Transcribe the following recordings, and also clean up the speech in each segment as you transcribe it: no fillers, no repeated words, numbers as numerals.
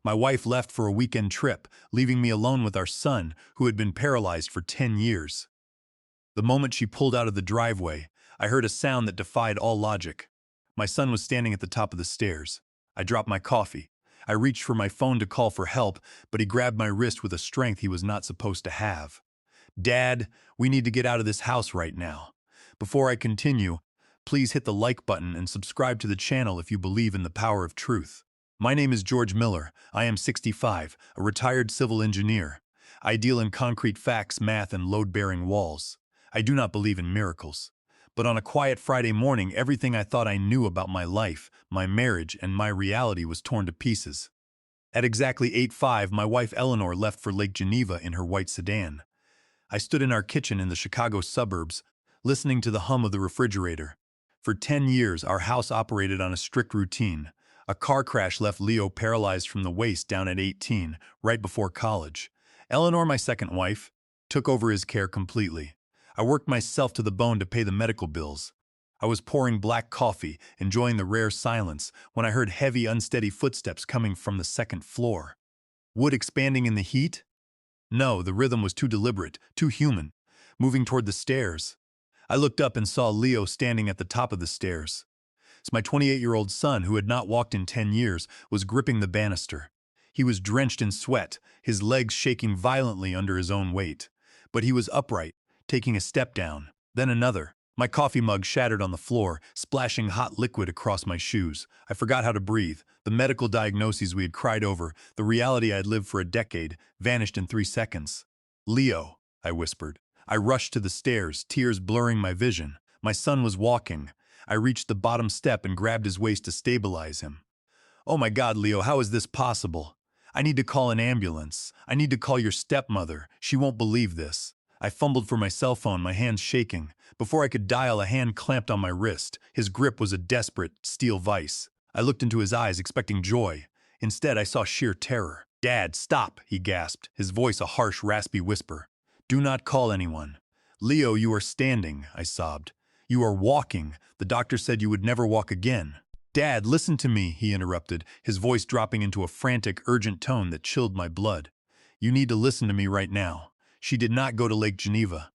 My wife left for a weekend trip, leaving me alone with our son, who had been paralyzed for 10 years. The moment she pulled out of the driveway, I heard a sound that defied all logic. My son was standing at the top of the stairs. I dropped my coffee. I reached for my phone to call for help, but he grabbed my wrist with a strength he was not supposed to have. "Dad, we need to get out of this house right now. Before I continue, please hit the like button and subscribe to the channel if you believe in the power of truth." My name is George Miller. I am 65, a retired civil engineer. I deal in concrete facts, math, and load-bearing walls. I do not believe in miracles. But on a quiet Friday morning, everything I thought I knew about my life, my marriage, and my reality was torn to pieces. At exactly 8:05, my wife Eleanor left for Lake Geneva in her white sedan. I stood in our kitchen in the Chicago suburbs, listening to the hum of the refrigerator. For 10 years, our house operated on a strict routine. A car crash left Leo paralyzed from the waist down at 18, right before college. Eleanor, my second wife, took over his care completely. I worked myself to the bone to pay the medical bills. I was pouring black coffee, enjoying the rare silence, when I heard heavy, unsteady footsteps coming from the second floor. Wood expanding in the heat? No, the rhythm was too deliberate, too human, moving toward the stairs. I looked up and saw Leo standing at the top of the stairs. My 28-year-old son, who had not walked in 10 years, was gripping the banister. He was drenched in sweat, his legs shaking violently under his own weight. But he was upright, taking a step down, then another. My coffee mug shattered on the floor, splashing hot liquid across my shoes. I forgot how to breathe. The medical diagnoses we had cried over, the reality I had lived for a decade, vanished in 3 seconds. "Leo," I whispered. I rushed to the stairs, tears blurring my vision. My son was walking. I reached the bottom step and grabbed his waist to stabilize him. "Oh my God, Leo, how is this possible? I need to call an ambulance. I need to call your stepmother. She won't believe this." I fumbled for my cell phone, my hands shaking. Before I could dial, a hand clamped on my wrist. His grip was a desperate, steel vice. I looked into his eyes, expecting joy. Instead, I saw sheer terror. "Dad, stop," he gasped, his voice a harsh, raspy whisper. "Do not call anyone." "Leo, you are standing," I sobbed. "You are walking. The doctor said you would never walk again." "Dad, listen to me," he interrupted, his voice dropping into a frantic, urgent tone that chilled my blood. "You need to listen to me right now. She did not go to Lake Geneva."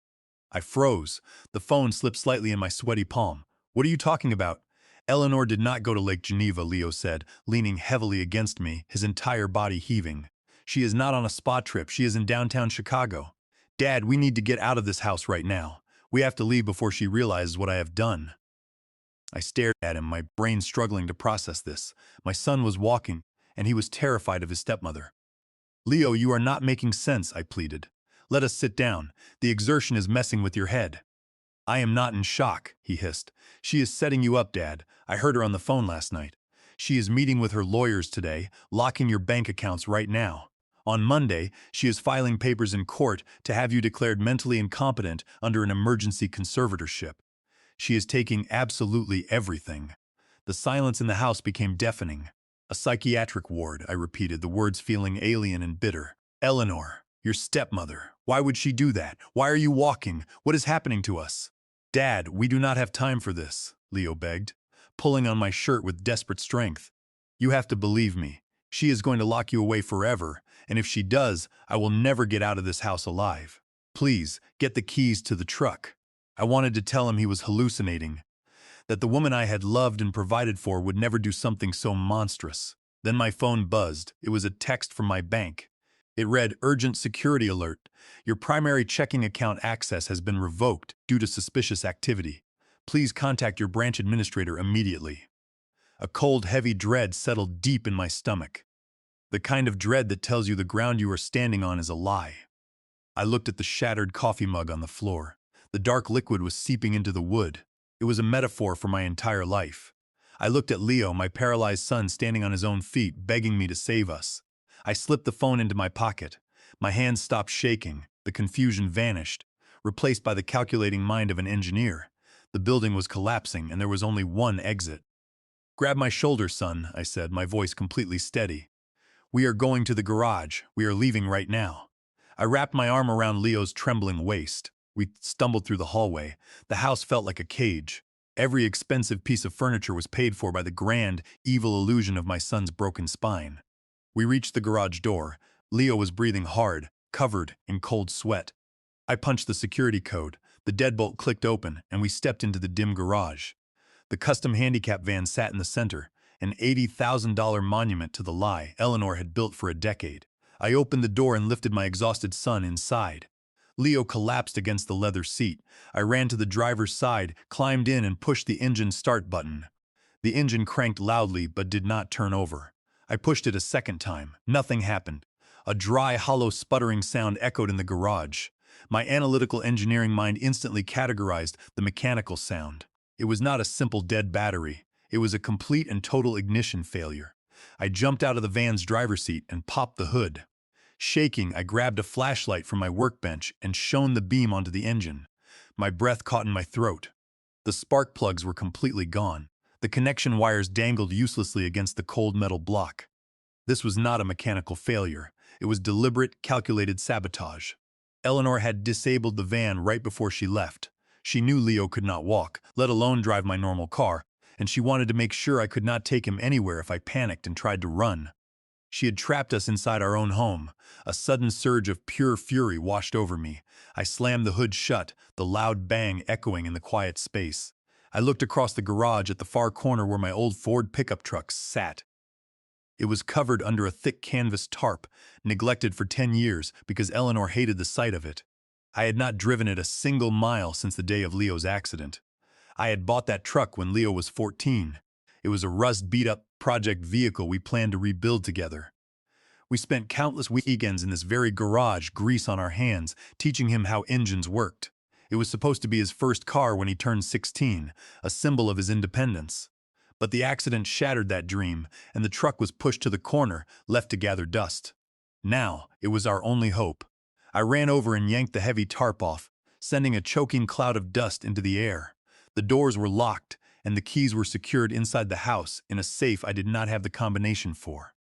I froze. The phone slipped slightly in my sweaty palm. "What are you talking about?" "Eleanor did not go to Lake Geneva," Leo said, leaning heavily against me, his entire body heaving. "She is not on a spa trip. She is in downtown Chicago. Dad, we need to get out of this house right now. We have to leave before she realizes what I have done." I stared at him, my brain struggling to process this. My son was walking, and he was terrified of his stepmother. "Leo, you are not making sense," I pleaded. "Let us sit down. The exertion is messing with your head." "I am not in shock," he hissed. "She is setting you up, Dad. I heard her on the phone last night. She is meeting with her lawyers today, locking your bank accounts right now. On Monday, she is filing papers in court to have you declared mentally incompetent under an emergency conservatorship. She is taking absolutely everything." The silence in the house became deafening. "A psychiatric ward," I repeated, the words feeling alien and bitter. "Eleanor, your stepmother. Why would she do that? Why are you walking? What is happening to us?" "Dad, we do not have time for this," Leo begged, pulling on my shirt with desperate strength. "You have to believe me. She is going to lock you away forever, and if she does, I will never get out of this house alive. Please, get the keys to the truck." I wanted to tell him he was hallucinating, that the woman I had loved and provided for would never do something so monstrous. Then my phone buzzed. It was a text from my bank. It read, "Urgent security alert. Your primary checking account access has been revoked due to suspicious activity. Please contact your branch administrator immediately." A cold, heavy dread settled deep in my stomach. The kind of dread that tells you the ground you are standing on is a lie. I looked at the shattered coffee mug on the floor. The dark liquid was seeping into the wood. It was a metaphor for my entire life. I looked at Leo, my paralyzed son standing on his own feet, begging me to save us. I slipped the phone into my pocket. My hands stopped shaking. The confusion vanished, replaced by the calculating mind of an engineer. The building was collapsing, and there was only one exit. "Grab my shoulder, son," I said, my voice completely steady. "We are going to the garage. We are leaving right now." I wrapped my arm around Leo's trembling waist. We stumbled through the hallway. The house felt like a cage. Every expensive piece of furniture was paid for by the grand, evil illusion of my son's broken spine. We reached the garage door. Leo was breathing hard, covered in cold sweat. I punched the security code. The deadbolt clicked open, and we stepped into the dim garage. The custom handicap van sat in the center, an $80,000 monument to the lie Eleanor had built for a decade. I opened the door and lifted my exhausted son inside. Leo collapsed against the leather seat. I ran to the driver's side, climbed in, and pushed the engine start button. The engine cranked loudly but did not turn over. I pushed it a second time. Nothing happened. A dry, hollow sputtering sound echoed in the garage. My analytical engineering mind instantly categorized the mechanical sound. It was not a simple dead battery. It was a complete and total ignition failure. I jumped out of the van's driver's seat and popped the hood. Shaking, I grabbed a flashlight from my workbench and shone the beam onto the engine. My breath caught in my throat. The spark plugs were completely gone. The connection wires dangled uselessly against the cold metal block. This was not a mechanical failure. It was deliberate, calculated sabotage. Eleanor had disabled the van right before she left. She knew Leo could not walk, let alone drive my normal car, and she wanted to make sure I could not take him anywhere if I panicked and tried to run. She had trapped us inside our own home. A sudden surge of pure fury washed over me. I slammed the hood shut, the loud bang echoing in the quiet space. I looked across the garage at the far corner where my old Ford pickup truck sat. It was covered under a thick canvas tarp, neglected for 10 years because Eleanor hated the sight of it. I had not driven it a single mile since the day of Leo's accident. I had bought that truck when Leo was 14. It was a rust-beat-up project vehicle we planned to rebuild together. We spent countless weekends in this very garage, grease on our hands, teaching him how engines worked. It was supposed to be his first car when he turned 16, a symbol of his independence. But the accident shattered that dream, and the truck was pushed to the corner, left to gather dust. Now, it was our only hope. I ran over and yanked the heavy tarp off, sending a choking cloud of dust into the air. The doors were locked, and the keys were secured inside the house in a safe I did not have the combination for.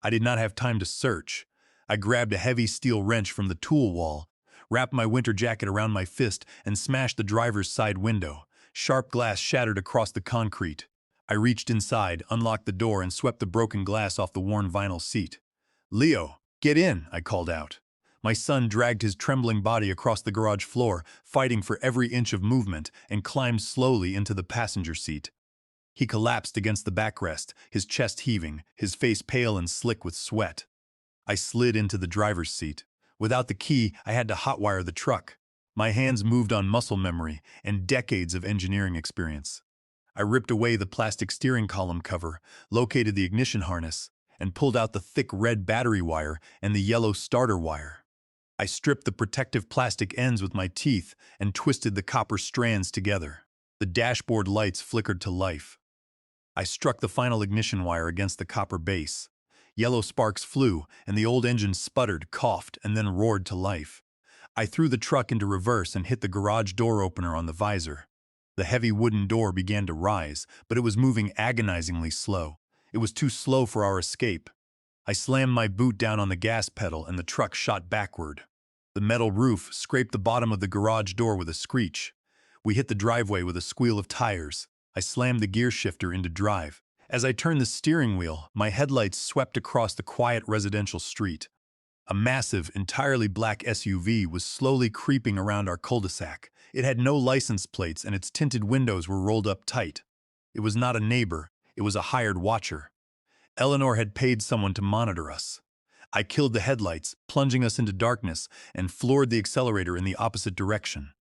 I did not have time to search. I grabbed a heavy steel wrench from the tool wall, wrapped my winter jacket around my fist, and smashed the driver's side window. Sharp glass shattered across the concrete. I reached inside, unlocked the door, and swept the broken glass off the worn vinyl seat. "Leo, get in," I called out. My son dragged his trembling body across the garage floor, fighting for every inch of movement, and climbed slowly into the passenger seat. He collapsed against the backrest, his chest heaving, his face pale and slick with sweat. I slid into the driver's seat. Without the key, I had to hotwire the truck. My hands moved on muscle memory and decades of engineering experience. I ripped away the plastic steering column cover, located the ignition harness, and pulled out the thick red battery wire and the yellow starter wire. I stripped the protective plastic ends with my teeth and twisted the copper strands together. The dashboard lights flickered to life. I struck the final ignition wire against the copper base. Yellow sparks flew, and the old engine sputtered, coughed, and then roared to life. I threw the truck into reverse and hit the garage door opener on the visor. The heavy wooden door began to rise, but it was moving agonizingly slow. It was too slow for our escape. I slammed my boot down on the gas pedal and the truck shot backward. The metal roof scraped the bottom of the garage door with a screech. We hit the driveway with a squeal of tires. I slammed the gear shifter into drive. As I turned the steering wheel, my headlights swept across the quiet residential street. A massive, entirely black SUV was slowly creeping around our cul-de-sac. It had no license plates and its tinted windows were rolled up tight. It was not a neighbor, it was a hired watcher. Eleanor had paid someone to monitor us. I killed the headlights, plunging us into darkness, and floored the accelerator in the opposite direction.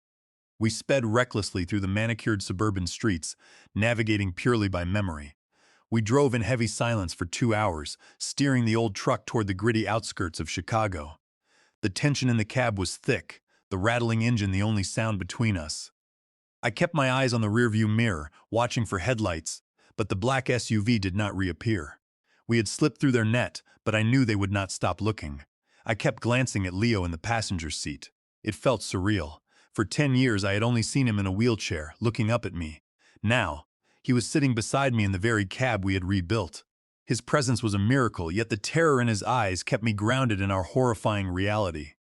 We sped recklessly through the manicured suburban streets, navigating purely by memory. We drove in heavy silence for 2 hours, steering the old truck toward the gritty outskirts of Chicago. The tension in the cab was thick, the rattling engine the only sound between us. I kept my eyes on the rearview mirror, watching for headlights, but the black SUV did not reappear. We had slipped through their net, but I knew they would not stop looking. I kept glancing at Leo in the passenger seat. It felt surreal. For 10 years I had only seen him in a wheelchair, looking up at me. Now, he was sitting beside me in the very cab we had rebuilt. His presence was a miracle, yet the terror in his eyes kept me grounded in our horrifying reality.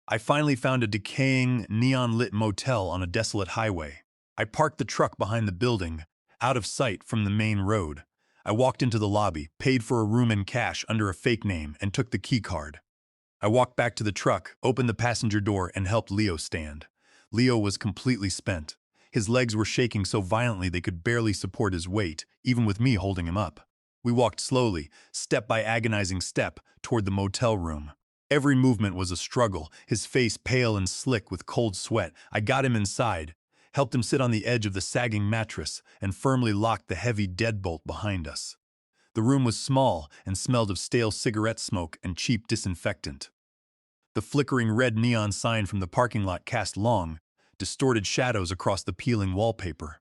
I finally found a decaying, neon-lit motel on a desolate highway. I parked the truck behind the building, out of sight from the main road. I walked into the lobby, paid for a room in cash under a fake name, and took the key card. I walked back to the truck, opened the passenger door, and helped Leo stand. Leo was completely spent. His legs were shaking so violently they could barely support his weight, even with me holding him up. We walked slowly, step by agonizing step, toward the motel room. Every movement was a struggle, his face pale and slick with cold sweat. I got him inside, helped him sit on the edge of the sagging mattress, and firmly locked the heavy deadbolt behind us. The room was small and smelled of stale cigarette smoke and cheap disinfectant. The flickering red neon sign from the parking lot cast long, distorted shadows across the peeling wallpaper.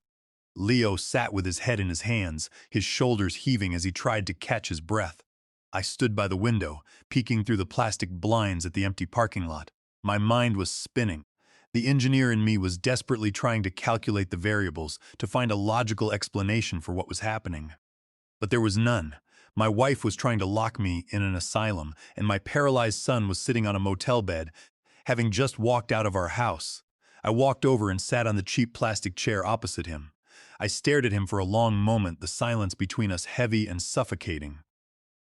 Leo sat with his head in his hands, his shoulders heaving as he tried to catch his breath. I stood by the window, peeking through the plastic blinds at the empty parking lot. My mind was spinning. The engineer in me was desperately trying to calculate the variables, to find a logical explanation for what was happening. But there was none. My wife was trying to lock me in an asylum, and my paralyzed son was sitting on a motel bed, having just walked out of our house. I walked over and sat on the cheap plastic chair opposite him. I stared at him for a long moment, the silence between us heavy and suffocating.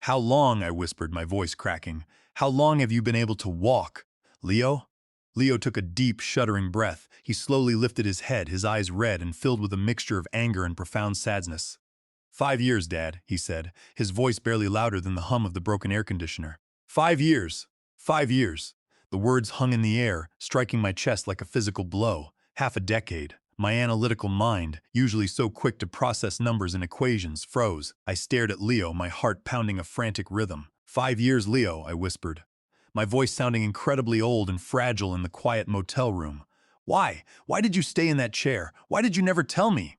"How long," I whispered, my voice cracking, "how long have you been able to walk, Leo?" Leo took a deep, shuddering breath. He slowly lifted his head, his eyes red and filled with a mixture of anger and profound sadness. "5 years, Dad," he said, his voice barely louder than the hum of the broken air conditioner. 5 years. 5 years. The words hung in the air, striking my chest like a physical blow. Half a decade. My analytical mind, usually so quick to process numbers and equations, froze. I stared at Leo, my heart pounding a frantic rhythm. 5 years, Leo, I whispered, my voice sounding incredibly old and fragile in the quiet motel room. Why? Why did you stay in that chair? Why did you never tell me?"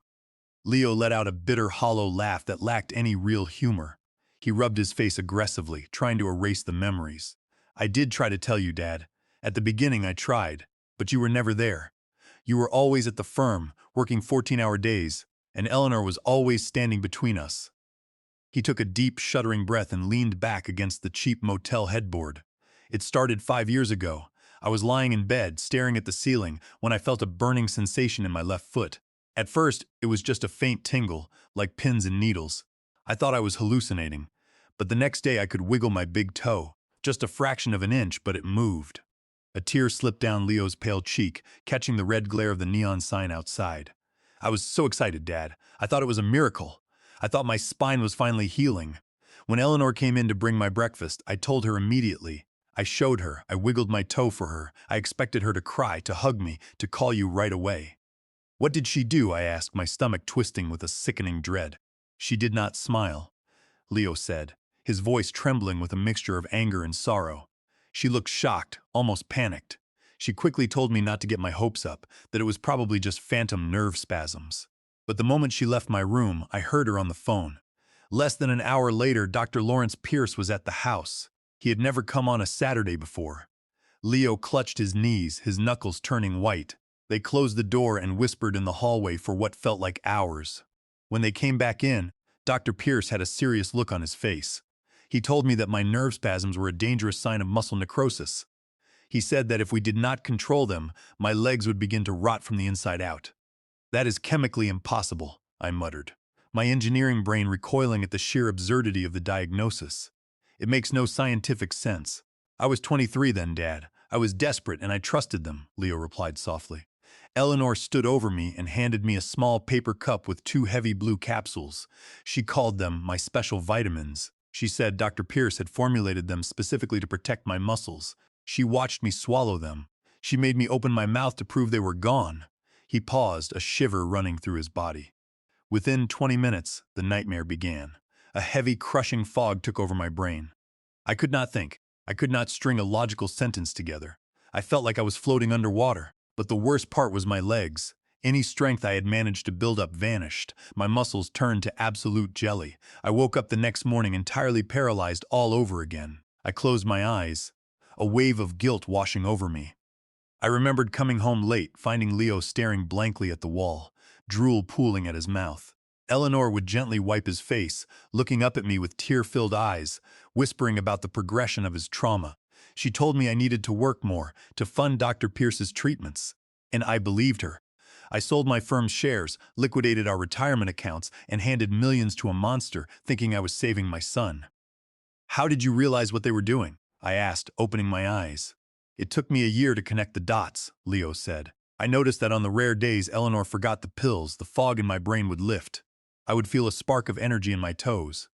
Leo let out a bitter, hollow laugh that lacked any real humor. He rubbed his face aggressively, trying to erase the memories. "I did try to tell you, Dad. At the beginning I tried, but you were never there. You were always at the firm, working 14-hour days, and Eleanor was always standing between us." He took a deep, shuddering breath and leaned back against the cheap motel headboard. "It started 5 years ago. I was lying in bed, staring at the ceiling, when I felt a burning sensation in my left foot. At first, it was just a faint tingle, like pins and needles. I thought I was hallucinating. But the next day I could wiggle my big toe. Just a fraction of an inch, but it moved." A tear slipped down Leo's pale cheek, catching the red glare of the neon sign outside. "I was so excited, Dad. I thought it was a miracle. I thought my spine was finally healing. When Eleanor came in to bring my breakfast, I told her immediately. I showed her. I wiggled my toe for her. I expected her to cry, to hug me, to call you right away." "What did she do?" I asked, my stomach twisting with a sickening dread. "She did not smile," Leo said, his voice trembling with a mixture of anger and sorrow. "She looked shocked, almost panicked. She quickly told me not to get my hopes up, that it was probably just phantom nerve spasms. But the moment she left my room, I heard her on the phone. Less than an hour later, Dr. Lawrence Pierce was at the house. He had never come on a Saturday before." Leo clutched his knees, his knuckles turning white. They closed the door and whispered in the hallway for what felt like hours. When they came back in, Dr. Pierce had a serious look on his face. He told me that my nerve spasms were a dangerous sign of muscle necrosis. He said that if we did not control them, my legs would begin to rot from the inside out. "That is chemically impossible," I muttered, my engineering brain recoiling at the sheer absurdity of the diagnosis. "It makes no scientific sense." "I was 23 then, Dad. I was desperate and I trusted them," Leo replied softly. Eleanor stood over me and handed me a small paper cup with 2 heavy blue capsules. She called them my special vitamins. She said Dr. Pierce had formulated them specifically to protect my muscles. She watched me swallow them. She made me open my mouth to prove they were gone. He paused, a shiver running through his body. Within 20 minutes, the nightmare began. A heavy, crushing fog took over my brain. I could not think. I could not string a logical sentence together. I felt like I was floating underwater. But the worst part was my legs. Any strength I had managed to build up vanished. My muscles turned to absolute jelly. I woke up the next morning entirely paralyzed all over again. I closed my eyes, a wave of guilt washing over me. I remembered coming home late, finding Leo staring blankly at the wall, drool pooling at his mouth. Eleanor would gently wipe his face, looking up at me with tear-filled eyes, whispering about the progression of his trauma. She told me I needed to work more, to fund Dr. Pierce's treatments. And I believed her. I sold my firm's shares, liquidated our retirement accounts, and handed millions to a monster, thinking I was saving my son. How did you realize what they were doing? I asked, opening my eyes. It took me a year to connect the dots, Leo said. I noticed that on the rare days Eleanor forgot the pills, the fog in my brain would lift. I would feel a spark of energy in my toes.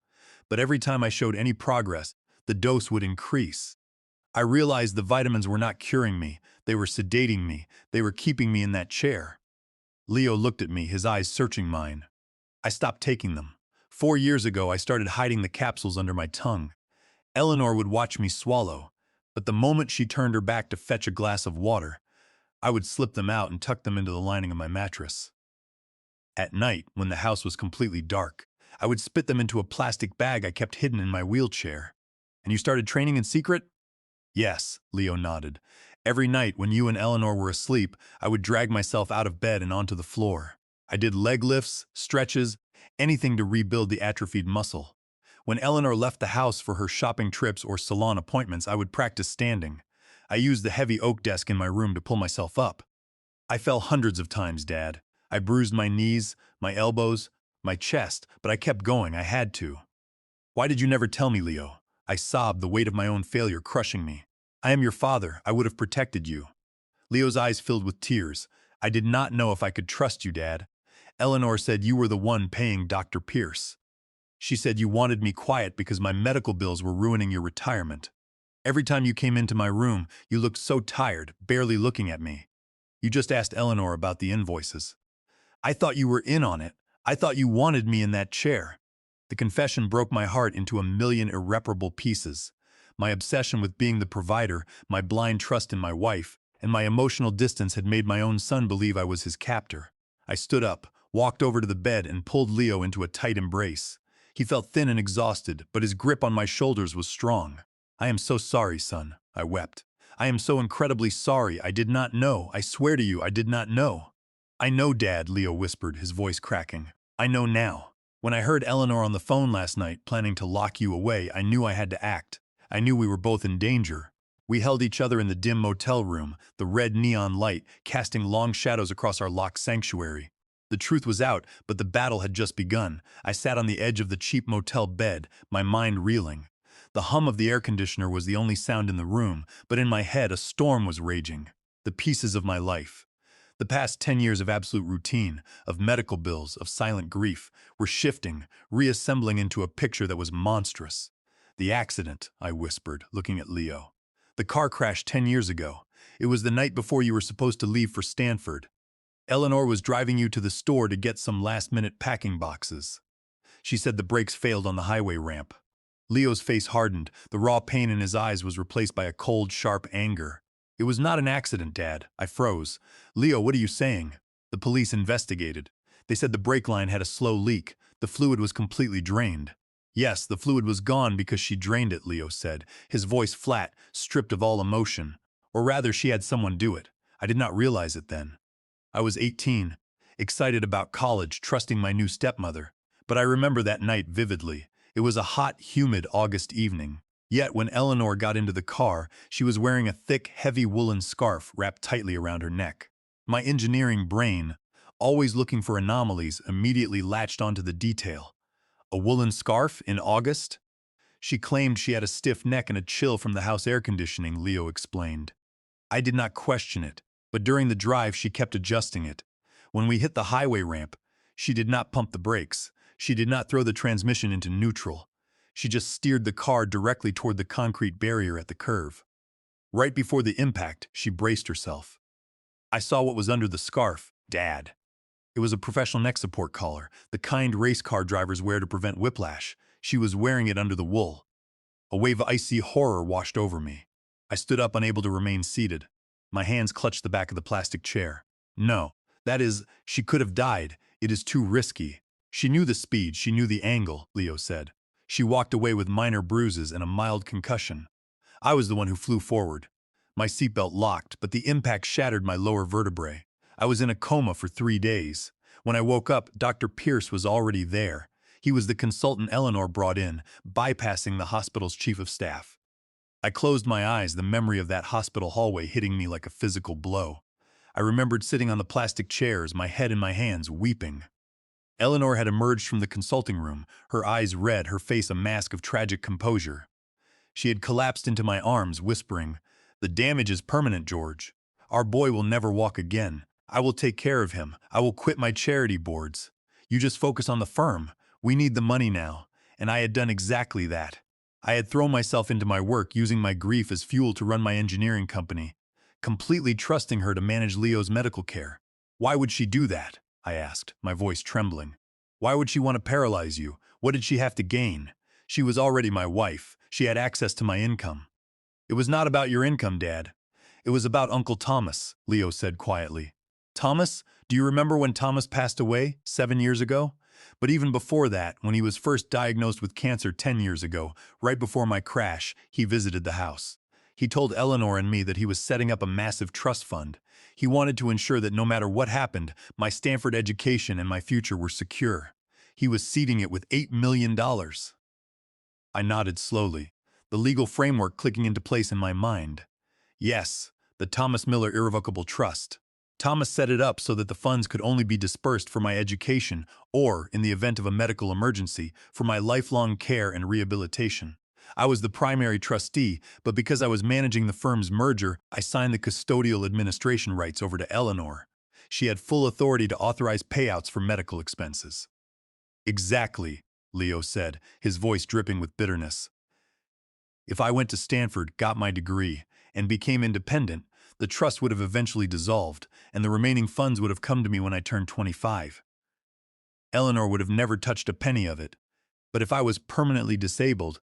But every time I showed any progress, the dose would increase. I realized the vitamins were not curing me. They were sedating me. They were keeping me in that chair. Leo looked at me, his eyes searching mine. I stopped taking them. 4 years ago, I started hiding the capsules under my tongue. Eleanor would watch me swallow, but the moment she turned her back to fetch a glass of water, I would slip them out and tuck them into the lining of my mattress. At night, when the house was completely dark, I would spit them into a plastic bag I kept hidden in my wheelchair. And you started training in secret? Yes, Leo nodded. Every night when you and Eleanor were asleep, I would drag myself out of bed and onto the floor. I did leg lifts, stretches, anything to rebuild the atrophied muscle. When Eleanor left the house for her shopping trips or salon appointments, I would practice standing. I used the heavy oak desk in my room to pull myself up. I fell hundreds of times, Dad. I bruised my knees, my elbows, my chest, but I kept going. I had to. Why did you never tell me, Leo? I sobbed, the weight of my own failure crushing me. I am your father. I would have protected you. Leo's eyes filled with tears. I did not know if I could trust you, Dad. Eleanor said you were the one paying Dr. Pierce. She said you wanted me quiet because my medical bills were ruining your retirement. Every time you came into my room, you looked so tired, barely looking at me. You just asked Eleanor about the invoices. I thought you were in on it. I thought you wanted me in that chair. The confession broke my heart into a million irreparable pieces. My obsession with being the provider, my blind trust in my wife, and my emotional distance had made my own son believe I was his captor. I stood up, walked over to the bed, and pulled Leo into a tight embrace. He felt thin and exhausted, but his grip on my shoulders was strong. I am so sorry, son, I wept. I am so incredibly sorry. I did not know. I swear to you, I did not know. I know, Dad, Leo whispered, his voice cracking. I know now. When I heard Eleanor on the phone last night, planning to lock you away, I knew I had to act. I knew we were both in danger. We held each other in the dim motel room, the red neon light casting long shadows across our locked sanctuary. The truth was out, but the battle had just begun. I sat on the edge of the cheap motel bed, my mind reeling. The hum of the air conditioner was the only sound in the room, but in my head a storm was raging. The pieces of my life. The past 10 years of absolute routine, of medical bills, of silent grief, were shifting, reassembling into a picture that was monstrous. The accident, I whispered, looking at Leo. The car crash 10 years ago. It was the night before you were supposed to leave for Stanford. Eleanor was driving you to the store to get some last-minute packing boxes. She said the brakes failed on the highway ramp. Leo's face hardened. The raw pain in his eyes was replaced by a cold, sharp anger. It was not an accident, Dad. I froze. Leo, what are you saying? The police investigated. They said the brake line had a slow leak. The fluid was completely drained. Yes, the fluid was gone because she drained it, Leo said, his voice flat, stripped of all emotion. Or rather, she had someone do it. I did not realize it then. I was 18, excited about college, trusting my new stepmother. But I remember that night vividly. It was a hot, humid August evening. Yet when Eleanor got into the car, she was wearing a thick, heavy woolen scarf wrapped tightly around her neck. My engineering brain, always looking for anomalies, immediately latched onto the detail. A woolen scarf in August? She claimed she had a stiff neck and a chill from the house air conditioning, Leo explained. I did not question it, but during the drive she kept adjusting it. When we hit the highway ramp, she did not pump the brakes. She did not throw the transmission into neutral. She just steered the car directly toward the concrete barrier at the curve. Right before the impact, she braced herself. I saw what was under the scarf, Dad. It was a professional neck support collar, the kind race car drivers wear to prevent whiplash. She was wearing it under the wool. A wave of icy horror washed over me. I stood up, unable to remain seated. My hands clutched the back of the plastic chair. No, that is, she could have died. It is too risky. She knew the speed, she knew the angle, Leo said. She walked away with minor bruises and a mild concussion. I was the one who flew forward. My seatbelt locked, but the impact shattered my lower vertebrae. I was in a coma for 3 days. When I woke up, Dr. Pierce was already there. He was the consultant Eleanor brought in, bypassing the hospital's chief of staff. I closed my eyes, the memory of that hospital hallway hitting me like a physical blow. I remembered sitting on the plastic chairs, my head in my hands, weeping. Eleanor had emerged from the consulting room, her eyes red, her face a mask of tragic composure. She had collapsed into my arms, whispering, "The damage is permanent, George. Our boy will never walk again. I will take care of him. I will quit my charity boards. You just focus on the firm. We need the money now." And I had done exactly that. I had thrown myself into my work, using my grief as fuel to run my engineering company, completely trusting her to manage Leo's medical care. "Why would she do that?" I asked, my voice trembling. "Why would she want to paralyze you? What did she have to gain? She was already my wife. She had access to my income." "It was not about your income, Dad. It was about Uncle Thomas," Leo said quietly. "Thomas? Do you remember when Thomas passed away 7 years ago? But even before that, when he was first diagnosed with cancer 10 years ago, right before my crash, he visited the house. He told Eleanor and me that he was setting up a massive trust fund. He wanted to ensure that no matter what happened, my Stanford education and my future were secure. He was seeding it with $8 million. I nodded slowly, the legal framework clicking into place in my mind. Yes, the Thomas Miller Irrevocable Trust. Thomas set it up so that the funds could only be dispersed for my education or, in the event of a medical emergency, for my lifelong care and rehabilitation. I was the primary trustee, but because I was managing the firm's merger, I signed the custodial administration rights over to Eleanor. She had full authority to authorize payouts for medical expenses. "Exactly," Leo said, his voice dripping with bitterness. "If I went to Stanford, got my degree, and became independent, the trust would have eventually dissolved, and the remaining funds would have come to me when I turned 25. Eleanor would have never touched a penny of it. But if I was permanently disabled,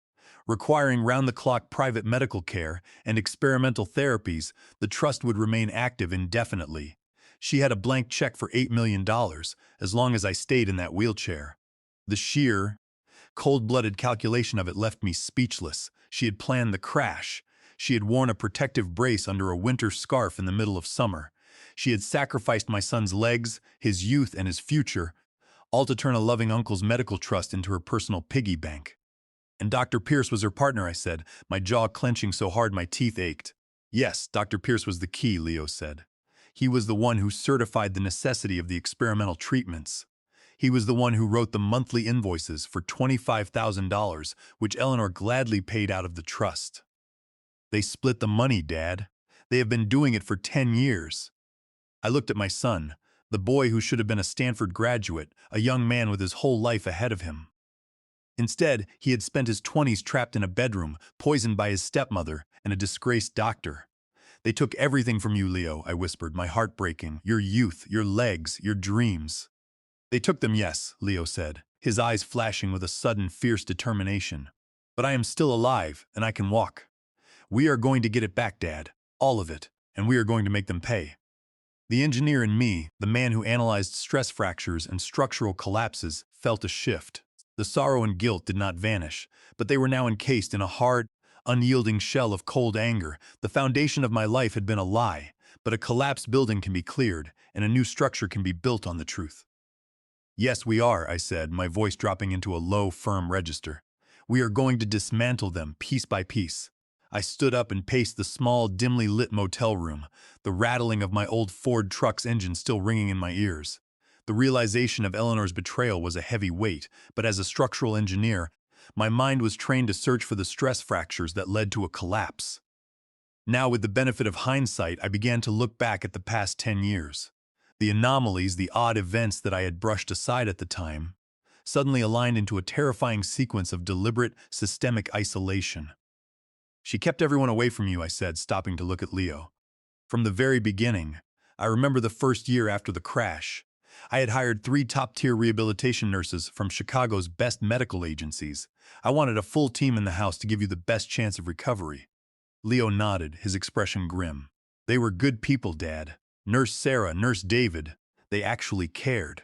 requiring round-the-clock private medical care and experimental therapies, the trust would remain active indefinitely. She had a blank check for $8 million, as long as I stayed in that wheelchair. The sheer, cold-blooded calculation of it left me speechless. She had planned the crash. She had worn a protective brace under a winter scarf in the middle of summer. She had sacrificed my son's legs, his youth, and his future, all to turn a loving uncle's medical trust into her personal piggy bank. "And Dr. Pierce was her partner," I said, my jaw clenching so hard my teeth ached. "Yes, Dr. Pierce was the key," Leo said. "He was the one who certified the necessity of the experimental treatments. He was the one who wrote the monthly invoices for $25,000, which Eleanor gladly paid out of the trust. They split the money, Dad. They have been doing it for 10 years. I looked at my son, the boy who should have been a Stanford graduate, a young man with his whole life ahead of him. Instead, he had spent his 20s trapped in a bedroom, poisoned by his stepmother and a disgraced doctor. "They took everything from you, Leo," I whispered, my heart breaking. "Your youth, your legs, your dreams." "They took them, yes," Leo said, his eyes flashing with a sudden, fierce determination. "But I am still alive, and I can walk. We are going to get it back, Dad. All of it. And we are going to make them pay." The engineer in me, the man who analyzed stress fractures and structural collapses, felt a shift. The sorrow and guilt did not vanish, but they were now encased in a hard, unyielding shell of cold anger. The foundation of my life had been a lie, but a collapsed building can be cleared, and a new structure can be built on the truth. "Yes, we are," I said, my voice dropping into a low, firm register. "We are going to dismantle them piece by piece." I stood up and paced the small, dimly lit motel room, the rattling of my old Ford truck's engine still ringing in my ears. The realization of Eleanor's betrayal was a heavy weight, but as a structural engineer, my mind was trained to search for the stress fractures that led to a collapse. Now, with the benefit of hindsight, I began to look back at the past 10 years. The anomalies, the odd events that I had brushed aside at the time, suddenly aligned into a terrifying sequence of deliberate, systemic isolation. "She kept everyone away from you," I said, stopping to look at Leo. "From the very beginning. I remember the first year after the crash. I had hired 3 top-tier rehabilitation nurses from Chicago's best medical agencies. I wanted a full team in the house to give you the best chance of recovery." Leo nodded, his expression grim. "They were good people, Dad. Nurse Sarah, Nurse David, they actually cared.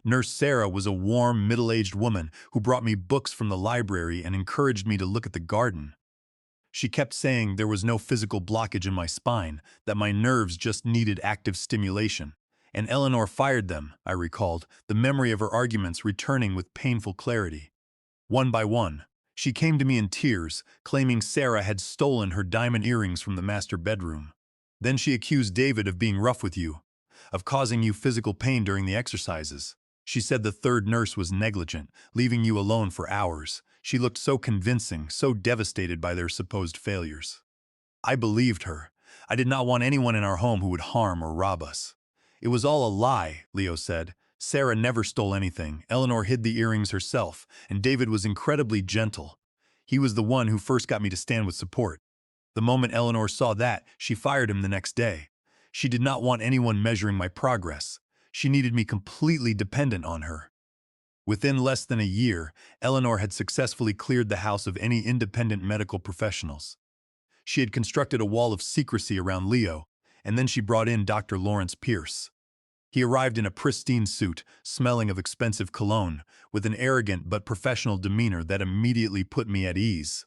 Nurse Sarah was a warm, middle-aged woman who brought me books from the library and encouraged me to look at the garden. She kept saying there was no physical blockage in my spine, that my nerves just needed active stimulation. And Eleanor fired them," I recalled, the memory of her arguments returning with painful clarity. "One by one, she came to me in tears, claiming Sarah had stolen her diamond earrings from the master bedroom. Then she accused David of being rough with you, of causing you physical pain during the exercises. She said the third nurse was negligent, leaving you alone for hours. She looked so convincing, so devastated by their supposed failures. I believed her. I did not want anyone in our home who would harm or rob us. It was all a lie, Leo said. Sarah never stole anything. Eleanor hid the earrings herself, and David was incredibly gentle. He was the one who first got me to stand with support. The moment Eleanor saw that, she fired him the next day. She did not want anyone measuring my progress. She needed me completely dependent on her. Within less than a year, Eleanor had successfully cleared the house of any independent medical professionals. She had constructed a wall of secrecy around Leo, and then she brought in Dr. Lawrence Pierce. He arrived in a pristine suit, smelling of expensive cologne, with an arrogant but professional demeanor that immediately put me at ease.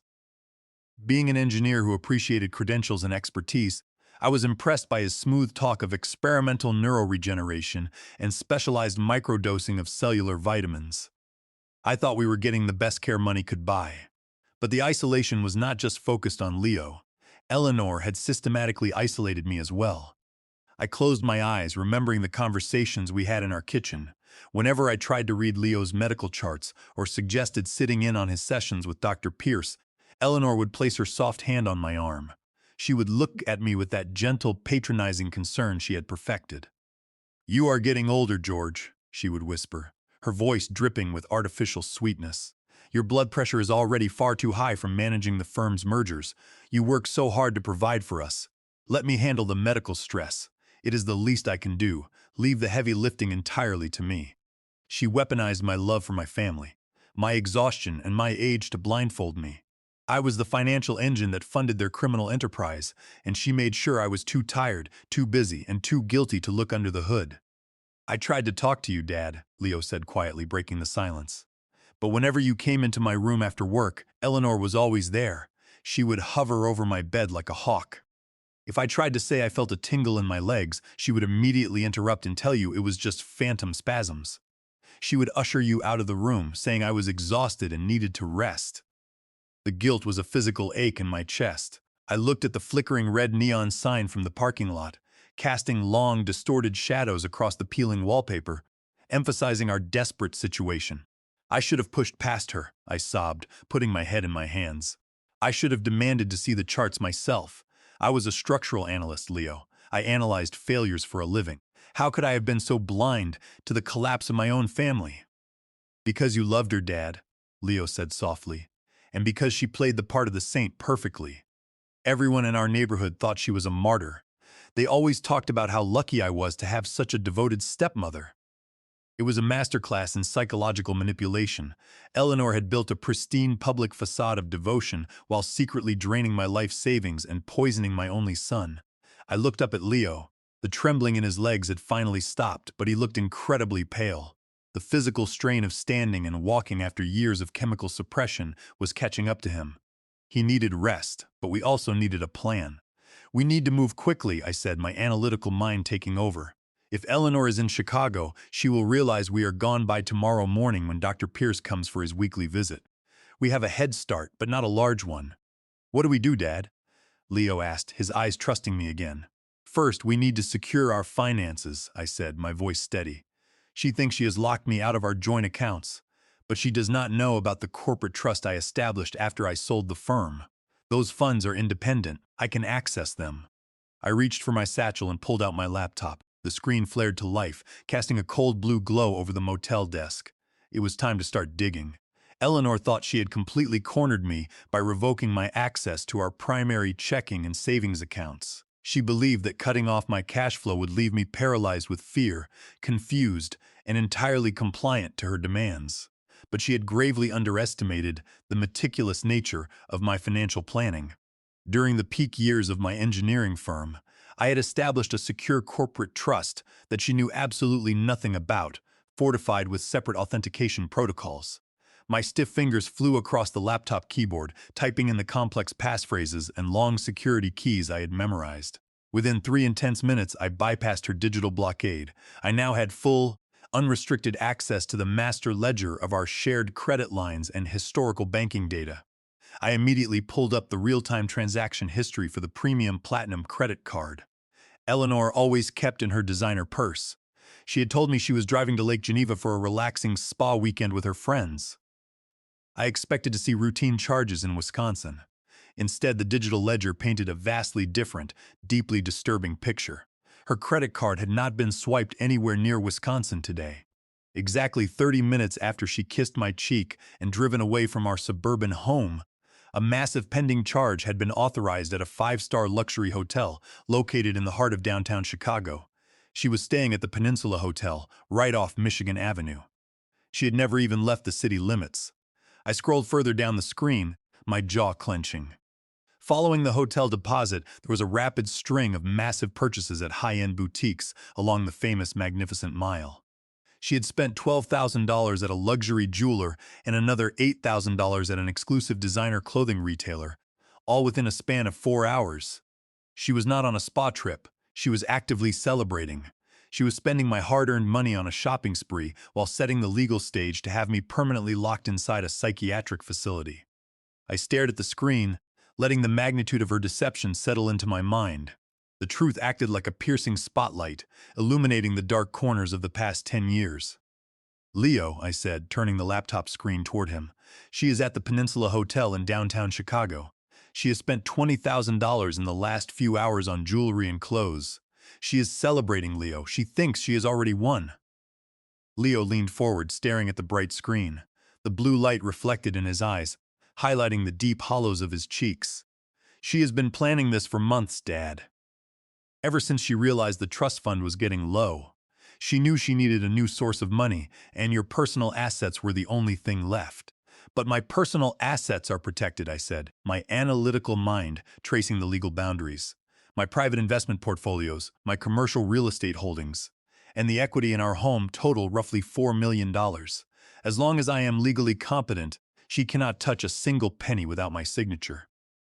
Being an engineer who appreciated credentials and expertise, I was impressed by his smooth talk of experimental neuroregeneration and specialized microdosing of cellular vitamins. I thought we were getting the best care money could buy. But the isolation was not just focused on Leo. Eleanor had systematically isolated me as well. I closed my eyes, remembering the conversations we had in our kitchen. Whenever I tried to read Leo's medical charts or suggested sitting in on his sessions with Dr. Pierce, Eleanor would place her soft hand on my arm. She would look at me with that gentle, patronizing concern she had perfected. "You are getting older, George," she would whisper, her voice dripping with artificial sweetness. "Your blood pressure is already far too high from managing the firm's mergers. You work so hard to provide for us. Let me handle the medical stress. It is the least I can do. Leave the heavy lifting entirely to me." She weaponized my love for my family, my exhaustion, and my age to blindfold me. I was the financial engine that funded their criminal enterprise, and she made sure I was too tired, too busy, and too guilty to look under the hood. "I tried to talk to you, Dad," Leo said quietly, breaking the silence. "But whenever you came into my room after work, Eleanor was always there. She would hover over my bed like a hawk. If I tried to say I felt a tingle in my legs, she would immediately interrupt and tell you it was just phantom spasms. She would usher you out of the room, saying I was exhausted and needed to rest." The guilt was a physical ache in my chest. I looked at the flickering red neon sign from the parking lot, casting long, distorted shadows across the peeling wallpaper, emphasizing our desperate situation. "I should have pushed past her," I sobbed, putting my head in my hands. "I should have demanded to see the charts myself. I was a structural analyst, Leo. I analyzed failures for a living. How could I have been so blind to the collapse of my own family?" "Because you loved her, Dad," Leo said softly, "and because she played the part of the saint perfectly. Everyone in our neighborhood thought she was a martyr. They always talked about how lucky I was to have such a devoted stepmother." It was a masterclass in psychological manipulation. Eleanor had built a pristine public facade of devotion while secretly draining my life savings and poisoning my only son. I looked up at Leo. The trembling in his legs had finally stopped, but he looked incredibly pale. The physical strain of standing and walking after years of chemical suppression was catching up to him. He needed rest, but we also needed a plan. "We need to move quickly," I said, my analytical mind taking over. "If Eleanor is in Chicago, she will realize we are gone by tomorrow morning when Dr. Pierce comes for his weekly visit. We have a head start, but not a large one." "What do we do, Dad?" Leo asked, his eyes trusting me again. "First, we need to secure our finances," I said, my voice steady. "She thinks she has locked me out of our joint accounts, but she does not know about the corporate trust I established after I sold the firm. Those funds are independent. I can access them." I reached for my satchel and pulled out my laptop. The screen flared to life, casting a cold blue glow over the motel desk. It was time to start digging. Eleanor thought she had completely cornered me by revoking my access to our primary checking and savings accounts. She believed that cutting off my cash flow would leave me paralyzed with fear, confused, and entirely compliant to her demands. But she had gravely underestimated the meticulous nature of my financial planning. During the peak years of my engineering firm, I had established a secure corporate trust that she knew absolutely nothing about, fortified with separate authentication protocols. My stiff fingers flew across the laptop keyboard, typing in the complex passphrases and long security keys I had memorized. Within 3 intense minutes, I bypassed her digital blockade. I now had full, unrestricted access to the master ledger of our shared credit lines and historical banking data. I immediately pulled up the real-time transaction history for the Premium Platinum credit card. Eleanor always kept in her designer purse. She had told me she was driving to Lake Geneva for a relaxing spa weekend with her friends. I expected to see routine charges in Wisconsin. Instead, the digital ledger painted a vastly different, deeply disturbing picture. Her credit card had not been swiped anywhere near Wisconsin today. Exactly 30 minutes after she kissed my cheek and driven away from our suburban home, a massive pending charge had been authorized at a five-star luxury hotel located in the heart of downtown Chicago. She was staying at the Peninsula Hotel, right off Michigan Avenue. She had never even left the city limits. I scrolled further down the screen, my jaw clenching. Following the hotel deposit, there was a rapid string of massive purchases at high-end boutiques along the famous Magnificent Mile. She had spent $12,000 at a luxury jeweler and another $8,000 at an exclusive designer clothing retailer, all within a span of 4 hours. She was not on a spa trip. She was actively celebrating. She was spending my hard-earned money on a shopping spree while setting the legal stage to have me permanently locked inside a psychiatric facility. I stared at the screen, letting the magnitude of her deception settle into my mind. The truth acted like a piercing spotlight, illuminating the dark corners of the past 10 years. "Leo," I said, turning the laptop screen toward him. "She is at the Peninsula Hotel in downtown Chicago. She has spent $20,000 in the last few hours on jewelry and clothes. She is celebrating, Leo. She thinks she has already won." Leo leaned forward, staring at the bright screen. The blue light reflected in his eyes, highlighting the deep hollows of his cheeks. "She has been planning this for months, Dad. Ever since she realized the trust fund was getting low. She knew she needed a new source of money, and your personal assets were the only thing left." "But my personal assets are protected," I said, my analytical mind tracing the legal boundaries. "My private investment portfolios, my commercial real estate holdings, and the equity in our home total roughly $4 million. As long as I am legally competent, she cannot touch a single penny without my signature.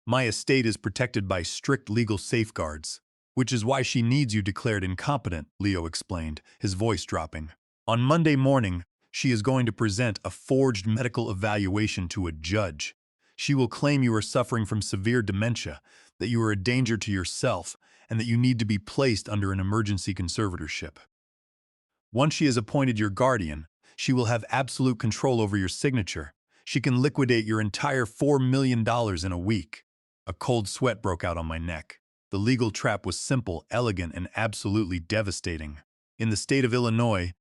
My estate is protected by strict legal safeguards, which is why she needs you declared incompetent," Leo explained, his voice dropping. "On Monday morning, she is going to present a forged medical evaluation to a judge. She will claim you are suffering from severe dementia, that you are a danger to yourself, and that you need to be placed under an emergency conservatorship. Once she has appointed your guardian, she will have absolute control over your signature. She can liquidate your entire $4 million in a week." A cold sweat broke out on my neck. The legal trap was simple, elegant, and absolutely devastating. In the state of Illinois,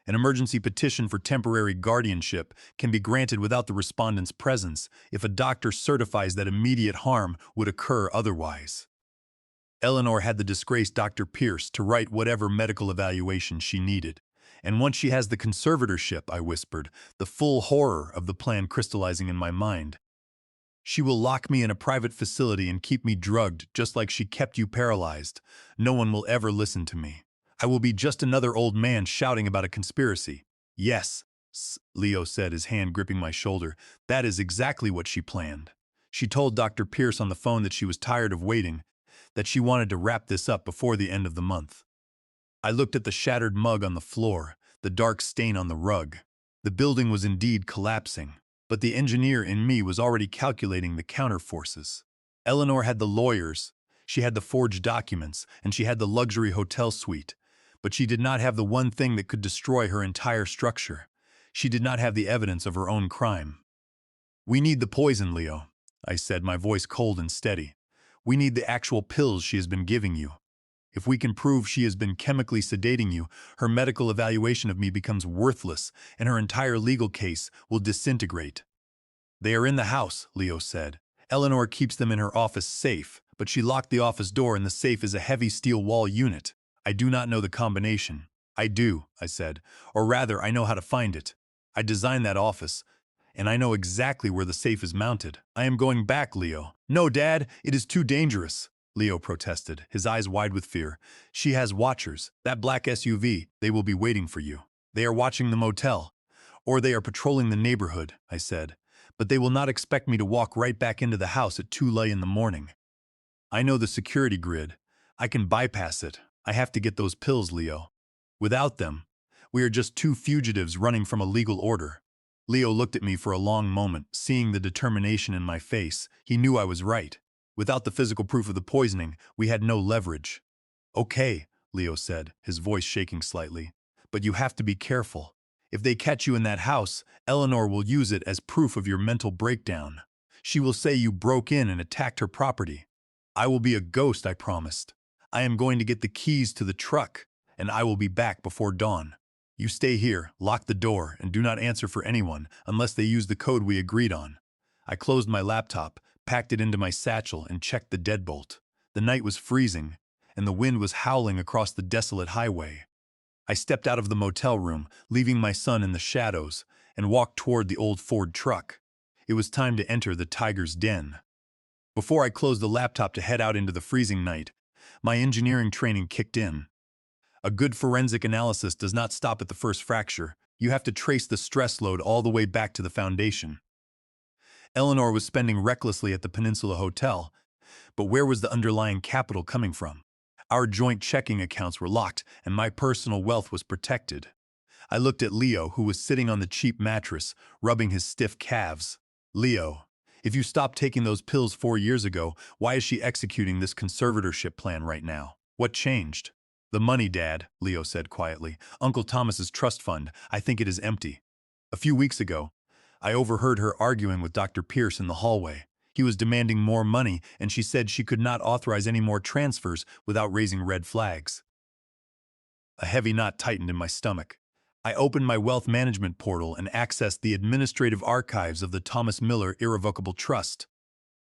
an emergency petition for temporary guardianship can be granted without the respondent's presence if a doctor certifies that immediate harm would occur otherwise. Eleanor had the disgraced Dr. Pierce to write whatever medical evaluation she needed. And once she has the conservatorship, I whispered, the full horror of the plan crystallizing in my mind. "She will lock me in a private facility and keep me drugged just like she kept you paralyzed. No one will ever listen to me. I will be just another old man shouting about a conspiracy." "Yes," Leo said, his hand gripping my shoulder. "That is exactly what she planned. She told Dr. Pierce on the phone that she was tired of waiting, that she wanted to wrap this up before the end of the month." I looked at the shattered mug on the floor, the dark stain on the rug. The building was indeed collapsing, but the engineer in me was already calculating the counterforces. Eleanor had the lawyers, she had the forged documents, and she had the luxury hotel suite, but she did not have the one thing that could destroy her entire structure. She did not have the evidence of her own crime. "We need the poison, Leo," I said, my voice cold and steady. "We need the actual pills she has been giving you. If we can prove she has been chemically sedating you, her medical evaluation of me becomes worthless, and her entire legal case will disintegrate." "They are in the house," Leo said. "Eleanor keeps them in her office safe, but she locked the office door and the safe is a heavy steel wall unit. I do not know the combination." "I do," I said. "Or rather, I know how to find it. I designed that office, and I know exactly where the safe is mounted. I am going back, Leo." "No, Dad, it is too dangerous," Leo protested, his eyes wide with fear. "She has watchers. That black SUV, they will be waiting for you. They are watching the motel. Or they are patrolling the neighborhood," I said. "But they will not expect me to walk right back into the house at 2 in the morning. I know the security grid. I can bypass it. I have to get those pills, Leo. Without them, we are just two fugitives running from a legal order." Leo looked at me for a long moment, seeing the determination in my face. He knew I was right. Without the physical proof of the poisoning, we had no leverage. Okay, Leo said, his voice shaking slightly. But you have to be careful. If they catch you in that house, Eleanor will use it as proof of your mental breakdown. She will say you broke in and attacked her property. I will be a ghost, I promised. I am going to get the keys to the truck, and I will be back before dawn. You stay here, lock the door, and do not answer for anyone unless they use the code we agreed on. I closed my laptop, packed it into my satchel, and checked the deadbolt. The night was freezing, and the wind was howling across the desolate highway. I stepped out of the motel room, leaving my son in the shadows, and walked toward the old Ford truck. It was time to enter the tiger's den. Before I closed the laptop to head out into the freezing night, my engineering training kicked in. A good forensic analysis does not stop at the first fracture. You have to trace the stress load all the way back to the foundation. Eleanor was spending recklessly at the Peninsula Hotel, but where was the underlying capital coming from? Our joint checking accounts were locked, and my personal wealth was protected. I looked at Leo, who was sitting on the cheap mattress, rubbing his stiff calves. Leo, if you stopped taking those pills 4 years ago, why is she executing this conservatorship plan right now? What changed? The money, Dad, Leo said quietly. Uncle Thomas's trust fund. I think it is empty. A few weeks ago, I overheard her arguing with Dr. Pierce in the hallway. He was demanding more money, and she said she could not authorize any more transfers without raising red flags. A heavy knot tightened in my stomach. I opened my wealth management portal and accessed the administrative archives of the Thomas Miller Irrevocable Trust.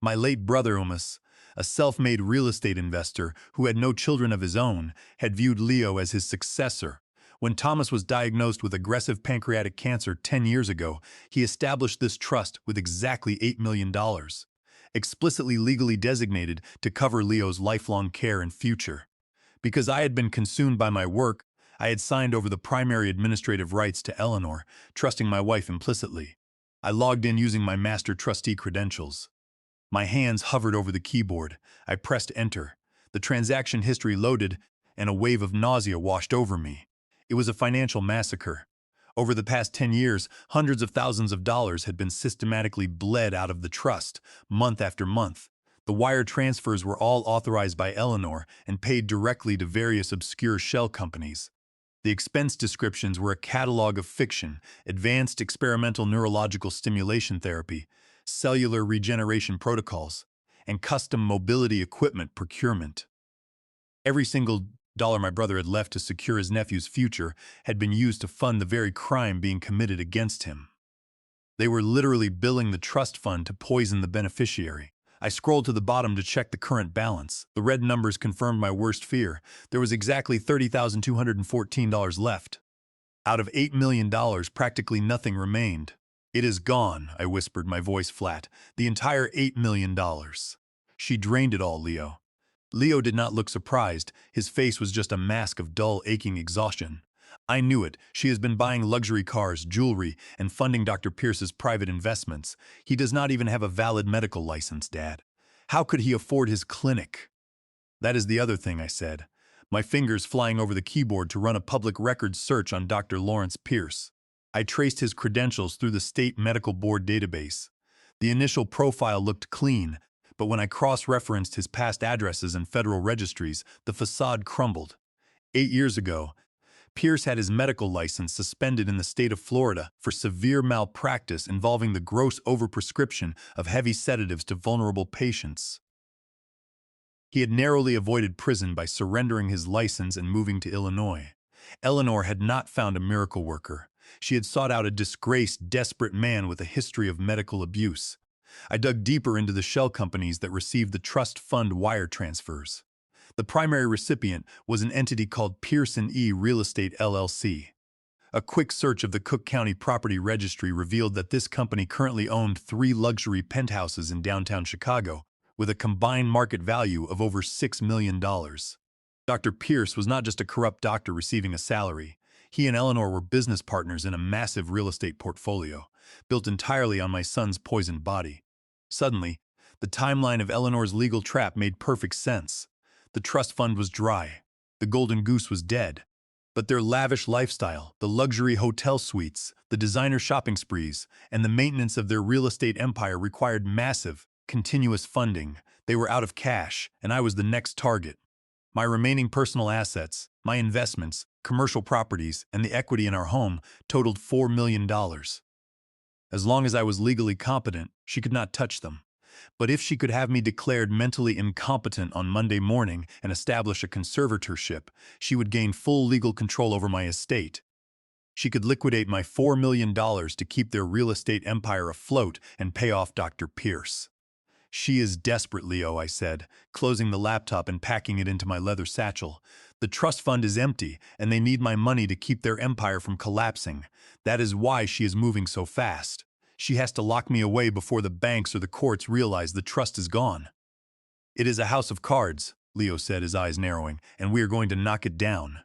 My late brother Umas, a self-made real estate investor who had no children of his own, had viewed Leo as his successor. When Thomas was diagnosed with aggressive pancreatic cancer 10 years ago, he established this trust with exactly $8 million, explicitly legally designated to cover Leo's lifelong care and future. Because I had been consumed by my work, I had signed over the primary administrative rights to Eleanor, trusting my wife implicitly. I logged in using my master trustee credentials. My hands hovered over the keyboard. I pressed enter. The transaction history loaded, and a wave of nausea washed over me. It was a financial massacre. Over the past 10 years, hundreds of thousands of dollars had been systematically bled out of the trust, month after month. The wire transfers were all authorized by Eleanor and paid directly to various obscure shell companies. The expense descriptions were a catalog of fiction, advanced experimental neurological stimulation therapy, cellular regeneration protocols, and custom mobility equipment procurement. Every single dollar my brother had left to secure his nephew's future had been used to fund the very crime being committed against him. They were literally billing the trust fund to poison the beneficiary. I scrolled to the bottom to check the current balance. The red numbers confirmed my worst fear. There was exactly $30,214 left. Out of $8 million, practically nothing remained. It is gone, I whispered, my voice flat. The entire $8 million. She drained it all, Leo. Leo did not look surprised. His face was just a mask of dull, aching exhaustion. I knew it. She has been buying luxury cars, jewelry, and funding Dr. Pierce's private investments. He does not even have a valid medical license, Dad. How could he afford his clinic? That is the other thing, I said, my fingers flying over the keyboard to run a public records search on Dr. Lawrence Pierce. I traced his credentials through the state medical board database. The initial profile looked clean, but when I cross-referenced his past addresses and federal registries, the facade crumbled. 8 years ago, Pierce had his medical license suspended in the state of Florida for severe malpractice involving the gross overprescription of heavy sedatives to vulnerable patients. He had narrowly avoided prison by surrendering his license and moving to Illinois. Eleanor had not found a miracle worker. She had sought out a disgraced, desperate man with a history of medical abuse. I dug deeper into the shell companies that received the trust fund wire transfers. The primary recipient was an entity called Pearson E. Real Estate LLC. A quick search of the Cook County Property Registry revealed that this company currently owned 3 luxury penthouses in downtown Chicago, with a combined market value of over $6 million. Dr. Pierce was not just a corrupt doctor receiving a salary. He and Eleanor were business partners in a massive real estate portfolio, built entirely on my son's poisoned body. Suddenly, the timeline of Eleanor's legal trap made perfect sense. The trust fund was dry. The golden goose was dead. But their lavish lifestyle, the luxury hotel suites, the designer shopping sprees, and the maintenance of their real estate empire required massive, continuous funding. They were out of cash, and I was the next target. My remaining personal assets, my investments, commercial properties, and the equity in our home totaled $4 million. As long as I was legally competent, she could not touch them. But if she could have me declared mentally incompetent on Monday morning and establish a conservatorship, she would gain full legal control over my estate. She could liquidate my $4 million to keep their real estate empire afloat and pay off Dr. Pierce. She is desperate, Leo, I said, closing the laptop and packing it into my leather satchel. The trust fund is empty, and they need my money to keep their empire from collapsing. That is why she is moving so fast. She has to lock me away before the banks or the courts realize the trust is gone. It is a house of cards, Leo said, his eyes narrowing, and we are going to knock it down.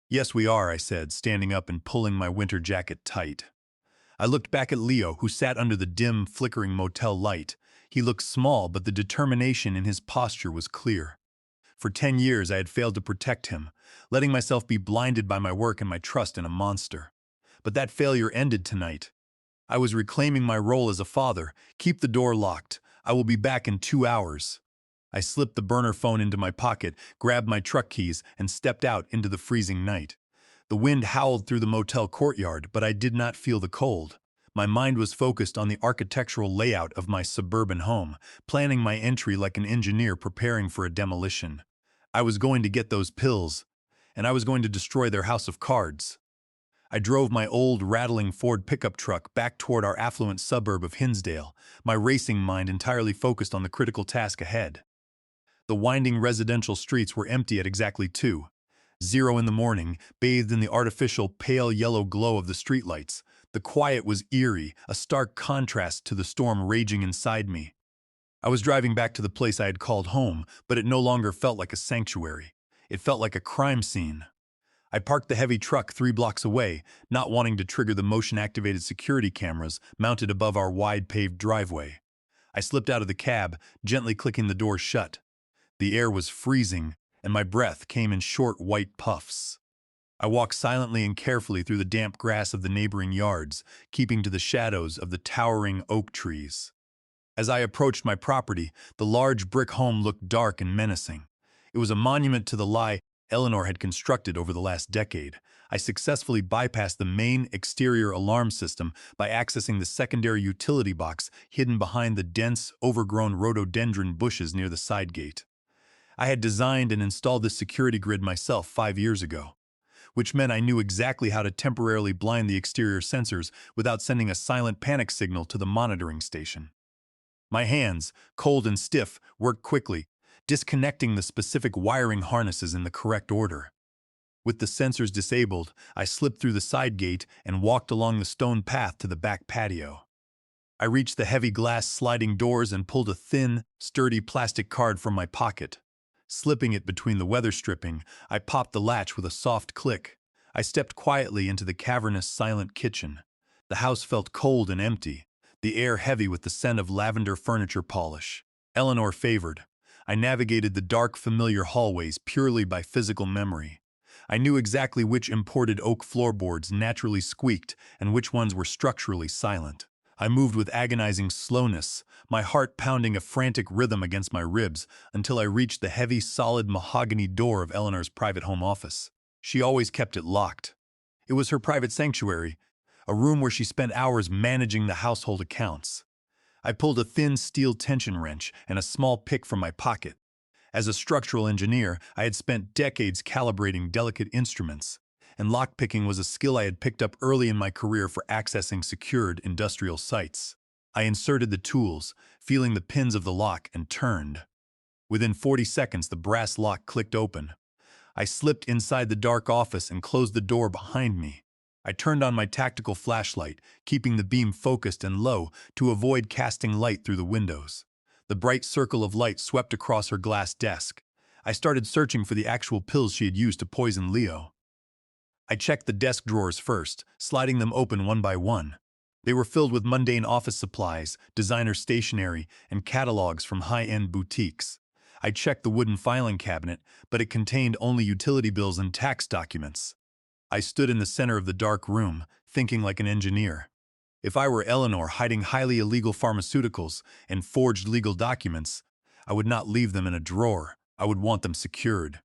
Yes, we are, I said, standing up and pulling my winter jacket tight. I looked back at Leo, who sat under the dim, flickering motel light. He looked small, but the determination in his posture was clear. For 10 years I had failed to protect him, letting myself be blinded by my work and my trust in a monster. But that failure ended tonight. I was reclaiming my role as a father. Keep the door locked. I will be back in 2 hours. I slipped the burner phone into my pocket, grabbed my truck keys, and stepped out into the freezing night. The wind howled through the motel courtyard, but I did not feel the cold. My mind was focused on the architectural layout of my suburban home, planning my entry like an engineer preparing for a demolition. I was going to get those pills, and I was going to destroy their house of cards. I drove my old, rattling Ford pickup truck back toward our affluent suburb of Hinsdale, my racing mind entirely focused on the critical task ahead. The winding residential streets were empty at exactly 2:00 in the morning, bathed in the artificial pale yellow glow of the streetlights. The quiet was eerie, a stark contrast to the storm raging inside me. I was driving back to the place I had called home, but it no longer felt like a sanctuary. It felt like a crime scene. I parked the heavy truck 3 blocks away, not wanting to trigger the motion-activated security cameras mounted above our wide paved driveway. I slipped out of the cab, gently clicking the door shut. The air was freezing, and my breath came in short white puffs. I walked silently and carefully through the damp grass of the neighboring yards, keeping to the shadows of the towering oak trees. As I approached my property, the large brick home looked dark and menacing. It was a monument to the lie Eleanor had constructed over the last decade. I successfully bypassed the main exterior alarm system by accessing the secondary utility box hidden behind the dense, overgrown rhododendron bushes near the side gate. I had designed and installed this security grid myself 5 years ago, which meant I knew exactly how to temporarily blind the exterior sensors without sending a silent panic signal to the monitoring station. My hands, cold and stiff, worked quickly, disconnecting the specific wiring harnesses in the correct order. With the sensors disabled, I slipped through the side gate and walked along the stone path to the back patio. I reached the heavy glass sliding doors and pulled a thin, sturdy plastic card from my pocket. Slipping it between the weather stripping, I popped the latch with a soft click. I stepped quietly into the cavernous, silent kitchen. The house felt cold and empty, the air heavy with the scent of lavender furniture polish. Eleanor favored. I navigated the dark, familiar hallways purely by physical memory. I knew exactly which imported oak floorboards naturally squeaked and which ones were structurally silent. I moved with agonizing slowness, my heart pounding a frantic rhythm against my ribs, until I reached the heavy, solid mahogany door of Eleanor's private home office. She always kept it locked. It was her private sanctuary, a room where she spent hours managing the household accounts. I pulled a thin steel tension wrench and a small pick from my pocket. As a structural engineer, I had spent decades calibrating delicate instruments, and lockpicking was a skill I had picked up early in my career for accessing secured industrial sites. I inserted the tools, feeling the pins of the lock, and turned. Within 40 seconds, the brass lock clicked open. I slipped inside the dark office and closed the door behind me. I turned on my tactical flashlight, keeping the beam focused and low to avoid casting light through the windows. The bright circle of light swept across her glass desk. I started searching for the actual pills she had used to poison Leo. I checked the desk drawers first, sliding them open one by one. They were filled with mundane office supplies, designer stationery, and catalogs from high-end boutiques. I checked the wooden filing cabinet, but it contained only utility bills and tax documents. I stood in the center of the dark room, thinking like an engineer. If I were Eleanor hiding highly illegal pharmaceuticals and forged legal documents, I would not leave them in a drawer. I would want them secured.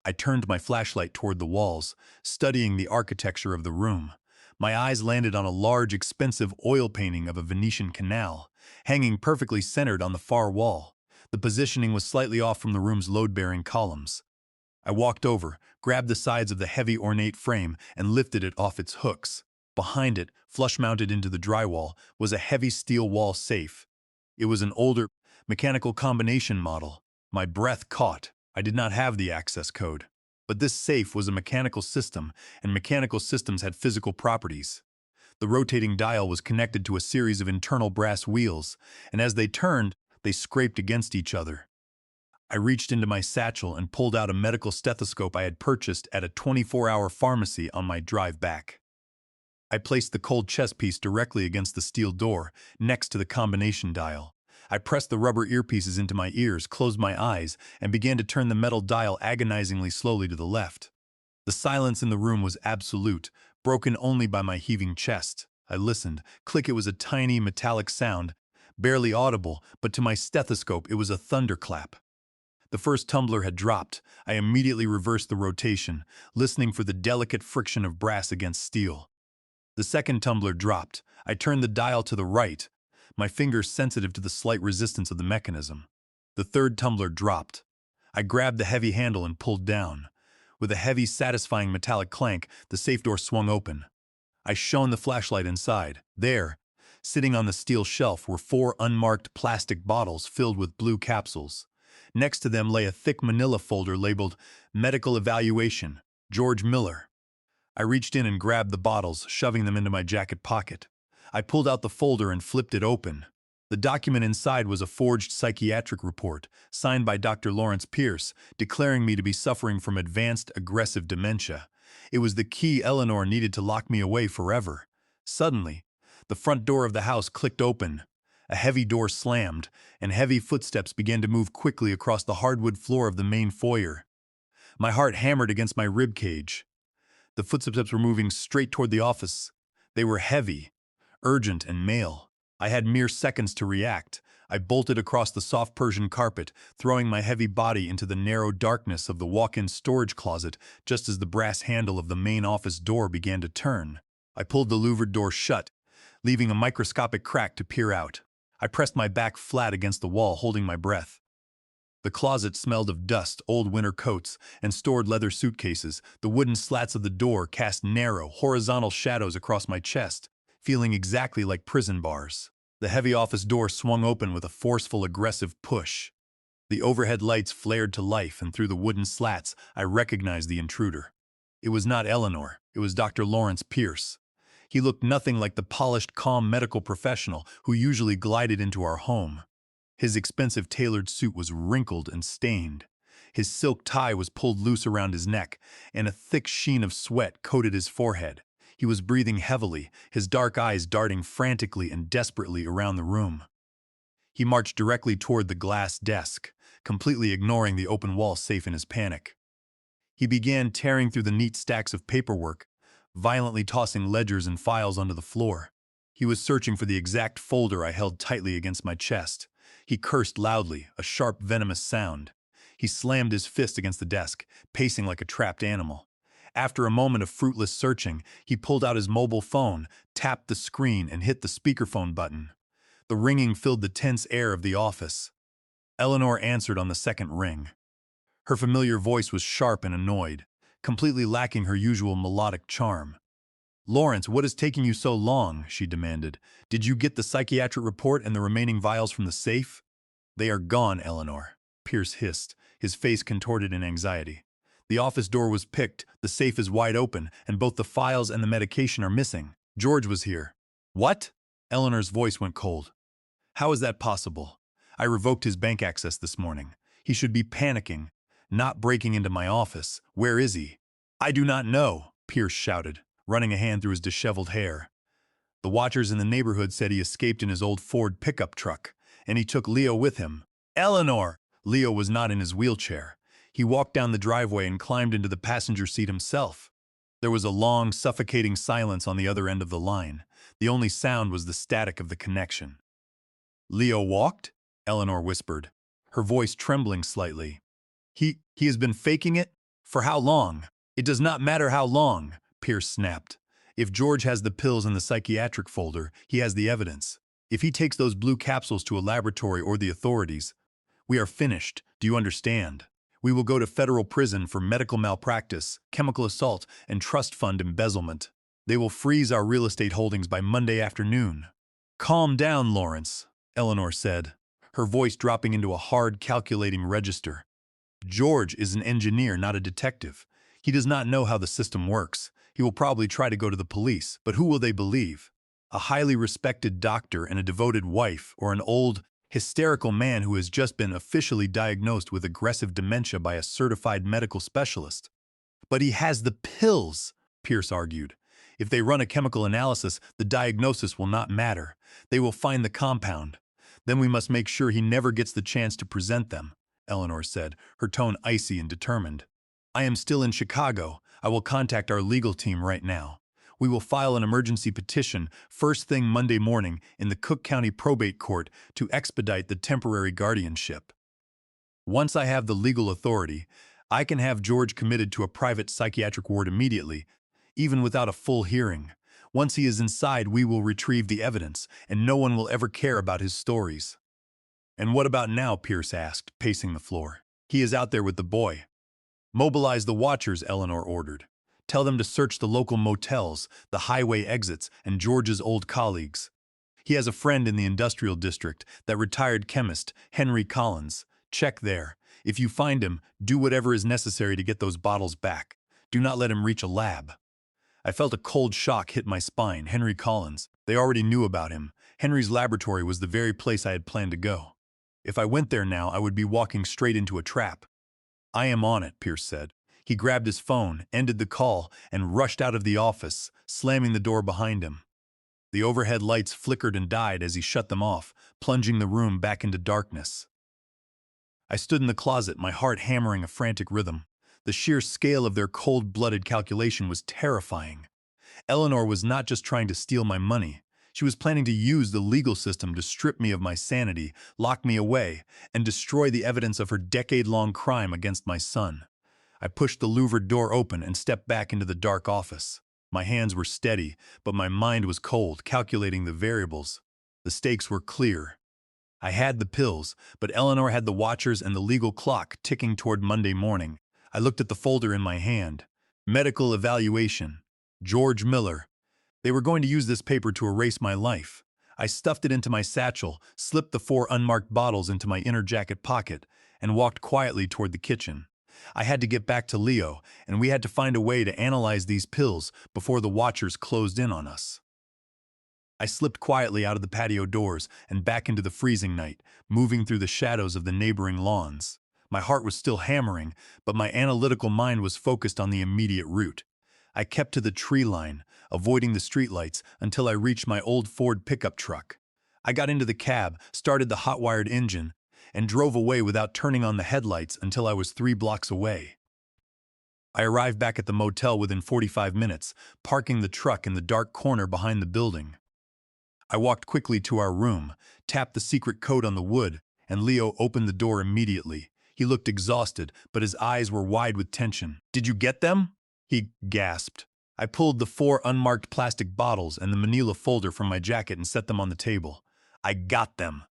I turned my flashlight toward the walls, studying the architecture of the room. My eyes landed on a large, expensive oil painting of a Venetian canal, hanging perfectly centered on the far wall. The positioning was slightly off from the room's load-bearing columns. I walked over, grabbed the sides of the heavy ornate frame, and lifted it off its hooks. Behind it, flush-mounted into the drywall, was a heavy steel wall safe. It was an older, mechanical combination model. My breath caught. I did not have the access code. But this safe was a mechanical system, and mechanical systems had physical properties. The rotating dial was connected to a series of internal brass wheels, and as they turned, they scraped against each other. I reached into my satchel and pulled out a medical stethoscope I had purchased at a 24-hour pharmacy on my drive back. I placed the cold chest piece directly against the steel door, next to the combination dial. I pressed the rubber earpieces into my ears, closed my eyes, and began to turn the metal dial agonizingly slowly to the left. The silence in the room was absolute, broken only by my heaving chest. I listened. Click, it was a tiny metallic sound, barely audible, but to my stethoscope it was a thunderclap. The first tumbler had dropped. I immediately reversed the rotation, listening for the delicate friction of brass against steel. The second tumbler dropped. I turned the dial to the right, my fingers sensitive to the slight resistance of the mechanism. The third tumbler dropped. I grabbed the heavy handle and pulled down. With a heavy, satisfying metallic clank, the safe door swung open. I shone the flashlight inside. There, sitting on the steel shelf, were 4 unmarked plastic bottles filled with blue capsules. Next to them lay a thick manila folder labeled Medical Evaluation, George Miller. I reached in and grabbed the bottles, shoving them into my jacket pocket. I pulled out the folder and flipped it open. The document inside was a forged psychiatric report, signed by Dr. Lawrence Pierce, declaring me to be suffering from advanced aggressive dementia. It was the key Eleanor needed to lock me away forever. Suddenly, the front door of the house clicked open. A heavy door slammed, and heavy footsteps began to move quickly across the hardwood floor of the main foyer. My heart hammered against my rib cage. The footsteps were moving straight toward the office. They were heavy, urgent, and male. I had mere seconds to react. I bolted across the soft Persian carpet, throwing my heavy body into the narrow darkness of the walk-in storage closet just as the brass handle of the main office door began to turn. I pulled the louvered door shut, leaving a microscopic crack to peer out. I pressed my back flat against the wall, holding my breath. The closet smelled of dust, old winter coats, and stored leather suitcases. The wooden slats of the door cast narrow, horizontal shadows across my chest, feeling exactly like prison bars. The heavy office door swung open with a forceful, aggressive push. The overhead lights flared to life, and through the wooden slats, I recognized the intruder. It was not Eleanor. It was Dr. Lawrence Pierce. He looked nothing like the polished, calm medical professional who usually glided into our home. His expensive tailored suit was wrinkled and stained. His silk tie was pulled loose around his neck, and a thick sheen of sweat coated his forehead. He was breathing heavily, his dark eyes darting frantically and desperately around the room. He marched directly toward the glass desk, completely ignoring the open wall safe in his panic. He began tearing through the neat stacks of paperwork, violently tossing ledgers and files onto the floor. He was searching for the exact folder I held tightly against my chest. He cursed loudly, a sharp, venomous sound. He slammed his fist against the desk, pacing like a trapped animal. After a moment of fruitless searching, he pulled out his mobile phone, tapped the screen, and hit the speakerphone button. The ringing filled the tense air of the office. Eleanor answered on the second ring. Her familiar voice was sharp and annoyed, completely lacking her usual melodic charm. "Lawrence, what is taking you so long?" she demanded. "Did you get the psychiatric report and the remaining vials from the safe?" "They are gone, Eleanor," Pierce hissed, his face contorted in anxiety. "The office door was picked, the safe is wide open, and both the files and the medication are missing. George was here." "What?" Eleanor's voice went cold. "How is that possible? I revoked his bank access this morning. He should be panicking, not breaking into my office. Where is he?" "I do not know," Pierce shouted, running a hand through his disheveled hair. "The watchers in the neighborhood said he escaped in his old Ford pickup truck, and he took Leo with him." "Eleanor!" Leo was not in his wheelchair. He walked down the driveway and climbed into the passenger seat himself. There was a long, suffocating silence on the other end of the line. The only sound was the static of the connection. "Leo walked?" Eleanor whispered, her voice trembling slightly. He has been faking it?" For how long? It does not matter how long, Pierce snapped. If George has the pills in the psychiatric folder, he has the evidence. If he takes those blue capsules to a laboratory or the authorities, we are finished. Do you understand? We will go to federal prison for medical malpractice, chemical assault, and trust fund embezzlement. They will freeze our real estate holdings by Monday afternoon. Calm down, Lawrence, Eleanor said, her voice dropping into a hard, calculating register. George is an engineer, not a detective. He does not know how the system works. He will probably try to go to the police, but who will they believe? A highly respected doctor and a devoted wife, or an old, hysterical man who has just been officially diagnosed with aggressive dementia by a certified medical specialist? But he has the pills, Pierce argued. If they run a chemical analysis, the diagnosis will not matter. They will find the compound. Then we must make sure he never gets the chance to present them, Eleanor said, her tone icy and determined. I am still in Chicago. I will contact our legal team right now. We will file an emergency petition first thing Monday morning in the Cook County Probate Court to expedite the temporary guardianship. Once I have the legal authority, I can have George committed to a private psychiatric ward immediately, even without a full hearing. Once he is inside, we will retrieve the evidence, and no one will ever care about his stories. And what about now? Pierce asked, pacing the floor. He is out there with the boy. Mobilize the watchers, Eleanor ordered. Tell them to search the local motels, the highway exits, and George's old colleagues. He has a friend in the industrial district, that retired chemist, Henry Collins. Check there. If you find him, do whatever is necessary to get those bottles back. Do not let him reach a lab. I felt a cold shock hit my spine. Henry Collins. They already knew about him. Henry's laboratory was the very place I had planned to go. If I went there now, I would be walking straight into a trap. I am on it, Pierce said. He grabbed his phone, ended the call, and rushed out of the office, slamming the door behind him. The overhead lights flickered and died as he shut them off, plunging the room back into darkness. I stood in the closet, my heart hammering a frantic rhythm. The sheer scale of their cold-blooded calculation was terrifying. Eleanor was not just trying to steal my money. She was planning to use the legal system to strip me of my sanity, lock me away, and destroy the evidence of her decade-long crime against my son. I pushed the louvered door open and stepped back into the dark office. My hands were steady, but my mind was cold, calculating the variables. The stakes were clear. I had the pills, but Eleanor had the watchers and the legal clock ticking toward Monday morning. I looked at the folder in my hand. Medical evaluation. George Miller. They were going to use this paper to erase my life. I stuffed it into my satchel, slipped the 4 unmarked bottles into my inner jacket pocket, and walked quietly toward the kitchen. I had to get back to Leo, and we had to find a way to analyze these pills before the watchers closed in on us. I slipped quietly out of the patio doors and back into the freezing night, moving through the shadows of the neighboring lawns. My heart was still hammering, but my analytical mind was focused on the immediate route. I kept to the tree line, avoiding the streetlights until I reached my old Ford pickup truck. I got into the cab, started the hot-wired engine, and drove away without turning on the headlights until I was 3 blocks away. I arrived back at the motel within 45 minutes, parking the truck in the dark corner behind the building. I walked quickly to our room, tapped the secret code on the wood, and Leo opened the door immediately. He looked exhausted, but his eyes were wide with tension. "Did you get them?" he gasped. I pulled the 4 unmarked plastic bottles and the manila folder from my jacket and set them on the table. "I got them.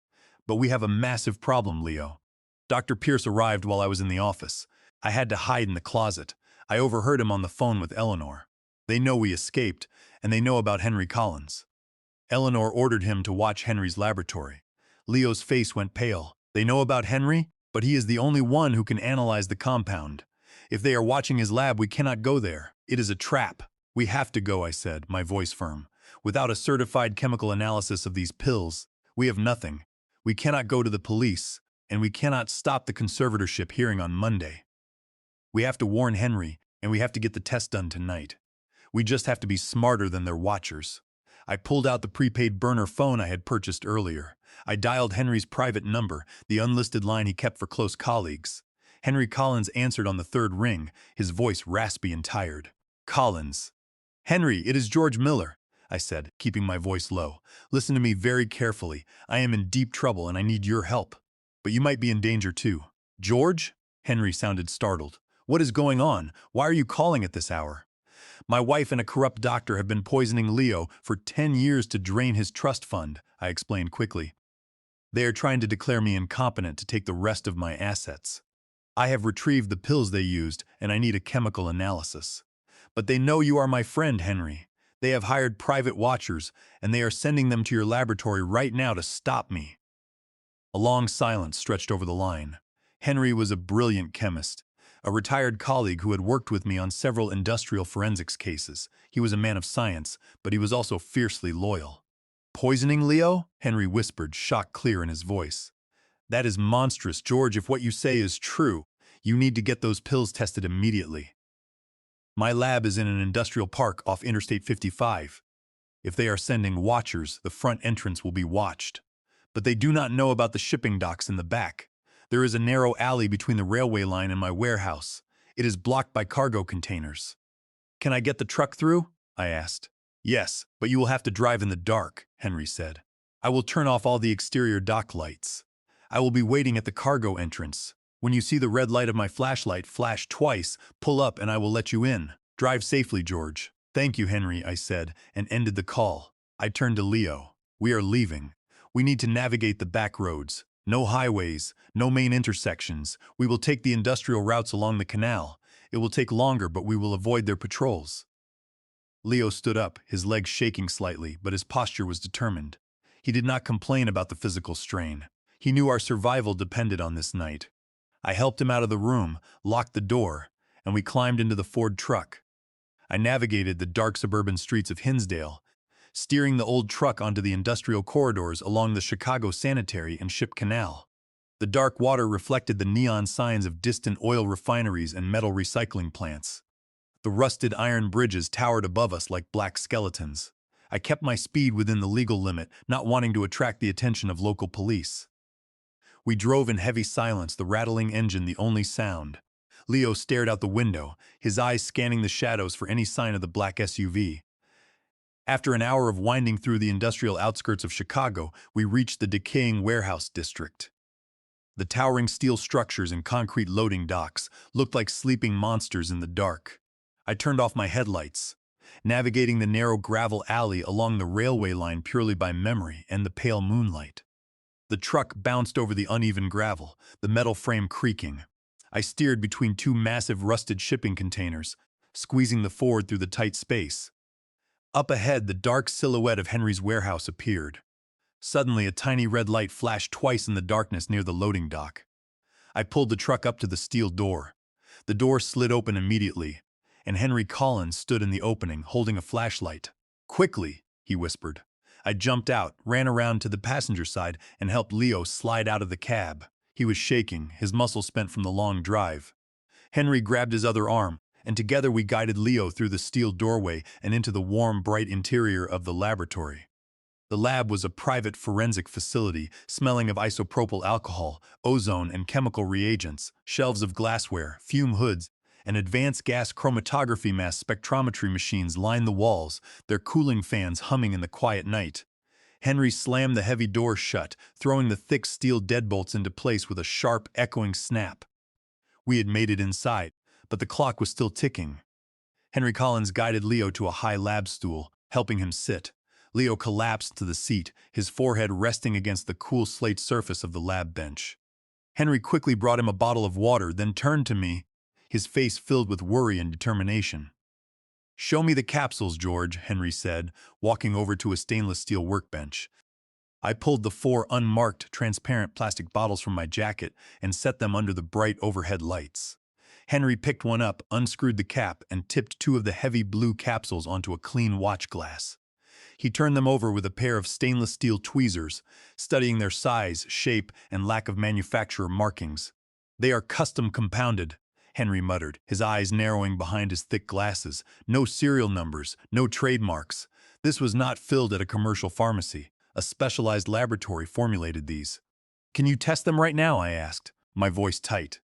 But we have a massive problem, Leo." Dr. Pierce arrived while I was in the office. I had to hide in the closet. I overheard him on the phone with Eleanor. They know we escaped, and they know about Henry Collins. Eleanor ordered him to watch Henry's laboratory. Leo's face went pale. They know about Henry, but he is the only one who can analyze the compound. If they are watching his lab, we cannot go there. It is a trap. "We have to go," I said, my voice firm. "Without a certified chemical analysis of these pills, we have nothing. We cannot go to the police, and we cannot stop the conservatorship hearing on Monday. We have to warn Henry, and we have to get the test done tonight. We just have to be smarter than their watchers." I pulled out the prepaid burner phone I had purchased earlier. I dialed Henry's private number, the unlisted line he kept for close colleagues. Henry Collins answered on the 3rd ring, his voice raspy and tired. "Collins." "Henry, it is George Miller," I said, keeping my voice low. "Listen to me very carefully. I am in deep trouble and I need your help. But you might be in danger too." "George?" Henry sounded startled. What is going on? Why are you calling at this hour? My wife and a corrupt doctor have been poisoning Leo for 10 years to drain his trust fund, I explained quickly. They are trying to declare me incompetent to take the rest of my assets. I have retrieved the pills they used, and I need a chemical analysis. But they know you are my friend, Henry. They have hired private watchers, and they are sending them to your laboratory right now to stop me. A long silence stretched over the line. Henry was a brilliant chemist, a retired colleague who had worked with me on several industrial forensics cases. He was a man of science, but he was also fiercely loyal. Poisoning Leo? Henry whispered, shock clear in his voice. That is monstrous, George. If what you say is true, you need to get those pills tested immediately. My lab is in an industrial park off Interstate 55. If they are sending watchers, the front entrance will be watched. But they do not know about the shipping docks in the back. There is a narrow alley between the railway line and my warehouse. It is blocked by cargo containers. Can I get the truck through? I asked. Yes, but you will have to drive in the dark, Henry said. I will turn off all the exterior dock lights. I will be waiting at the cargo entrance. When you see the red light of my flashlight flash twice, pull up and I will let you in. Drive safely, George. Thank you, Henry, I said, and ended the call. I turned to Leo. We are leaving. We need to navigate the back roads. No highways, no main intersections. We will take the industrial routes along the canal. It will take longer, but we will avoid their patrols. Leo stood up, his legs shaking slightly, but his posture was determined. He did not complain about the physical strain. He knew our survival depended on this night. I helped him out of the room, locked the door, and we climbed into the Ford truck. I navigated the dark suburban streets of Hinsdale, steering the old truck onto the industrial corridors along the Chicago Sanitary and Ship Canal. The dark water reflected the neon signs of distant oil refineries and metal recycling plants. The rusted iron bridges towered above us like black skeletons. I kept my speed within the legal limit, not wanting to attract the attention of local police. We drove in heavy silence, the rattling engine the only sound. Leo stared out the window, his eyes scanning the shadows for any sign of the black SUV. After an hour of winding through the industrial outskirts of Chicago, we reached the decaying warehouse district. The towering steel structures and concrete loading docks looked like sleeping monsters in the dark. I turned off my headlights, navigating the narrow gravel alley along the railway line purely by memory and the pale moonlight. The truck bounced over the uneven gravel, the metal frame creaking. I steered between two massive rusted shipping containers, squeezing the Ford through the tight space. Up ahead, the dark silhouette of Henry's warehouse appeared. Suddenly, a tiny red light flashed twice in the darkness near the loading dock. I pulled the truck up to the steel door. The door slid open immediately, and Henry Collins stood in the opening, holding a flashlight. "Quickly," he whispered. I jumped out, ran around to the passenger side, and helped Leo slide out of the cab. He was shaking, his muscles spent from the long drive. Henry grabbed his other arm, and together we guided Leo through the steel doorway and into the warm, bright interior of the laboratory. The lab was a private forensic facility, smelling of isopropyl alcohol, ozone, and chemical reagents. Shelves of glassware, fume hoods, and advanced gas chromatography mass spectrometry machines lined the walls, their cooling fans humming in the quiet night. Henry slammed the heavy door shut, throwing the thick steel deadbolts into place with a sharp, echoing snap. We had made it inside, but the clock was still ticking. Henry Collins guided Leo to a high lab stool, helping him sit. Leo collapsed to the seat, his forehead resting against the cool slate surface of the lab bench. Henry quickly brought him a bottle of water, then turned to me, his face filled with worry and determination. "Show me the capsules, George," Henry said, walking over to a stainless steel workbench. I pulled the 4 unmarked, transparent plastic bottles from my jacket and set them under the bright overhead lights. Henry picked one up, unscrewed the cap, and tipped 2 of the heavy blue capsules onto a clean watch glass. He turned them over with a pair of stainless steel tweezers, studying their size, shape, and lack of manufacturer markings. "They are custom compounded," Henry muttered, his eyes narrowing behind his thick glasses. "No serial numbers, no trademarks. This was not filled at a commercial pharmacy. A specialized laboratory formulated these." "Can you test them right now?" I asked, my voice tight.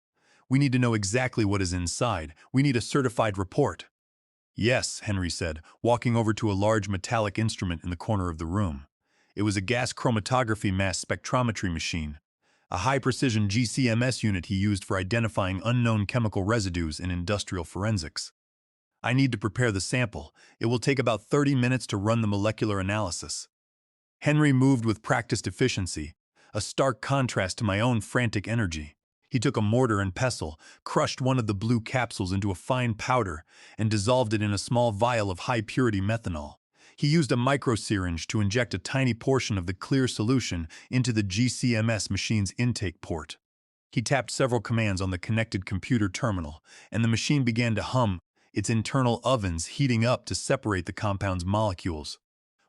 "We need to know exactly what is inside. We need a certified report." "Yes," Henry said, walking over to a large metallic instrument in the corner of the room. It was a gas chromatography mass spectrometry machine. a high-precision GCMS unit he used for identifying unknown chemical residues in industrial forensics. I need to prepare the sample. It will take about 30 minutes to run the molecular analysis. Henry moved with practiced efficiency, a stark contrast to my own frantic energy. He took a mortar and pestle, crushed one of the blue capsules into a fine powder, and dissolved it in a small vial of high-purity methanol. He used a microsyringe to inject a tiny portion of the clear solution into the GCMS machine's intake port. He tapped several commands on the connected computer terminal, and the machine began to hum, its internal ovens heating up to separate the compound's molecules.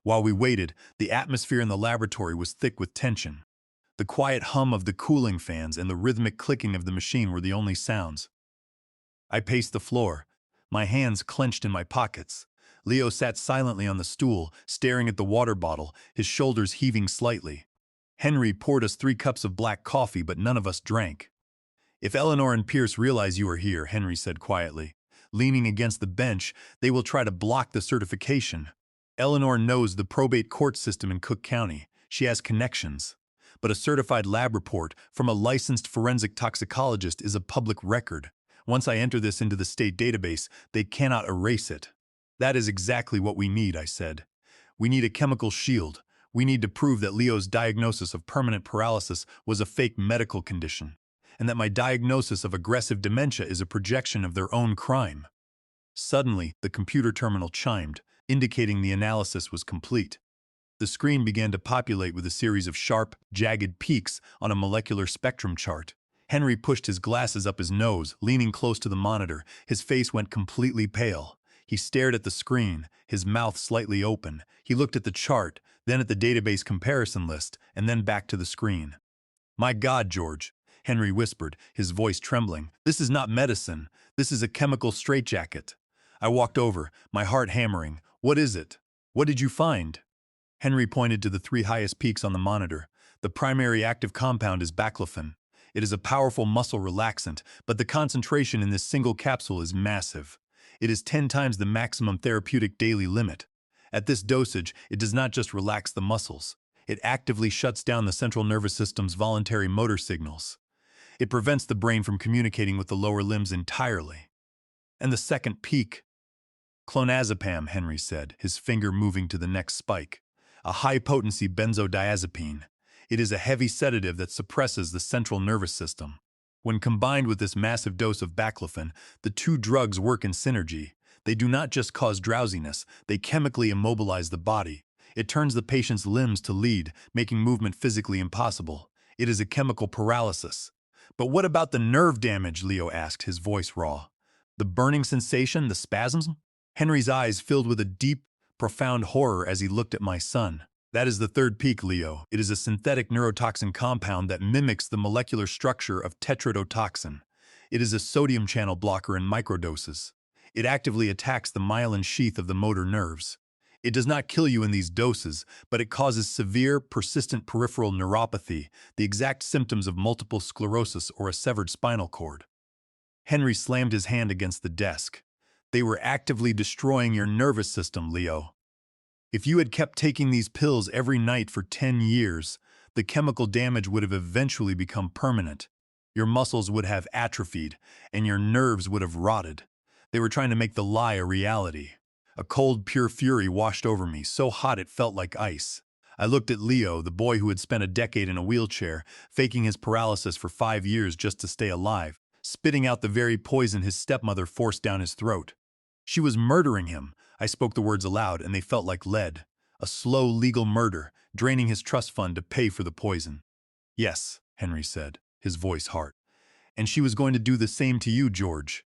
While we waited, the atmosphere in the laboratory was thick with tension. The quiet hum of the cooling fans and the rhythmic clicking of the machine were the only sounds. I paced the floor, my hands clenched in my pockets. Leo sat silently on the stool, staring at the water bottle, his shoulders heaving slightly. Henry poured us 3 cups of black coffee, but none of us drank. "If Eleanor and Pierce realize you are here," Henry said quietly, leaning against the bench, "they will try to block the certification. Eleanor knows the probate court system in Cook County. She has connections. But a certified lab report from a licensed forensic toxicologist is a public record. Once I enter this into the state database, they cannot erase it." "That is exactly what we need," I said. "We need a chemical shield. We need to prove that Leo's diagnosis of permanent paralysis was a fake medical condition, and that my diagnosis of aggressive dementia is a projection of their own crime." Suddenly, the computer terminal chimed, indicating the analysis was complete. The screen began to populate with a series of sharp, jagged peaks on a molecular spectrum chart. Henry pushed his glasses up his nose, leaning close to the monitor. His face went completely pale. He stared at the screen, his mouth slightly open. He looked at the chart, then at the database comparison list, and then back to the screen. "My God, George," Henry whispered, his voice trembling. "This is not medicine. This is a chemical straitjacket." I walked over, my heart hammering. "What is it? What did you find?" Henry pointed to the 3 highest peaks on the monitor. "The primary active compound is baclofen. It is a powerful muscle relaxant, but the concentration in this single capsule is massive. It is 10 times the maximum therapeutic daily limit. At this dosage, it does not just relax the muscles. It actively shuts down the central nervous system's voluntary motor signals. It prevents the brain from communicating with the lower limbs entirely." "And the second peak?" "Clonazepam," Henry said, his finger moving to the next spike. "A high-potency benzodiazepine. It is a heavy sedative that suppresses the central nervous system. When combined with this massive dose of baclofen, the 2 drugs work in synergy. They do not just cause drowsiness, they chemically immobilize the body. It turns the patient's limbs to lead, making movement physically impossible. It is a chemical paralysis." "But what about the nerve damage?" Leo asked, his voice raw. "The burning sensation, the spasms?" Henry's eyes filled with a deep, profound horror as he looked at my son. "That is the 3rd peak, Leo. It is a synthetic neurotoxin compound that mimics the molecular structure of tetrodotoxin. It is a sodium channel blocker in microdoses. It actively attacks the myelin sheath of the motor nerves. It does not kill you in these doses, but it causes severe, persistent peripheral neuropathy, the exact symptoms of multiple sclerosis or a severed spinal cord." Henry slammed his hand against the desk. "They were actively destroying your nervous system, Leo. If you had kept taking these pills every night for 10 years, the chemical damage would have eventually become permanent. Your muscles would have atrophied, and your nerves would have rotted. They were trying to make the lie a reality." A cold, pure fury washed over me, so hot it felt like ice. I looked at Leo, the boy who had spent a decade in a wheelchair, faking his paralysis for 5 years just to stay alive, spitting out the very poison his stepmother forced down his throat. She was murdering him. I spoke the words aloud, and they felt like lead. A slow, legal murder, draining his trust fund to pay for the poison. "Yes," Henry said, his voice hard. "And she was going to do the same to you, George.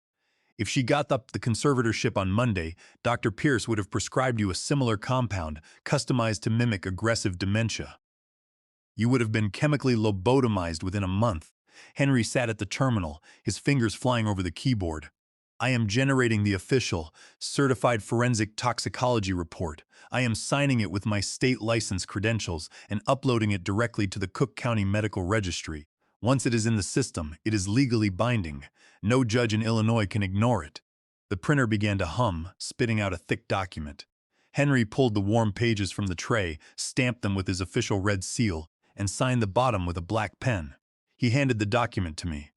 If she got up the conservatorship on Monday, Dr. Pierce would have prescribed you a similar compound, customized to mimic aggressive dementia. You would have been chemically lobotomized within a month." Henry sat at the terminal, his fingers flying over the keyboard. "I am generating the official, certified forensic toxicology report. I am signing it with my state license credentials and uploading it directly to the Cook County Medical Registry. Once it is in the system, it is legally binding. No judge in Illinois can ignore it." The printer began to hum, spitting out a thick document. Henry pulled the warm pages from the tray, stamped them with his official red seal, and signed the bottom with a black pen. He handed the document to me.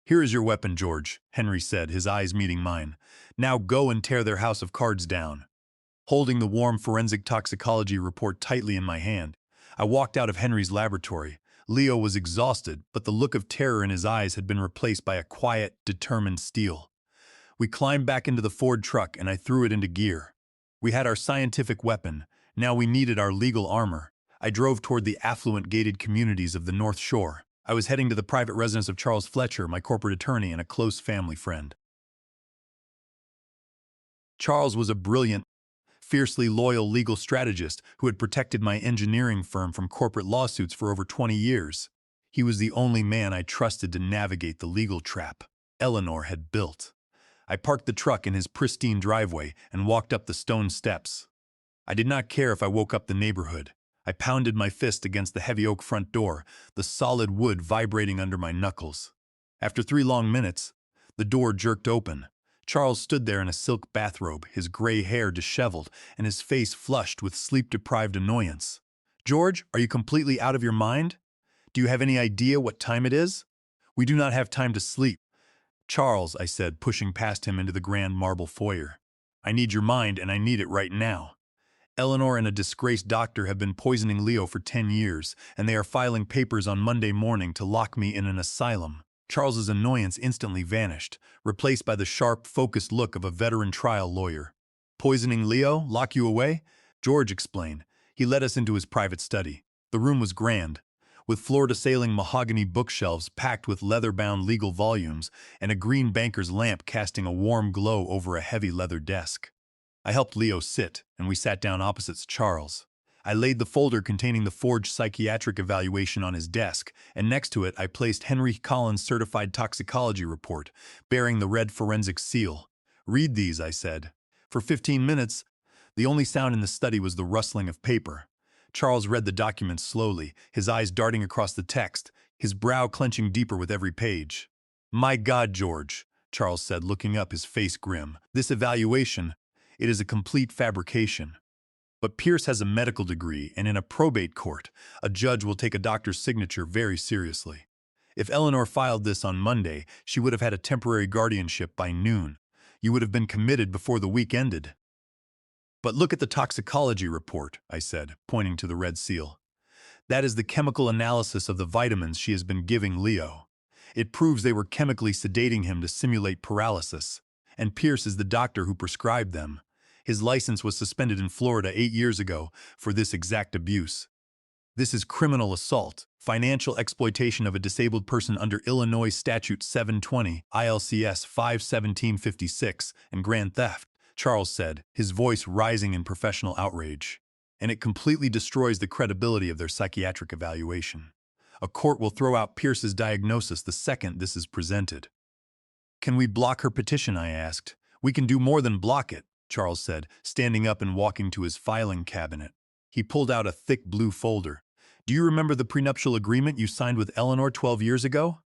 "Here is your weapon, George," Henry said, his eyes meeting mine. "Now go and tear their house of cards down." Holding the warm forensic toxicology report tightly in my hand, I walked out of Henry's laboratory. Leo was exhausted, but the look of terror in his eyes had been replaced by a quiet, determined steel. We climbed back into the Ford truck and I threw it into gear. We had our scientific weapon. Now we needed our legal armor. I drove toward the affluent gated communities of the North Shore. I was heading to the private residence of Charles Fletcher, my corporate attorney and a close family friend. Charles was a brilliant, fiercely loyal legal strategist who had protected my engineering firm from corporate lawsuits for over 20 years. He was the only man I trusted to navigate the legal trap Eleanor had built. I parked the truck in his pristine driveway and walked up the stone steps. I did not care if I woke up the neighborhood. I pounded my fist against the heavy oak front door, the solid wood vibrating under my knuckles. After 3 long minutes, the door jerked open. Charles stood there in a silk bathrobe, his gray hair disheveled and his face flushed with sleep-deprived annoyance. "George, are you completely out of your mind? Do you have any idea what time it is? We do not have time to sleep." "Charles," I said, pushing past him into the grand marble foyer. "I need your mind, and I need it right now. Eleanor and a disgraced doctor have been poisoning Leo for 10 years, and they are filing papers on Monday morning to lock me in an asylum." Charles's annoyance instantly vanished, replaced by the sharp, focused look of a veteran trial lawyer. "Poisoning Leo? Lock you away?" George explained. He led us into his private study. The room was grand, with floor-to-ceiling mahogany bookshelves packed with leather-bound legal volumes and a green banker's lamp casting a warm glow over a heavy leather desk. I helped Leo sit, and we sat down opposite Charles. I laid the folder containing the forged psychiatric evaluation on his desk, and next to it I placed Henry Collins' certified toxicology report, bearing the red forensic seal. "Read these," I said. For 15 minutes, the only sound in the study was the rustling of paper. Charles read the document slowly, his eyes darting across the text, his brow clenching deeper with every page. "My God, George," Charles said, looking up, his face grim. "This evaluation, it is a complete fabrication. But Pierce has a medical degree, and in a probate court, a judge will take a doctor's signature very seriously. If Eleanor filed this on Monday, she would have had a temporary guardianship by noon. You would have been committed before the week ended." "But look at the toxicology report," I said, pointing to the red seal. "That is the chemical analysis of the vitamins she has been giving Leo. It proves they were chemically sedating him to simulate paralysis, and Pierce is the doctor who prescribed them. His license was suspended in Florida 8 years ago for this exact abuse. This is criminal assault, financial exploitation of a disabled person under Illinois Statute 720, ILCS 51756, and grand theft," Charles said, his voice rising in professional outrage. "And it completely destroys the credibility of their psychiatric evaluation. A court will throw out Pierce's diagnosis the second this is presented." "Can we block her petition?" I asked. "We can do more than block it," Charles said, standing up and walking to his filing cabinet. He pulled out a thick blue folder. "Do you remember the prenuptial agreement you signed with Eleanor 12 years ago?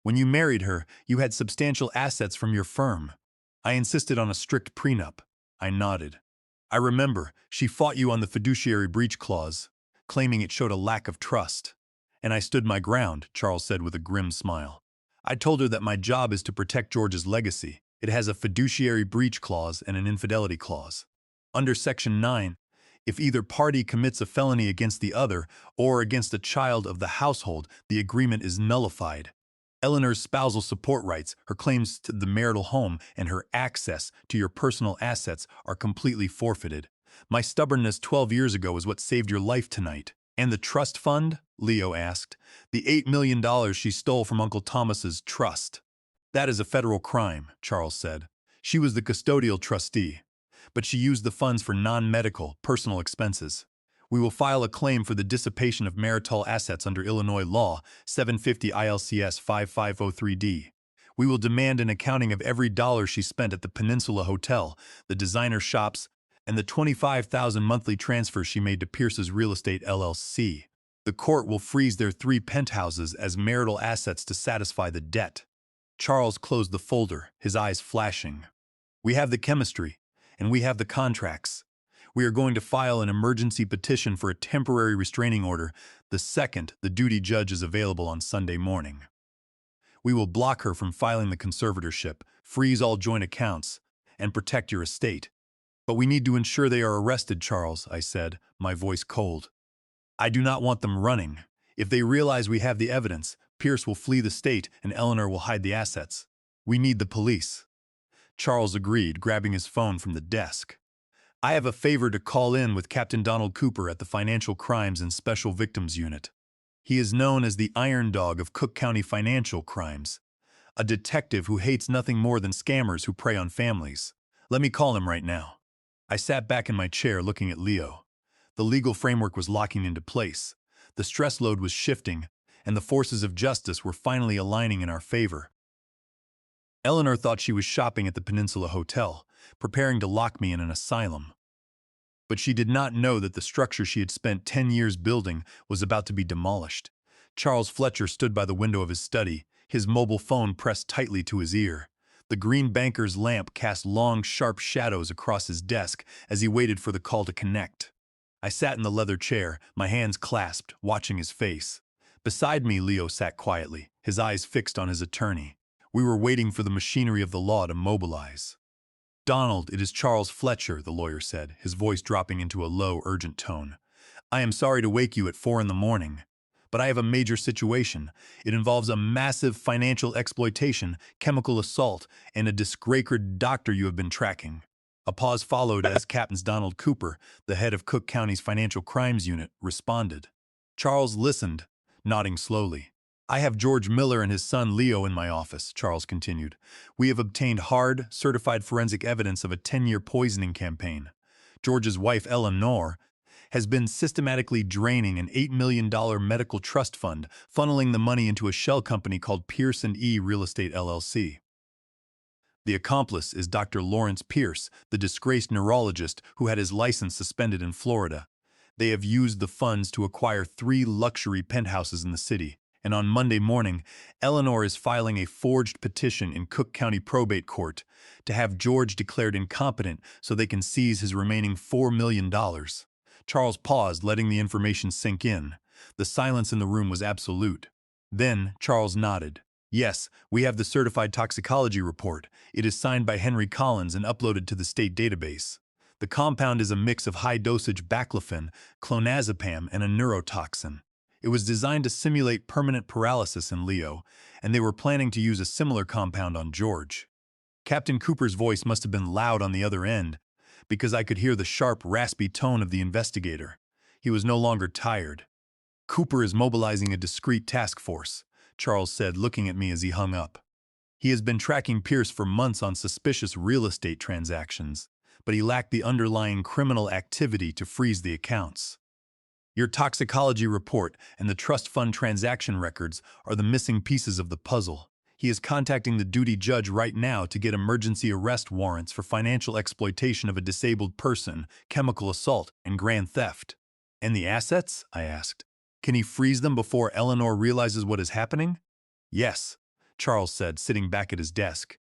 When you married her, you had substantial assets from your firm. I insisted on a strict prenup." I nodded. "I remember, she fought you on the fiduciary breach clause, claiming it showed a lack of trust. And I stood my ground," Charles said with a grim smile. "I told her that my job is to protect George's legacy. It has a fiduciary breach clause and an infidelity clause. Under Section 9, if either party commits a felony against the other or against a child of the household, the agreement is nullified. Eleanor's spousal support rights, her claims to the marital home, and her access to your personal assets are completely forfeited. My stubbornness 12 years ago is what saved your life tonight." "And the trust fund?" Leo asked. "The $8 million she stole from Uncle Thomas's trust." "That is a federal crime," Charles said. "She was the custodial trustee, but she used the funds for non-medical, personal expenses. We will file a claim for the dissipation of marital assets under Illinois law, 750 ILCS 5503D. We will demand an accounting of every dollar she spent at the Peninsula Hotel, the designer shops, and the $25,000 monthly transfers she made to Pierce's Real Estate LLC. The court will freeze their 3 penthouses as marital assets to satisfy the debt." Charles closed the folder, his eyes flashing. "We have the chemistry, and we have the contracts. We are going to file an emergency petition for a temporary restraining order the second the duty judge is available on Sunday morning. We will block her from filing the conservatorship, freeze all joint accounts, and protect your estate. But we need to ensure they are arrested, Charles, I said, my voice cold. I do not want them running. If they realize we have the evidence, Pierce will flee the state and Eleanor will hide the assets. We need the police. Charles agreed, grabbing his phone from the desk. I have a favor to call in with Captain Donald Cooper at the Financial Crimes and Special Victims Unit. He is known as the Iron Dog of Cook County Financial Crimes, a detective who hates nothing more than scammers who prey on families. Let me call him right now. I sat back in my chair looking at Leo. The legal framework was locking into place. The stress load was shifting, and the forces of justice were finally aligning in our favor. Eleanor thought she was shopping at the Peninsula Hotel, preparing to lock me in an asylum. But she did not know that the structure she had spent 10 years building was about to be demolished. Charles Fletcher stood by the window of his study, his mobile phone pressed tightly to his ear. The green banker's lamp cast long, sharp shadows across his desk as he waited for the call to connect. I sat in the leather chair, my hands clasped, watching his face. Beside me, Leo sat quietly, his eyes fixed on his attorney. We were waiting for the machinery of the law to mobilize. Donald, it is Charles Fletcher, the lawyer said, his voice dropping into a low, urgent tone. I am sorry to wake you at 4 a.m, but I have a major situation. It involves a massive financial exploitation, chemical assault, and a disgraced doctor you have been tracking. A pause followed as Captain Donald Cooper, the head of Cook County's Financial Crimes Unit, responded. Charles listened, nodding slowly. I have George Miller and his son Leo in my office, Charles continued. We have obtained hard, certified forensic evidence of a 10-year poisoning campaign. George's wife, Eleanor, has been systematically draining an $8 million medical trust fund, funneling the money into a shell company called Pierce & E Real Estate LLC. The accomplice is Dr. Lawrence Pierce, the disgraced neurologist who had his license suspended in Florida. They have used the funds to acquire 3 luxury penthouses in the city. And on Monday morning, Eleanor is filing a forged petition in Cook County Probate Court to have George declared incompetent so they can seize his remaining $4 million. Charles paused, letting the information sink in. The silence in the room was absolute. Then Charles nodded. Yes, we have the certified toxicology report. It is signed by Henry Collins and uploaded to the state database. The compound is a mix of high-dosage baclofen, clonazepam, and a neurotoxin. It was designed to simulate permanent paralysis in Leo, and they were planning to use a similar compound on George. Captain Cooper's voice must have been loud on the other end, because I could hear the sharp, raspy tone of the investigator. He was no longer tired. Cooper is mobilizing a discreet task force, Charles said, looking at me as he hung up. He has been tracking Pierce for months on suspicious real estate transactions, but he lacked the underlying criminal activity to freeze the accounts. Your toxicology report and the trust fund transaction records are the missing pieces of the puzzle. He is contacting the duty judge right now to get emergency arrest warrants for financial exploitation of a disabled person, chemical assault, and grand theft. And the assets? I asked. Can he freeze them before Eleanor realizes what is happening? Yes, Charles said, sitting back at his desk.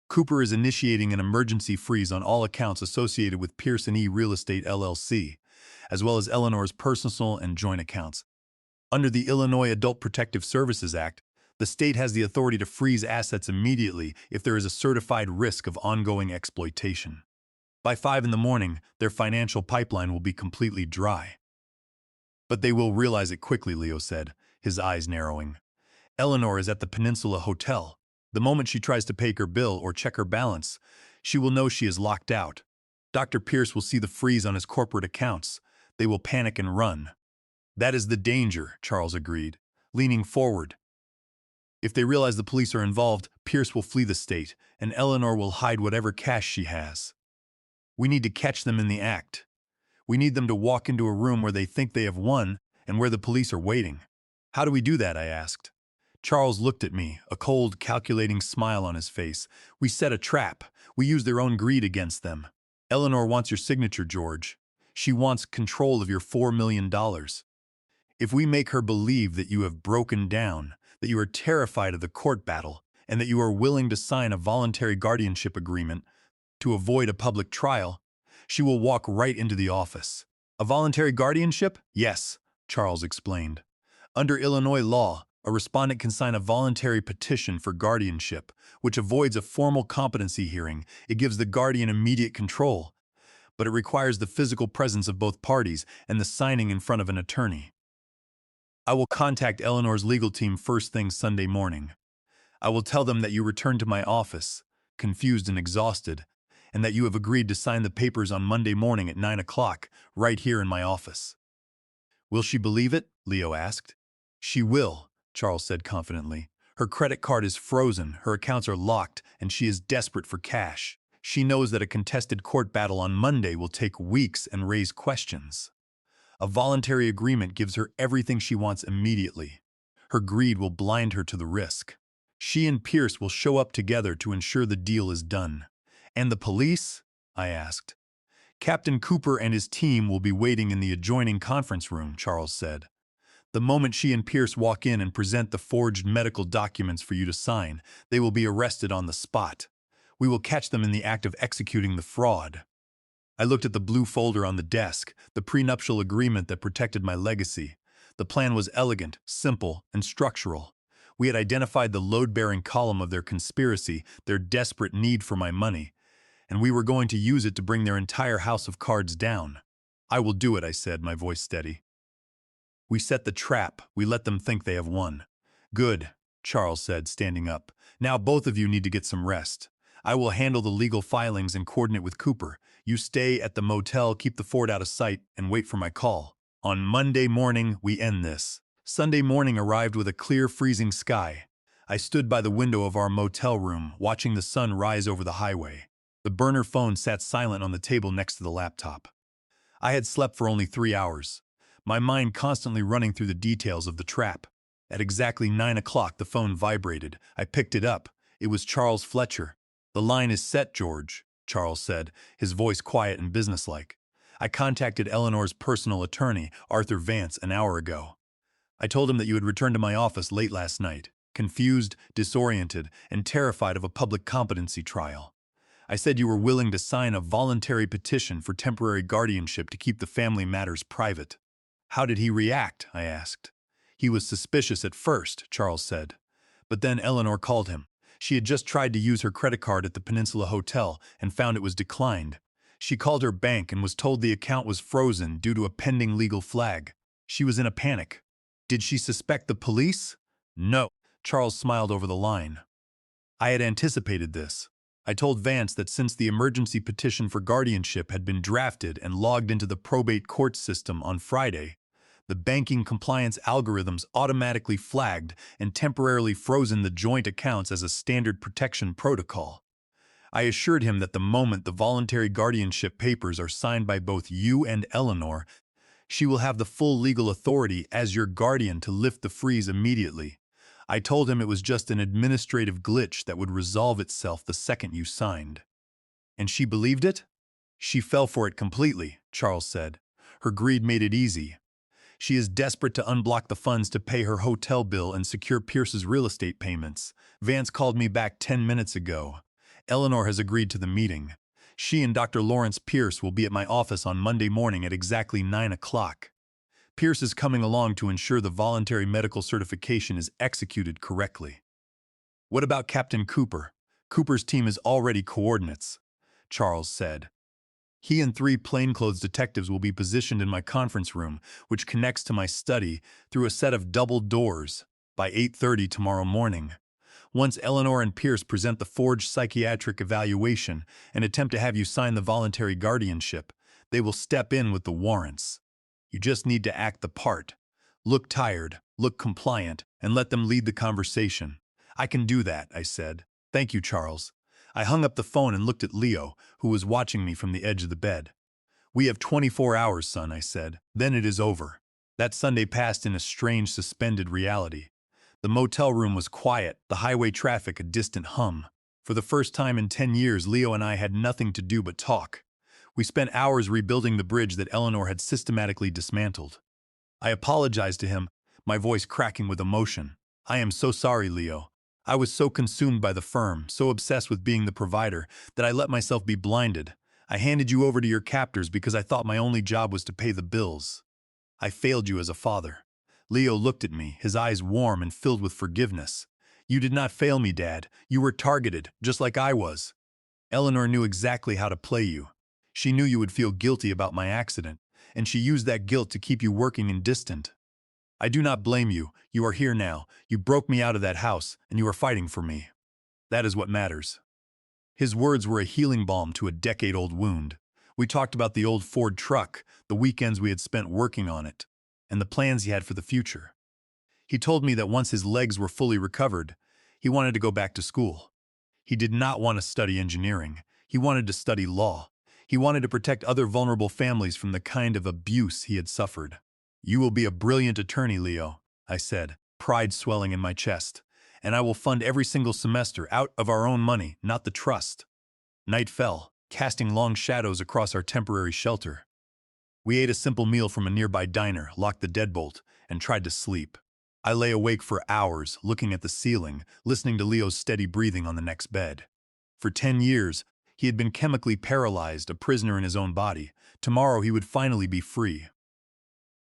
Cooper is initiating an emergency freeze on all accounts associated with Pierce & E Real Estate LLC, as well as Eleanor's personal and joint accounts. Under the Illinois Adult Protective Services Act, the state has the authority to freeze assets immediately if there is a certified risk of ongoing exploitation. By 5 a.m, their financial pipeline will be completely dry. But they will realize it quickly, Leo said, his eyes narrowing. Eleanor is at the Peninsula Hotel. The moment she tries to pay her bill or check her balance, she will know she is locked out. Dr. Pierce will see the freeze on his corporate accounts. They will panic and run. That is the danger, Charles agreed, leaning forward. If they realize the police are involved, Pierce will flee the state, and Eleanor will hide whatever cash she has. We need to catch them in the act. We need them to walk into a room where they think they have won and where the police are waiting. How do we do that? I asked. Charles looked at me, a cold, calculating smile on his face. We set a trap. We use their own greed against them. Eleanor wants your signature, George. She wants control of your $4 million. If we make her believe that you have broken down, that you are terrified of the court battle, and that you are willing to sign a voluntary guardianship agreement to avoid a public trial, she will walk right into the office. A voluntary guardianship? Yes. Charles explained. Under Illinois law, a respondent can sign a voluntary petition for guardianship, which avoids a formal competency hearing. It gives the guardian immediate control, but it requires the physical presence of both parties and the signing in front of an attorney. I will contact Eleanor's legal team first thing Sunday morning. I will tell them that you returned to my office, confused and exhausted, and that you have agreed to sign the papers on Monday morning at 9 o'clock, right here in my office. Will she believe it? Leo asked. She will, Charles said confidently. Her credit card is frozen, her accounts are locked, and she is desperate for cash. She knows that a contested court battle on Monday will take weeks and raise questions. A voluntary agreement gives her everything she wants immediately. Her greed will blind her to the risk. She and Pierce will show up together to ensure the deal is done. And the police? I asked. Captain Cooper and his team will be waiting in the adjoining conference room, Charles said. The moment she and Pierce walk in and present the forged medical documents for you to sign, they will be arrested on the spot. We will catch them in the act of executing the fraud. I looked at the blue folder on the desk, the prenuptial agreement that protected my legacy. The plan was elegant, simple, and structural. We had identified the load-bearing column of their conspiracy, their desperate need for my money, and we were going to use it to bring their entire house of cards down. I will do it, I said, my voice steady. We set the trap. We let them think they have won. Good, Charles said, standing up. Now both of you need to get some rest. I will handle the legal filings and coordinate with Cooper. You stay at the motel, keep the fort out of sight, and wait for my call. On Monday morning, we end this. Sunday morning arrived with a clear, freezing sky. I stood by the window of our motel room, watching the sun rise over the highway. The burner phone sat silent on the table next to the laptop. I had slept for only 3 hours, my mind constantly running through the details of the trap. At exactly 9 o'clock, the phone vibrated. I picked it up. It was Charles Fletcher. The line is set, George, Charles said, his voice quiet and businesslike. I contacted Eleanor's personal attorney, Arthur Vance, an hour ago. I told him that you had returned to my office late last night, confused, disoriented, and terrified of a public competency trial. I said you were willing to sign a voluntary petition for temporary guardianship to keep the family matters private. How did he react? I asked. He was suspicious at first, Charles said. But then Eleanor called him. She had just tried to use her credit card at the Peninsula Hotel and found it was declined. She called her bank and was told the account was frozen due to a pending legal flag. She was in a panic. Did she suspect the police? No. Charles smiled over the line. I had anticipated this. I told Vance that since the emergency petition for guardianship had been drafted and logged into the probate court system on Friday, the banking compliance algorithms automatically flagged and temporarily frozen the joint accounts as a standard protection protocol. I assured him that the moment the voluntary guardianship papers are signed by both you and Eleanor, she will have the full legal authority as your guardian to lift the freeze immediately. I told him it was just an administrative glitch that would resolve itself the second you signed. And she believed it? She fell for it completely, Charles said. Her greed made it easy. She is desperate to unblock the funds to pay her hotel bill and secure Pierce's real estate payments. Vance called me back 10 minutes ago. Eleanor has agreed to the meeting. She and Dr. Lawrence Pierce will be at my office on Monday morning at exactly 9 o'clock. Pierce is coming along to ensure the voluntary medical certification is executed correctly. What about Captain Cooper? Cooper's team is already coordinates, Charles said. He and 3 plainclothes detectives will be positioned in my conference room, which connects to my study through a set of double doors, by 8:30 tomorrow morning. Once Eleanor and Pierce present the forged psychiatric evaluation and attempt to have you sign the voluntary guardianship, they will step in with the warrants. You just need to act the part. Look tired, look compliant, and let them lead the conversation. I can do that, I said. Thank you, Charles. I hung up the phone and looked at Leo, who was watching me from the edge of the bed. We have 24 hours, son, I said. Then it is over. That Sunday passed in a strange, suspended reality. The motel room was quiet, the highway traffic a distant hum. For the first time in 10 years, Leo and I had nothing to do but talk. We spent hours rebuilding the bridge that Eleanor had systematically dismantled. I apologized to him, my voice cracking with emotion. I am so sorry, Leo. I was so consumed by the firm, so obsessed with being the provider, that I let myself be blinded. I handed you over to your captors because I thought my only job was to pay the bills. I failed you as a father. Leo looked at me, his eyes warm and filled with forgiveness. You did not fail me, Dad. You were targeted, just like I was. Eleanor knew exactly how to play you. She knew you would feel guilty about my accident, and she used that guilt to keep you working and distant. I do not blame you. You are here now. You broke me out of that house, and you are fighting for me. That is what matters. His words were a healing balm to a decade-old wound. We talked about the old Ford truck, the weekends we had spent working on it, and the plans he had for the future. He told me that once his legs were fully recovered, he wanted to go back to school. He did not want to study engineering. He wanted to study law. He wanted to protect other vulnerable families from the kind of abuse he had suffered. You will be a brilliant attorney, Leo, I said, pride swelling in my chest. And I will fund every single semester out of our own money, not the trust. Night fell, casting long shadows across our temporary shelter. We ate a simple meal from a nearby diner, locked the deadbolt, and tried to sleep. I lay awake for hours, looking at the ceiling, listening to Leo's steady breathing on the next bed. For 10 years, he had been chemically paralyzed, a prisoner in his own body. Tomorrow he would finally be free.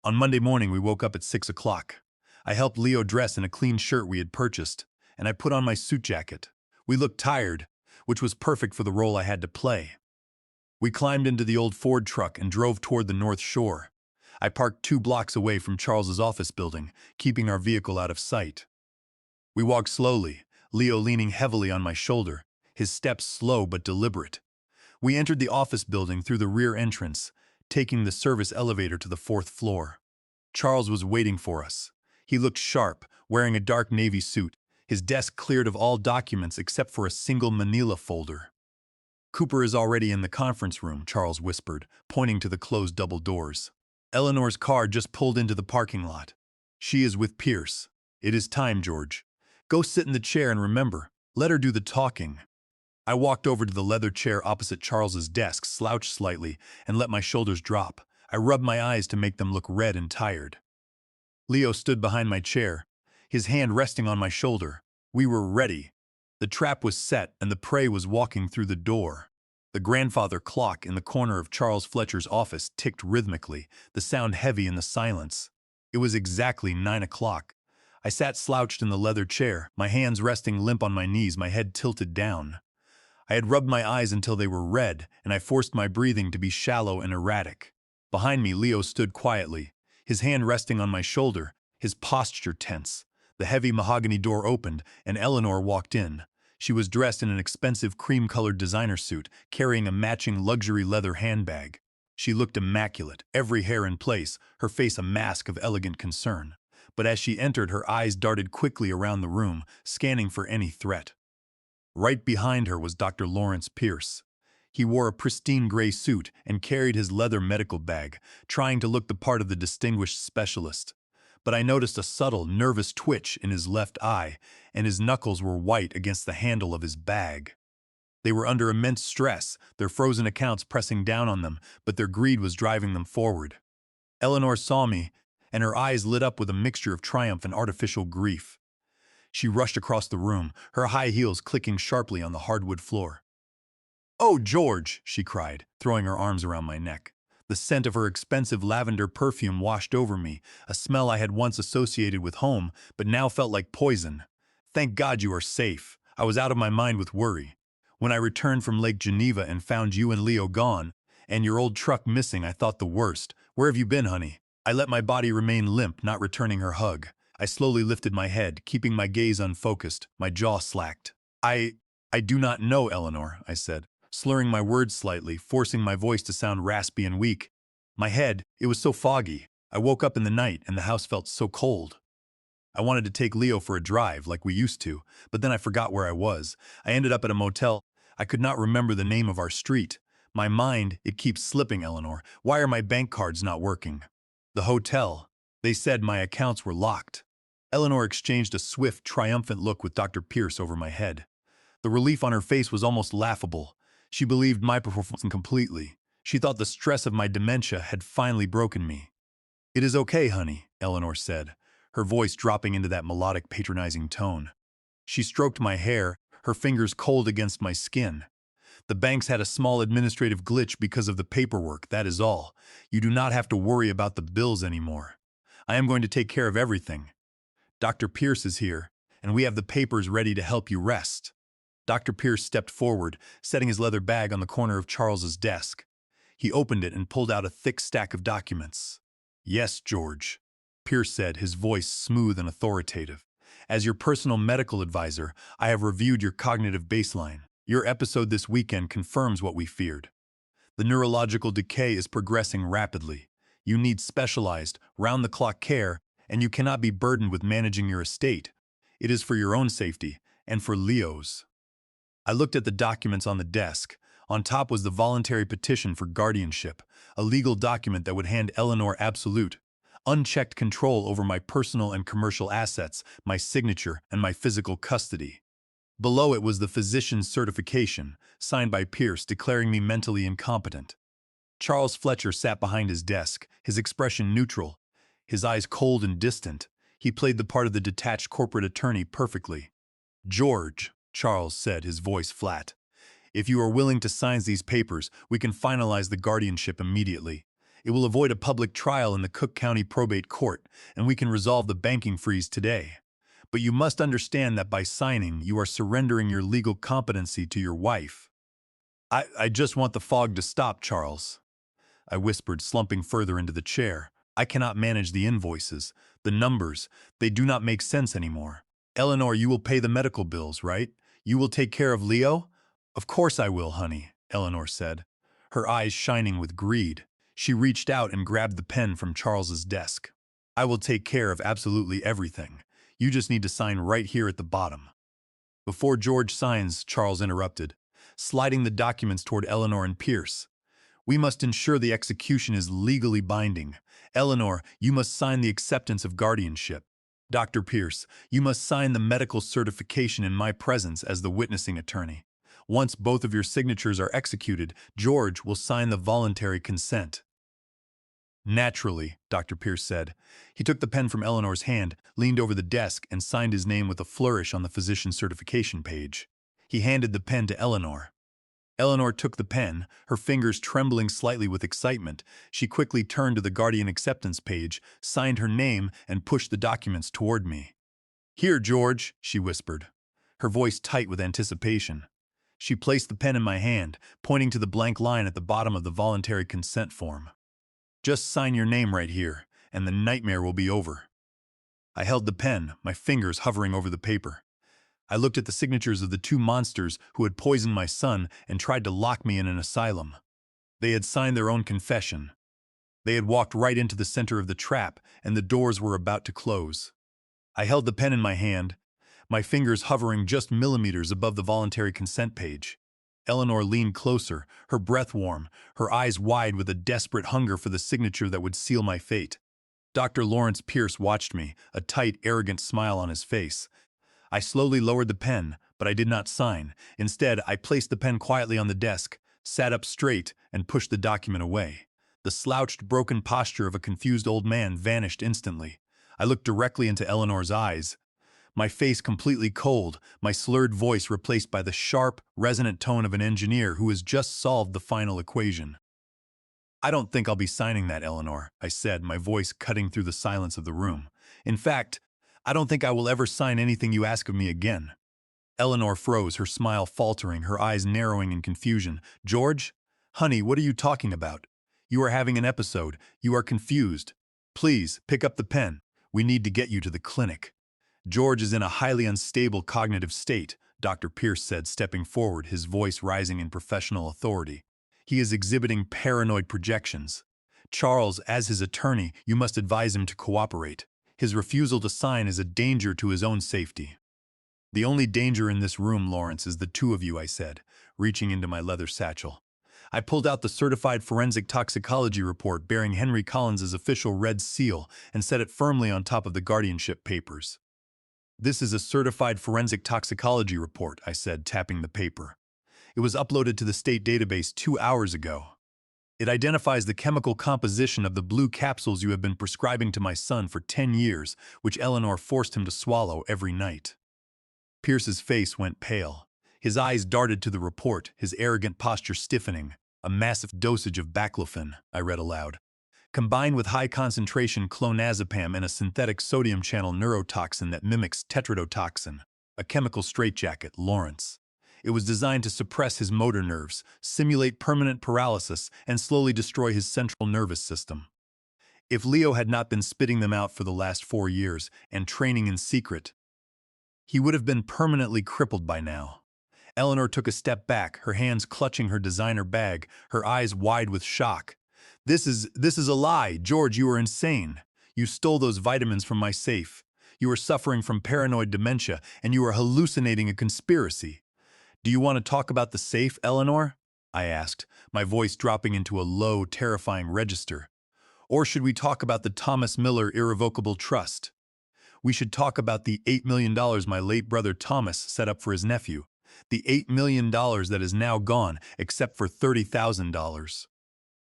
On Monday morning, we woke up at 6 o'clock. I helped Leo dress in a clean shirt we had purchased, and I put on my suit jacket. We looked tired, which was perfect for the role I had to play. We climbed into the old Ford truck and drove toward the North Shore. I parked 2 blocks away from Charles's office building, keeping our vehicle out of sight. We walked slowly, Leo leaning heavily on my shoulder, his steps slow but deliberate. We entered the office building through the rear entrance, taking the service elevator to the 4th floor. Charles was waiting for us. He looked sharp, wearing a dark navy suit, his desk cleared of all documents except for a single manila folder. Cooper is already in the conference room, Charles whispered, pointing to the closed double doors. Eleanor's car just pulled into the parking lot. She is with Pierce. It is time, George. Go sit in the chair and remember, let her do the talking. I walked over to the leather chair opposite Charles's desk, slouched slightly, and let my shoulders drop. I rubbed my eyes to make them look red and tired. Leo stood behind my chair, his hand resting on my shoulder. We were ready. The trap was set and the prey was walking through the door. The grandfather clock in the corner of Charles Fletcher's office ticked rhythmically, the sound heavy in the silence. It was exactly 9 o'clock. I sat slouched in the leather chair, my hands resting limp on my knees, my head tilted down. I had rubbed my eyes until they were red, and I forced my breathing to be shallow and erratic. Behind me, Leo stood quietly, his hand resting on my shoulder, his posture tense. The heavy mahogany door opened, and Eleanor walked in. She was dressed in an expensive cream-colored designer suit, carrying a matching luxury leather handbag. She looked immaculate, every hair in place, her face a mask of elegant concern. But as she entered, her eyes darted quickly around the room, scanning for any threat. Right behind her was Dr. Lawrence Pierce. He wore a pristine gray suit and carried his leather medical bag, trying to look the part of the distinguished specialist. But I noticed a subtle, nervous twitch in his left eye, and his knuckles were white against the handle of his bag. They were under immense stress, their frozen accounts pressing down on them, but their greed was driving them forward. Eleanor saw me, and her eyes lit up with a mixture of triumph and artificial grief. She rushed across the room, her high heels clicking sharply on the hardwood floor. "Oh, George!" she cried, throwing her arms around my neck. The scent of her expensive lavender perfume washed over me, a smell I had once associated with home, but now felt like poison. "Thank God you are safe." I was out of my mind with worry. When I returned from Lake Geneva and found you and Leo gone, and your old truck missing, I thought the worst. "Where have you been, honey?" I let my body remain limp, not returning her hug. I slowly lifted my head, keeping my gaze unfocused, my jaw slacked. I do not know, Eleanor," I said, slurring my words slightly, forcing my voice to sound raspy and weak. My head, it was so foggy. I woke up in the night and the house felt so cold. I wanted to take Leo for a drive, like we used to, but then I forgot where I was. I ended up at a motel. I could not remember the name of our street. My mind, it keeps slipping, Eleanor. Why are my bank cards not working? The hotel. They said my accounts were locked. Eleanor exchanged a swift, triumphant look with Dr. Pierce over my head. The relief on her face was almost laughable. She believed my performance completely. She thought the stress of my dementia had finally broken me. "It is okay, honey," Eleanor said, her voice dropping into that melodic, patronizing tone. She stroked my hair, her fingers cold against my skin. The banks had a small administrative glitch because of the paperwork, that is all. You do not have to worry about the bills anymore. I am going to take care of everything. Dr. Pierce is here, and we have the papers ready to help you rest. Dr. Pierce stepped forward, setting his leather bag on the corner of Charles's desk. He opened it and pulled out a thick stack of documents. Yes, George, Pierce said, his voice smooth and authoritative. As your personal medical advisor, I have reviewed your cognitive baseline. Your episode this weekend confirms what we feared. The neurological decay is progressing rapidly. You need specialized, round-the-clock care, and you cannot be burdened with managing your estate. It is for your own safety, and for Leo's. I looked at the documents on the desk. On top was the voluntary petition for guardianship, a legal document that would hand Eleanor absolute, unchecked control over my personal and commercial assets, my signature, and my physical custody. Below it was the physician's certification, signed by Pierce, declaring me mentally incompetent. Charles Fletcher sat behind his desk, his expression neutral, his eyes cold and distant. He played the part of the detached corporate attorney perfectly. George, Charles said, his voice flat, if you are willing to sign these papers, we can finalize the guardianship immediately. It will avoid a public trial in the Cook County Probate Court, and we can resolve the banking freeze today. But you must understand that by signing, you are surrendering your legal competency to your wife. I just want the fog to stop, Charles, I whispered, slumping further into the chair. I cannot manage the invoices, the numbers. They do not make sense anymore. Eleanor, you will pay the medical bills, right? You will take care of Leo? Of course I will, honey, Eleanor said, her eyes shining with greed. She reached out and grabbed the pen from Charles's desk. I will take care of absolutely everything. You just need to sign right here at the bottom. Before George signs, Charles interrupted, sliding the documents toward Eleanor and Pierce. We must ensure the execution is legally binding. Eleanor, you must sign the acceptance of guardianship. Dr. Pierce, you must sign the medical certification in my presence as the witnessing attorney. Once both of your signatures are executed, George will sign the voluntary consent. Naturally, Dr. Pierce said. He took the pen from Eleanor's hand, leaned over the desk, and signed his name with a flourish on the physician certification page. He handed the pen to Eleanor. Eleanor took the pen, her fingers trembling slightly with excitement. She quickly turned to the guardian acceptance page, signed her name, and pushed the documents toward me. Here, George, she whispered, her voice tight with anticipation. She placed the pen in my hand, pointing to the blank line at the bottom of the voluntary consent form. Just sign your name right here, and the nightmare will be over. I held the pen, my fingers hovering over the paper. I looked at the signatures of the two monsters who had poisoned my son and tried to lock me in an asylum. They had signed their own confession. They had walked right into the center of the trap, and the doors were about to close. I held the pen in my hand, my fingers hovering just millimeters above the voluntary consent page. Eleanor leaned closer, her breath warm, her eyes wide with a desperate hunger for the signature that would seal my fate. Dr. Lawrence Pierce watched me, a tight, arrogant smile on his face. I slowly lowered the pen, but I did not sign. Instead, I placed the pen quietly on the desk, sat up straight, and pushed the document away. The slouched, broken posture of a confused old man vanished instantly. I looked directly into Eleanor's eyes, my face completely cold, my slurred voice replaced by the sharp, resonant tone of an engineer who has just solved the final equation. I don't think I'll be signing that, Eleanor, I said, my voice cutting through the silence of the room. In fact, I don't think I will ever sign anything you ask of me again. Eleanor froze, her smile faltering, her eyes narrowing in confusion. George? Honey, what are you talking about? You are having an episode. You are confused. Please, pick up the pen. We need to get you to the clinic. George is in a highly unstable cognitive state, Dr. Pierce said, stepping forward, his voice rising in professional authority. He is exhibiting paranoid projections. Charles, as his attorney, you must advise him to cooperate. His refusal to sign is a danger to his own safety. The only danger in this room, Lawrence, is the two of you, I said, reaching into my leather satchel. I pulled out the certified forensic toxicology report bearing Henry Collins's official red seal and set it firmly on top of the guardianship papers. This is a certified forensic toxicology report, I said, tapping the paper. It was uploaded to the state database 2 hours ago. It identifies the chemical composition of the blue capsules you have been prescribing to my son for 10 years, which Eleanor forced him to swallow every night. Pierce's face went pale. His eyes darted to the report, his arrogant posture stiffening. A massive dosage of baclofen, I read aloud, combined with high-concentration clonazepam and a synthetic sodium channel neurotoxin that mimics tetrodotoxin, a chemical straitjacket, Lawrence. It was designed to suppress his motor nerves, simulate permanent paralysis, and slowly destroy his central nervous system. If Leo had not been spitting them out for the last 4 years and training in secret, he would have been permanently crippled by now. Eleanor took a step back, her hands clutching her designer bag, her eyes wide with shock. This is a lie. George, you are insane. You stole those vitamins from my safe. You are suffering from paranoid dementia, and you are hallucinating a conspiracy. Do you want to talk about the safe, Eleanor? I asked, my voice dropping into a low, terrifying register. Or should we talk about the Thomas Miller Irrevocable Trust? We should talk about the $8 million my late brother Thomas set up for his nephew. The $8 million that is now gone, except for $30,000.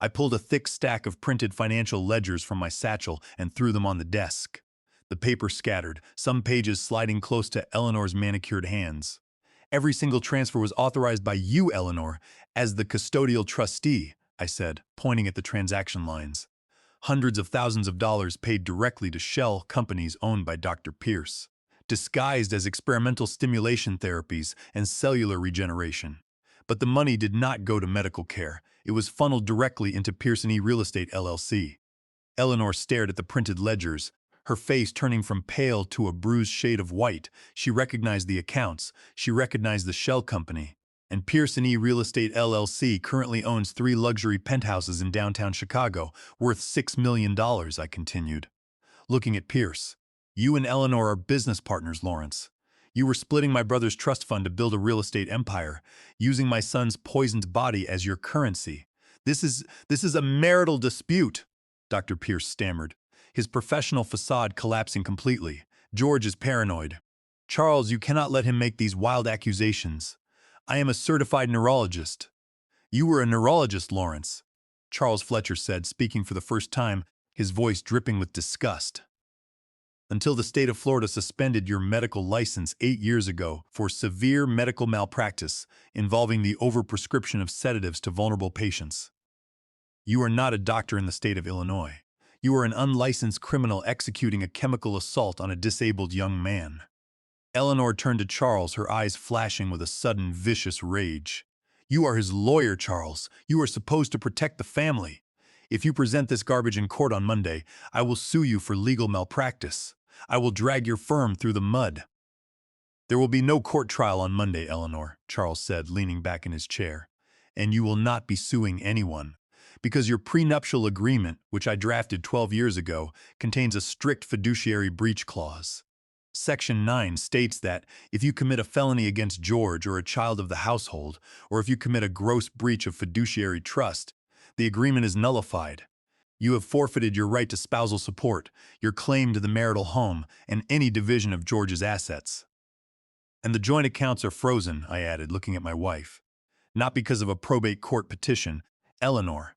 I pulled a thick stack of printed financial ledgers from my satchel and threw them on the desk. The paper scattered, some pages sliding close to Eleanor's manicured hands. Every single transfer was authorized by you, Eleanor, as the custodial trustee, I said, pointing at the transaction lines. Hundreds of thousands of dollars paid directly to shell companies owned by Dr. Pierce, disguised as experimental stimulation therapies and cellular regeneration. But the money did not go to medical care. It was funneled directly into Pearson E. Real Estate LLC. Eleanor stared at the printed ledgers, her face turning from pale to a bruised shade of white. She recognized the accounts. She recognized the shell company. And Pearson E. Real Estate LLC currently owns 3 luxury penthouses in downtown Chicago, worth $6 million, I continued. Looking at Pierce. You and Eleanor are business partners, Lawrence. You were splitting my brother's trust fund to build a real estate empire, using my son's poisoned body as your currency. This is a marital dispute, Dr. Pierce stammered, his professional facade collapsing completely. George is paranoid. Charles, you cannot let him make these wild accusations. I am a certified neurologist. You were a neurologist, Lawrence, Charles Fletcher said, speaking for the first time, his voice dripping with disgust. Until the state of Florida suspended your medical license 8 years ago for severe medical malpractice involving the overprescription of sedatives to vulnerable patients. You are not a doctor in the state of Illinois. You are an unlicensed criminal executing a chemical assault on a disabled young man. Eleanor turned to Charles, her eyes flashing with a sudden vicious rage. You are his lawyer, Charles. You are supposed to protect the family. If you present this garbage in court on Monday, I will sue you for legal malpractice. I will drag your firm through the mud. There will be no court trial on Monday, Eleanor, Charles said, leaning back in his chair. And you will not be suing anyone, because your prenuptial agreement, which I drafted 12 years ago, contains a strict fiduciary breach clause. Section 9 states that if you commit a felony against George or a child of the household, or if you commit a gross breach of fiduciary trust, the agreement is nullified. You have forfeited your right to spousal support, your claim to the marital home, and any division of George's assets. And the joint accounts are frozen, I added, looking at my wife. Not because of a probate court petition, Eleanor.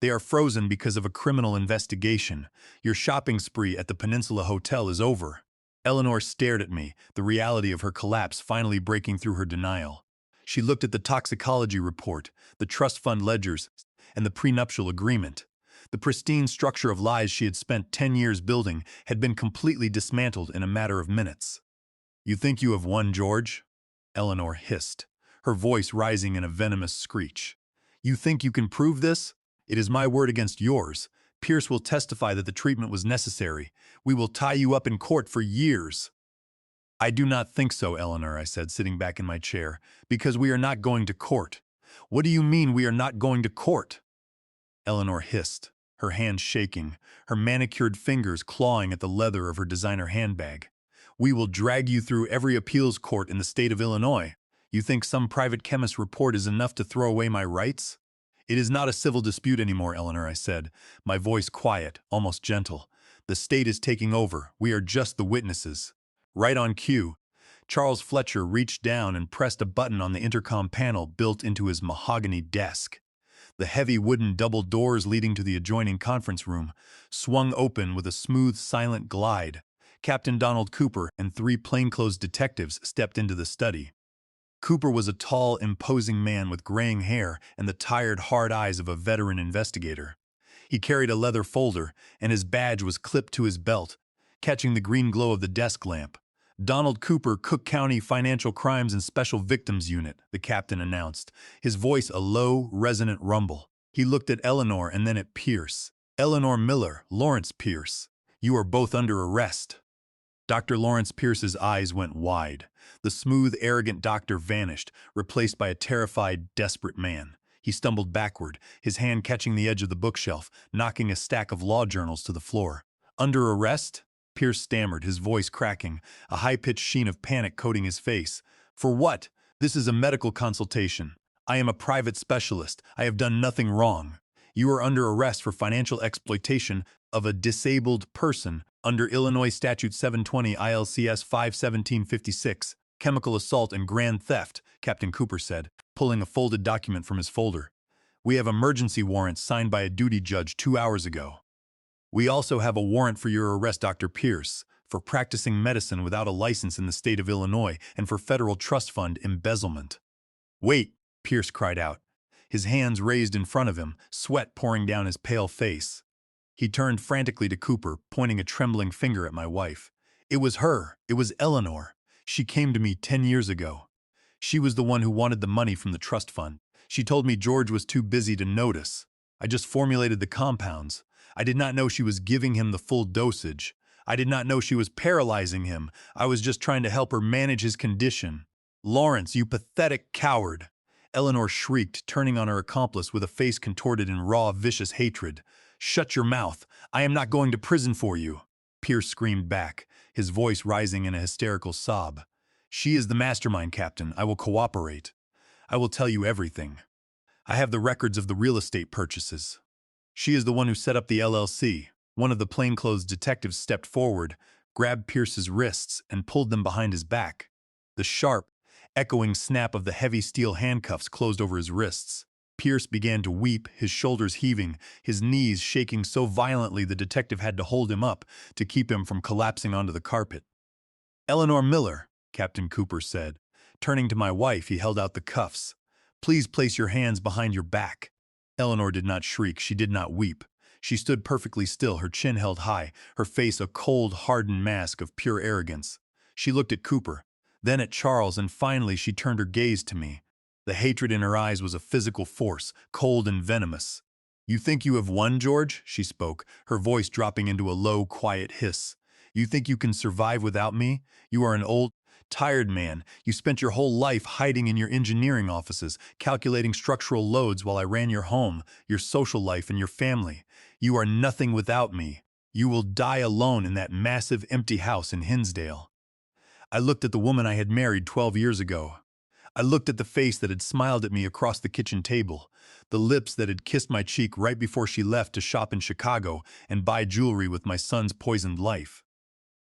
They are frozen because of a criminal investigation. Your shopping spree at the Peninsula Hotel is over. Eleanor stared at me, the reality of her collapse finally breaking through her denial. She looked at the toxicology report, the trust fund ledgers, and the prenuptial agreement. The pristine structure of lies she had spent 10 years building had been completely dismantled in a matter of minutes. You think you have won, George? Eleanor hissed, her voice rising in a venomous screech. You think you can prove this? It is my word against yours. Pierce will testify that the treatment was necessary. We will tie you up in court for years. I do not think so, Eleanor, I said, sitting back in my chair, because we are not going to court. What do you mean we are not going to court? Eleanor hissed, her hands shaking, her manicured fingers clawing at the leather of her designer handbag. We will drag you through every appeals court in the state of Illinois. You think some private chemist's report is enough to throw away my rights? It is not a civil dispute anymore, Eleanor, I said, my voice quiet, almost gentle. The state is taking over. We are just the witnesses. Right on cue, Charles Fletcher reached down and pressed a button on the intercom panel built into his mahogany desk. The heavy wooden double doors leading to the adjoining conference room swung open with a smooth, silent glide. Captain Donald Cooper and 3 plainclothes detectives stepped into the study. Cooper was a tall, imposing man with graying hair and the tired, hard eyes of a veteran investigator. He carried a leather folder, and his badge was clipped to his belt, catching the green glow of the desk lamp. "Donald Cooper, Cook County Financial Crimes and Special Victims Unit," the captain announced, his voice a low, resonant rumble. He looked at Eleanor and then at Pierce. "Eleanor Miller, Lawrence Pierce, you are both under arrest." Dr. Lawrence Pierce's eyes went wide. The smooth, arrogant doctor vanished, replaced by a terrified, desperate man. He stumbled backward, his hand catching the edge of the bookshelf, knocking a stack of law journals to the floor. "Under arrest?" Pierce stammered, his voice cracking, a high-pitched sheen of panic coating his face. "For what? This is a medical consultation. I am a private specialist. I have done nothing wrong. You are under arrest for financial exploitation of a disabled person under Illinois Statute 720 ILCS 51756, chemical assault and grand theft," Captain Cooper said, pulling a folded document from his folder. "We have emergency warrants signed by a duty judge 2 hours ago. We also have a warrant for your arrest, Dr. Pierce, for practicing medicine without a license in the state of Illinois and for federal trust fund embezzlement." "Wait!" Pierce cried out, his hands raised in front of him, sweat pouring down his pale face. He turned frantically to Cooper, pointing a trembling finger at my wife. "It was her. It was Eleanor. She came to me 10 years ago. She was the one who wanted the money from the trust fund. She told me George was too busy to notice. I just formulated the compounds. I did not know she was giving him the full dosage. I did not know she was paralyzing him. I was just trying to help her manage his condition." "Lawrence, you pathetic coward!" Eleanor shrieked, turning on her accomplice with a face contorted in raw, vicious hatred. "Shut your mouth. I am not going to prison for you," Pierce screamed back, his voice rising in a hysterical sob. "She is the mastermind, Captain. I will cooperate. I will tell you everything. I have the records of the real estate purchases. She is the one who set up the LLC." One of the plainclothes detectives stepped forward, grabbed Pierce's wrists, and pulled them behind his back. The sharp, echoing snap of the heavy steel handcuffs closed over his wrists. Pierce began to weep, his shoulders heaving, his knees shaking so violently the detective had to hold him up to keep him from collapsing onto the carpet. "Eleanor Miller," Captain Cooper said. Turning to my wife, he held out the cuffs. "Please place your hands behind your back." Eleanor did not shriek, she did not weep. She stood perfectly still, her chin held high, her face a cold, hardened mask of pure arrogance. She looked at Cooper, then at Charles, and finally she turned her gaze to me. The hatred in her eyes was a physical force, cold and venomous. "You think you have won, George?" she spoke, her voice dropping into a low, quiet hiss. "You think you can survive without me? You are an old, tired man. You spent your whole life hiding in your engineering offices, calculating structural loads while I ran your home, your social life, and your family. You are nothing without me. You will die alone in that massive, empty house in Hinsdale." I looked at the woman I had married 12 years ago. I looked at the face that had smiled at me across the kitchen table, the lips that had kissed my cheek right before she left to shop in Chicago and buy jewelry with my son's poisoned life.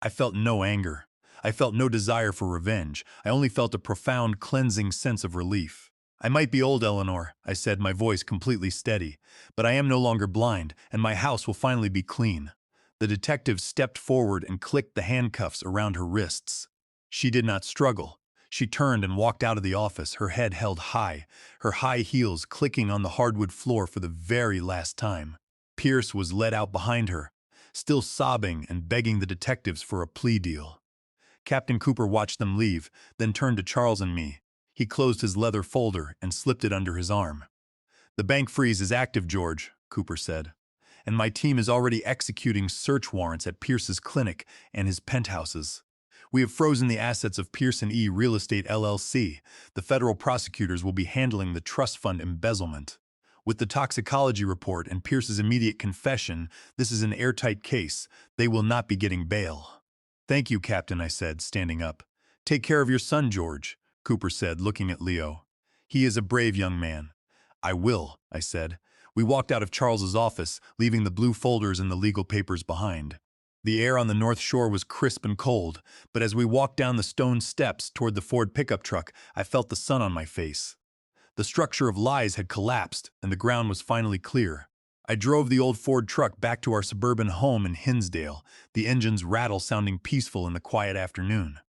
I felt no anger. I felt no desire for revenge. I only felt a profound, cleansing sense of relief. "I might be old, Eleanor," I said, my voice completely steady, "but I am no longer blind, and my house will finally be clean." The detective stepped forward and clicked the handcuffs around her wrists. She did not struggle. She turned and walked out of the office, her head held high, her high heels clicking on the hardwood floor for the very last time. Pierce was led out behind her, still sobbing and begging the detectives for a plea deal. Captain Cooper watched them leave, then turned to Charles and me. He closed his leather folder and slipped it under his arm. "The bank freeze is active, George," Cooper said, "and my team is already executing search warrants at Pierce's clinic and his penthouses. We have frozen the assets of Pierce & E Real Estate LLC. The federal prosecutors will be handling the trust fund embezzlement. With the toxicology report and Pierce's immediate confession, this is an airtight case. They will not be getting bail." "Thank you, Captain," I said, standing up. "Take care of your son, George," Cooper said, looking at Leo. "He is a brave young man." "I will," I said. We walked out of Charles's office, leaving the blue folders and the legal papers behind. The air on the North Shore was crisp and cold, but as we walked down the stone steps toward the Ford pickup truck, I felt the sun on my face. The structure of lies had collapsed, and the ground was finally clear. I drove the old Ford truck back to our suburban home in Hinsdale, the engine's rattle sounding peaceful in the quiet afternoon.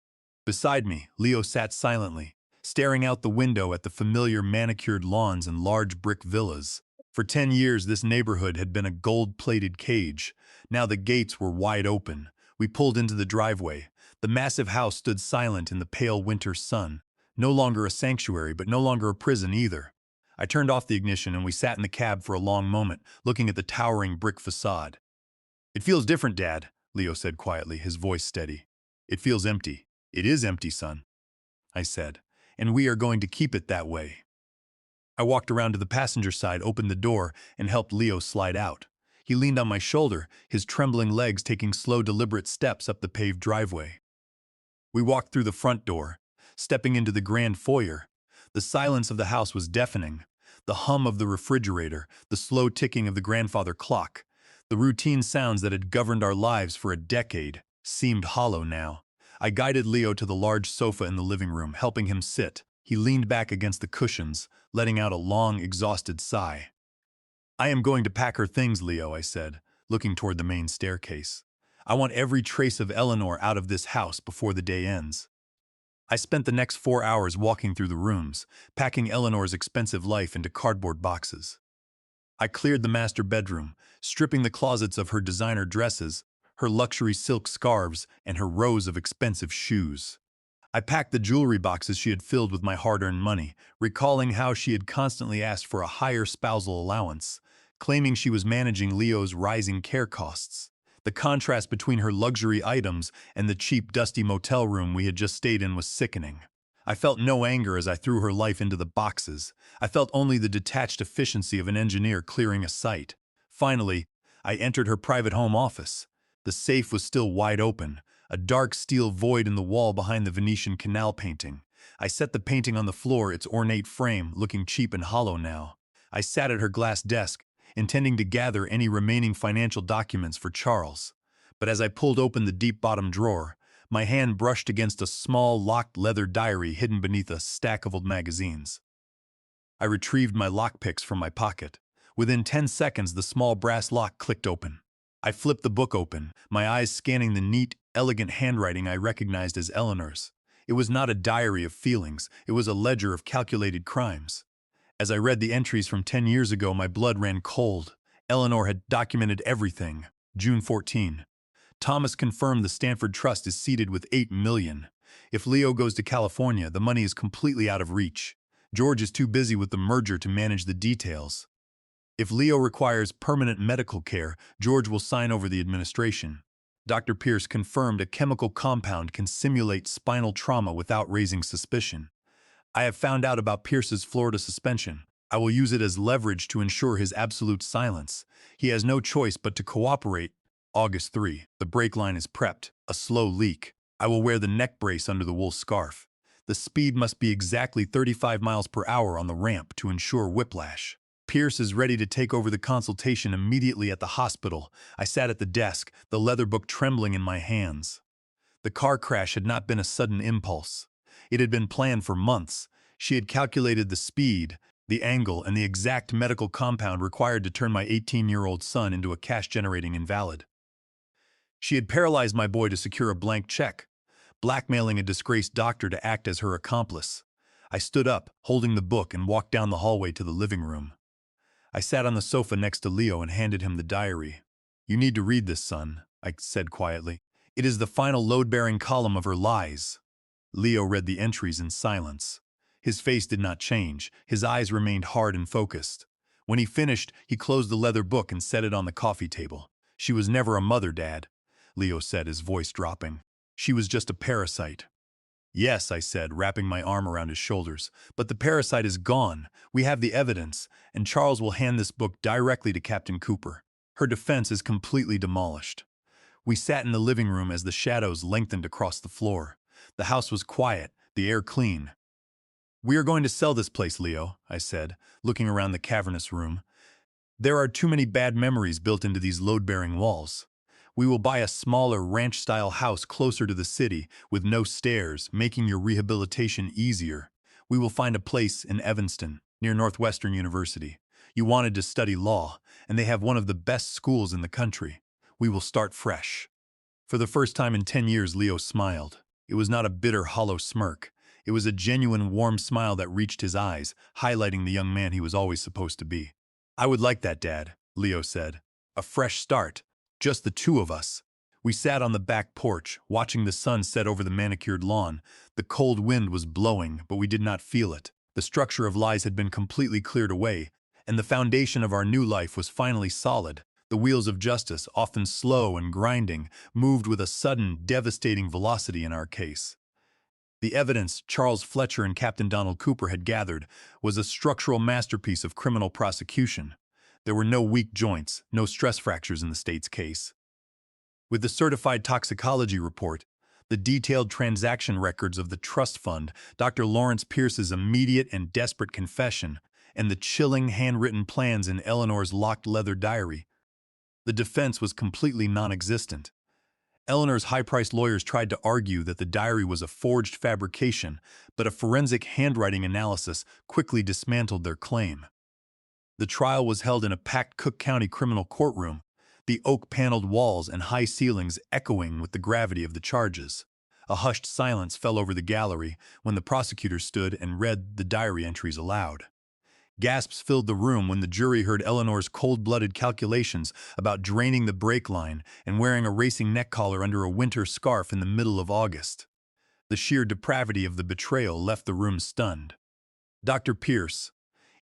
Beside me, Leo sat silently, staring out the window at the familiar manicured lawns and large brick villas. For 10 years, this neighborhood had been a gold-plated cage. Now the gates were wide open. We pulled into the driveway. The massive house stood silent in the pale winter sun. No longer a sanctuary, but no longer a prison either. I turned off the ignition and we sat in the cab for a long moment, looking at the towering brick facade. "It feels different, Dad," Leo said quietly, his voice steady. "It feels empty." "It is empty, son," I said, "and we are going to keep it that way." I walked around to the passenger side, opened the door, and helped Leo slide out. He leaned on my shoulder, his trembling legs taking slow, deliberate steps up the paved driveway. We walked through the front door, stepping into the grand foyer. The silence of the house was deafening. The hum of the refrigerator, the slow ticking of the grandfather clock, the routine sounds that had governed our lives for a decade, seemed hollow now. I guided Leo to the large sofa in the living room, helping him sit. He leaned back against the cushions, letting out a long, exhausted sigh. "I am going to pack her things, Leo," I said, looking toward the main staircase. "I want every trace of Eleanor out of this house before the day ends." I spent the next 4 hours walking through the rooms, packing Eleanor's expensive life into cardboard boxes. I cleared the master bedroom, stripping the closets of her designer dresses, her luxury silk scarves, and her rows of expensive shoes. I packed the jewelry boxes she had filled with my hard-earned money, recalling how she had constantly asked for a higher spousal allowance, claiming she was managing Leo's rising care costs. The contrast between her luxury items and the cheap, dusty motel room we had just stayed in was sickening. I felt no anger as I threw her life into the boxes. I felt only the detached efficiency of an engineer clearing a site. Finally, I entered her private home office. The safe was still wide open, a dark steel void in the wall behind the Venetian canal painting. I set the painting on the floor, its ornate frame looking cheap and hollow now. I sat at her glass desk, intending to gather any remaining financial documents for Charles. But as I pulled open the deep bottom drawer, my hand brushed against a small, locked leather diary hidden beneath a stack of old magazines. I retrieved my lockpicks from my pocket. Within 10 seconds, the small brass lock clicked open. I flipped the book open, my eyes scanning the neat, elegant handwriting I recognized as Eleanor's. It was not a diary of feelings, it was a ledger of calculated crimes. As I read the entries from 10 years ago, my blood ran cold. Eleanor had documented everything. June 14. Thomas confirmed the Stanford Trust is seated with $8 million. If Leo goes to California, the money is completely out of reach. George is too busy with the merger to manage the details. If Leo requires permanent medical care, George will sign over the administration. Dr. Pierce confirmed a chemical compound can simulate spinal trauma without raising suspicion. I have found out about Pierce's Florida suspension. I will use it as leverage to ensure his absolute silence. He has no choice but to cooperate. August 3. The brake line is prepped. A slow leak. I will wear the neck brace under the wool scarf. The speed must be exactly 35 miles per hour on the ramp to ensure whiplash. Pierce is ready to take over the consultation immediately at the hospital. I sat at the desk, the leather book trembling in my hands. The car crash had not been a sudden impulse. It had been planned for months. She had calculated the speed, the angle, and the exact medical compound required to turn my 18-year-old son into a cash-generating invalid. She had paralyzed my boy to secure a blank check, blackmailing a disgraced doctor to act as her accomplice. I stood up, holding the book, and walked down the hallway to the living room. I sat on the sofa next to Leo and handed him the diary. "You need to read this, son," I said quietly. "It is the final load-bearing column of her lies." Leo read the entries in silence. His face did not change. His eyes remained hard and focused. When he finished, he closed the leather book and set it on the coffee table. "She was never a mother, Dad," Leo said, his voice dropping. "She was just a parasite." "Yes," I said, wrapping my arm around his shoulders. "But the parasite is gone. We have the evidence, and Charles will hand this book directly to Captain Cooper. Her defense is completely demolished." We sat in the living room as the shadows lengthened across the floor. The house was quiet, the air clean. "We are going to sell this place, Leo," I said, looking around the cavernous room. "There are too many bad memories built into these load-bearing walls. We will buy a smaller ranch-style house closer to the city, with no stairs, making your rehabilitation easier. We will find a place in Evanston, near Northwestern University. You wanted to study law, and they have one of the best schools in the country. We will start fresh." For the first time in 10 years, Leo smiled. It was not a bitter, hollow smirk. It was a genuine warm smile that reached his eyes, highlighting the young man he was always supposed to be. "I would like that, Dad," Leo said. "A fresh start. Just the two of us." We sat on the back porch, watching the sun set over the manicured lawn. The cold wind was blowing, but we did not feel it. The structure of lies had been completely cleared away, and the foundation of our new life was finally solid. The wheels of justice, often slow and grinding, moved with a sudden, devastating velocity in our case. The evidence Charles Fletcher and Captain Donald Cooper had gathered was a structural masterpiece of criminal prosecution. There were no weak joints, no stress fractures in the state's case. With the certified toxicology report, the detailed transaction records of the trust fund, Dr. Lawrence Pierce's immediate and desperate confession, and the chilling handwritten plans in Eleanor's locked leather diary, the defense was completely non-existent. Eleanor's high-priced lawyers tried to argue that the diary was a forged fabrication, but a forensic handwriting analysis quickly dismantled their claim. The trial was held in a packed Cook County criminal courtroom, the oak-paneled walls and high ceilings echoing with the gravity of the charges. A hushed silence fell over the gallery when the prosecutor stood and read the diary entries aloud. Gasps filled the room when the jury heard Eleanor's cold-blooded calculations about draining the brake line and wearing a racing neck collar under a winter scarf in the middle of August. The sheer depravity of the betrayal left the room stunned. Dr. Pierce,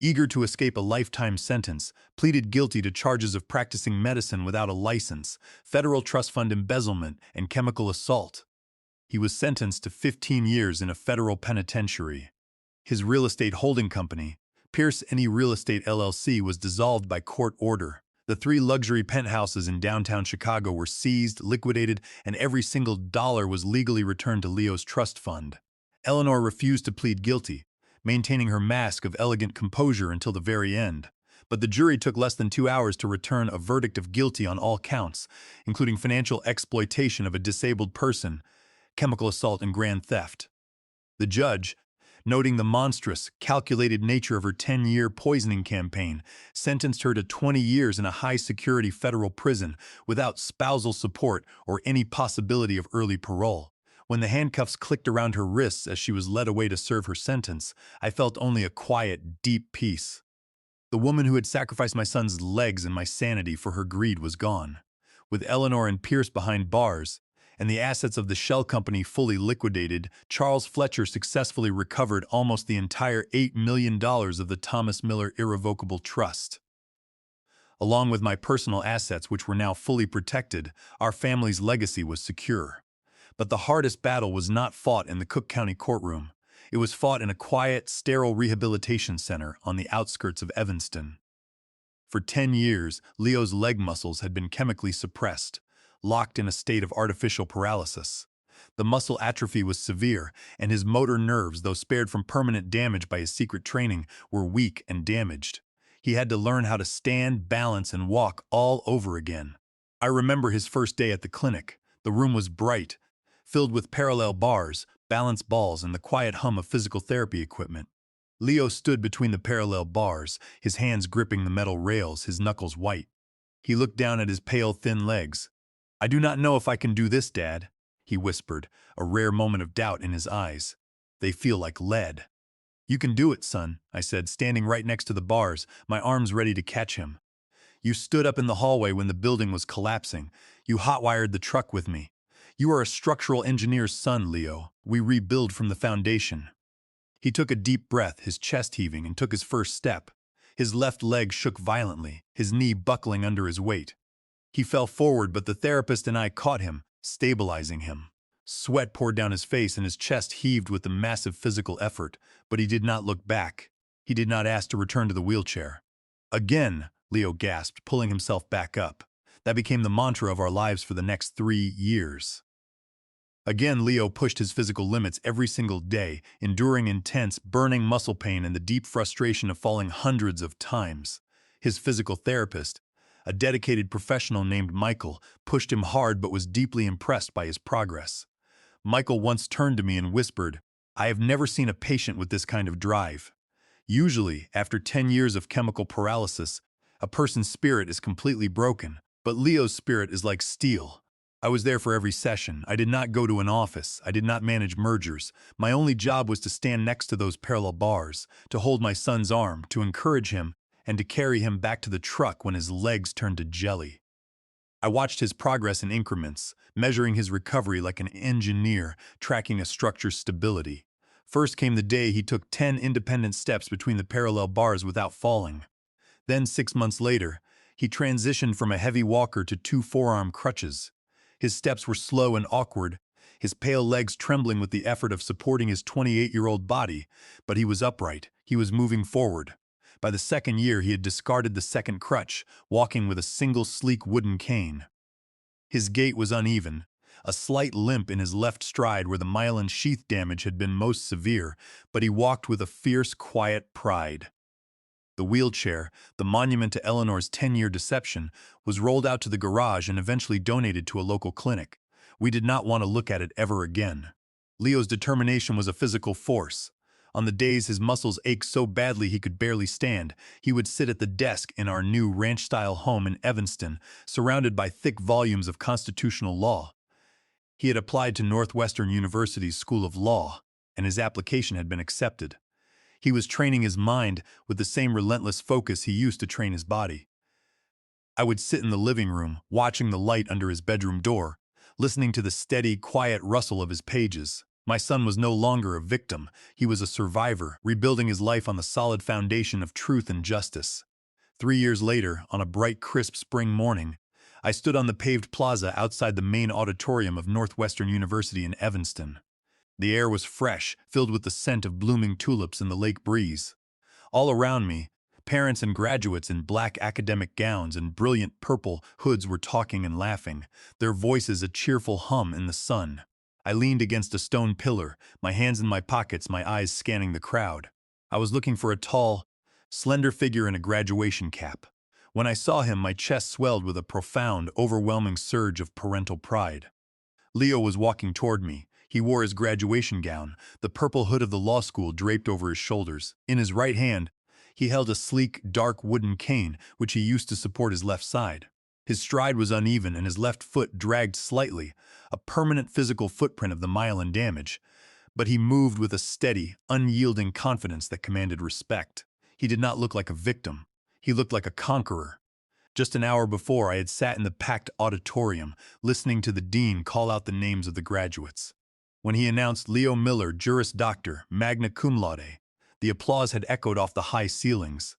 eager to escape a lifetime sentence, pleaded guilty to charges of practicing medicine without a license, federal trust fund embezzlement, and chemical assault. He was sentenced to 15 years in a federal penitentiary. His real estate holding company, Pierce & Real Estate LLC, was dissolved by court order. The 3 luxury penthouses in downtown Chicago were seized, liquidated, and every single dollar was legally returned to Leo's trust fund. Eleanor refused to plead guilty, maintaining her mask of elegant composure until the very end. But the jury took less than 2 hours to return a verdict of guilty on all counts, including financial exploitation of a disabled person, chemical assault, and grand theft. The judge, noting the monstrous, calculated nature of her 10-year poisoning campaign, sentenced her to 20 years in a high-security federal prison without spousal support or any possibility of early parole. When the handcuffs clicked around her wrists as she was led away to serve her sentence, I felt only a quiet, deep peace. The woman who had sacrificed my son's legs and my sanity for her greed was gone. With Eleanor and Pierce behind bars, and the assets of the shell company fully liquidated, Charles Fletcher successfully recovered almost the entire $8 million of the Thomas Miller Irrevocable Trust. Along with my personal assets, which were now fully protected, our family's legacy was secure. But the hardest battle was not fought in the Cook County courtroom. It was fought in a quiet, sterile rehabilitation center on the outskirts of Evanston. For 10 years, Leo's leg muscles had been chemically suppressed, locked in a state of artificial paralysis. The muscle atrophy was severe, and his motor nerves, though spared from permanent damage by his secret training, were weak and damaged. He had to learn how to stand, balance, and walk all over again. I remember his first day at the clinic. The room was bright, filled with parallel bars, balance balls, and the quiet hum of physical therapy equipment. Leo stood between the parallel bars, his hands gripping the metal rails, his knuckles white. He looked down at his pale, thin legs. "I do not know if I can do this, Dad," he whispered, a rare moment of doubt in his eyes. "They feel like lead." "You can do it, son," I said, standing right next to the bars, my arms ready to catch him. "You stood up in the hallway when the building was collapsing. You hotwired the truck with me. You are a structural engineer's son, Leo. We rebuild from the foundation." He took a deep breath, his chest heaving, and took his first step. His left leg shook violently, his knee buckling under his weight. He fell forward, but the therapist and I caught him, stabilizing him. Sweat poured down his face and his chest heaved with the massive physical effort, but he did not look back. He did not ask to return to the wheelchair. "Again," Leo gasped, pulling himself back up. That became the mantra of our lives for the next 3 years. Again, Leo pushed his physical limits every single day, enduring intense, burning muscle pain and the deep frustration of falling hundreds of times. His physical therapist, a dedicated professional named Michael, pushed him hard but was deeply impressed by his progress. Michael once turned to me and whispered, "I have never seen a patient with this kind of drive. Usually, after 10 years of chemical paralysis, a person's spirit is completely broken, but Leo's spirit is like steel. I was there for every session. I did not go to an office. I did not manage mergers. My only job was to stand next to those parallel bars, to hold my son's arm, to encourage him, and to carry him back to the truck when his legs turned to jelly. I watched his progress in increments, measuring his recovery like an engineer tracking a structure's stability. First came the day he took 10 independent steps between the parallel bars without falling. Then, 6 months later, he transitioned from a heavy walker to 2 forearm crutches. His steps were slow and awkward, his pale legs trembling with the effort of supporting his 28-year-old body, but he was upright, he was moving forward. By the second year, he had discarded the second crutch, walking with a single sleek wooden cane. His gait was uneven, a slight limp in his left stride where the myelin sheath damage had been most severe, but he walked with a fierce, quiet pride. The wheelchair, the monument to Eleanor's 10-year deception, was rolled out to the garage and eventually donated to a local clinic. We did not want to look at it ever again. Leo's determination was a physical force. On the days his muscles ached so badly he could barely stand, he would sit at the desk in our new ranch-style home in Evanston, surrounded by thick volumes of constitutional law. He had applied to Northwestern University's School of Law, and his application had been accepted. He was training his mind with the same relentless focus he used to train his body. I would sit in the living room, watching the light under his bedroom door, listening to the steady, quiet rustle of his pages. My son was no longer a victim. He was a survivor, rebuilding his life on the solid foundation of truth and justice. 3 years later, on a bright, crisp spring morning, I stood on the paved plaza outside the main auditorium of Northwestern University in Evanston. The air was fresh, filled with the scent of blooming tulips in the lake breeze. All around me, parents and graduates in black academic gowns and brilliant purple hoods were talking and laughing, their voices a cheerful hum in the sun. I leaned against a stone pillar, my hands in my pockets, my eyes scanning the crowd. I was looking for a tall, slender figure in a graduation cap. When I saw him, my chest swelled with a profound, overwhelming surge of parental pride. Leo was walking toward me. He wore his graduation gown, the purple hood of the law school draped over his shoulders. In his right hand, he held a sleek, dark wooden cane, which he used to support his left side. His stride was uneven and his left foot dragged slightly, a permanent physical footprint of the myelin damage. But he moved with a steady, unyielding confidence that commanded respect. He did not look like a victim. He looked like a conqueror. Just an hour before, I had sat in the packed auditorium, listening to the dean call out the names of the graduates. When he announced Leo Miller, Juris Doctor, magna cum laude, the applause had echoed off the high ceilings.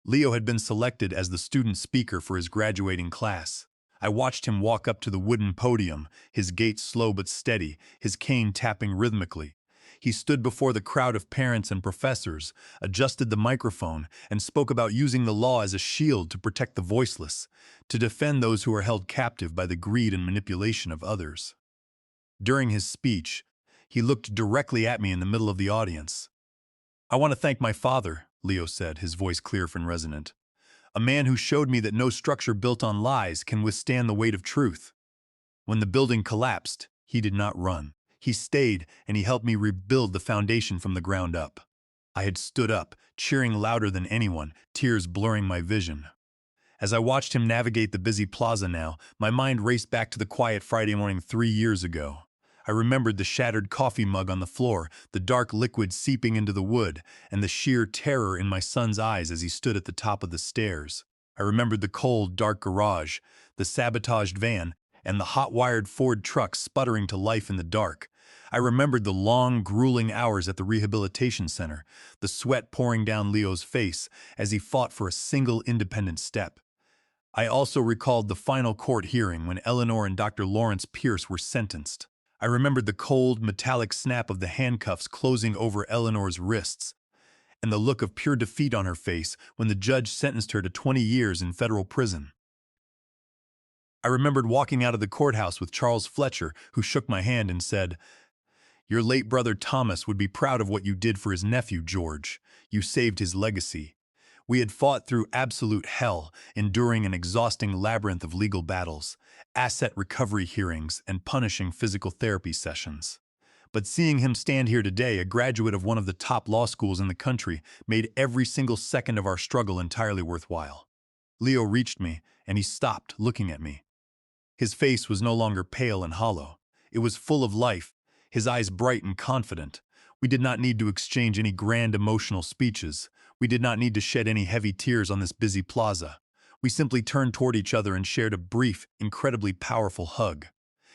Leo had been selected as the student speaker for his graduating class. I watched him walk up to the wooden podium, his gait slow but steady, his cane tapping rhythmically. He stood before the crowd of parents and professors, adjusted the microphone, and spoke about using the law as a shield to protect the voiceless, to defend those who are held captive by the greed and manipulation of others. During his speech, he looked directly at me in the middle of the audience. "I want to thank my father," Leo said, his voice clear and resonant. "A man who showed me that no structure built on lies can withstand the weight of truth. When the building collapsed, he did not run. He stayed, and he helped me rebuild the foundation from the ground up." I had stood up, cheering louder than anyone, tears blurring my vision. As I watched him navigate the busy plaza now, my mind raced back to the quiet Friday morning 3 years ago. I remembered the shattered coffee mug on the floor, the dark liquid seeping into the wood, and the sheer terror in my son's eyes as he stood at the top of the stairs. I remembered the cold, dark garage, the sabotaged van, and the hot-wired Ford truck sputtering to life in the dark. I remembered the long, grueling hours at the rehabilitation center, the sweat pouring down Leo's face as he fought for a single independent step. I also recalled the final court hearing when Eleanor and Dr. Lawrence Pierce were sentenced. I remembered the cold, metallic snap of the handcuffs closing over Eleanor's wrists, and the look of pure defeat on her face when the judge sentenced her to 20 years in federal prison. I remembered walking out of the courthouse with Charles Fletcher, who shook my hand and said, "Your late brother Thomas would be proud of what you did for his nephew, George. You saved his legacy." We had fought through absolute hell, enduring an exhausting labyrinth of legal battles, asset recovery hearings, and punishing physical therapy sessions. But seeing him stand here today, a graduate of one of the top law schools in the country, made every single second of our struggle entirely worthwhile. Leo reached me, and he stopped, looking at me. His face was no longer pale and hollow. It was full of life, his eyes bright and confident. We did not need to exchange any grand emotional speeches. We did not need to shed any heavy tears on this busy plaza. We simply turned toward each other and shared a brief, incredibly powerful hug.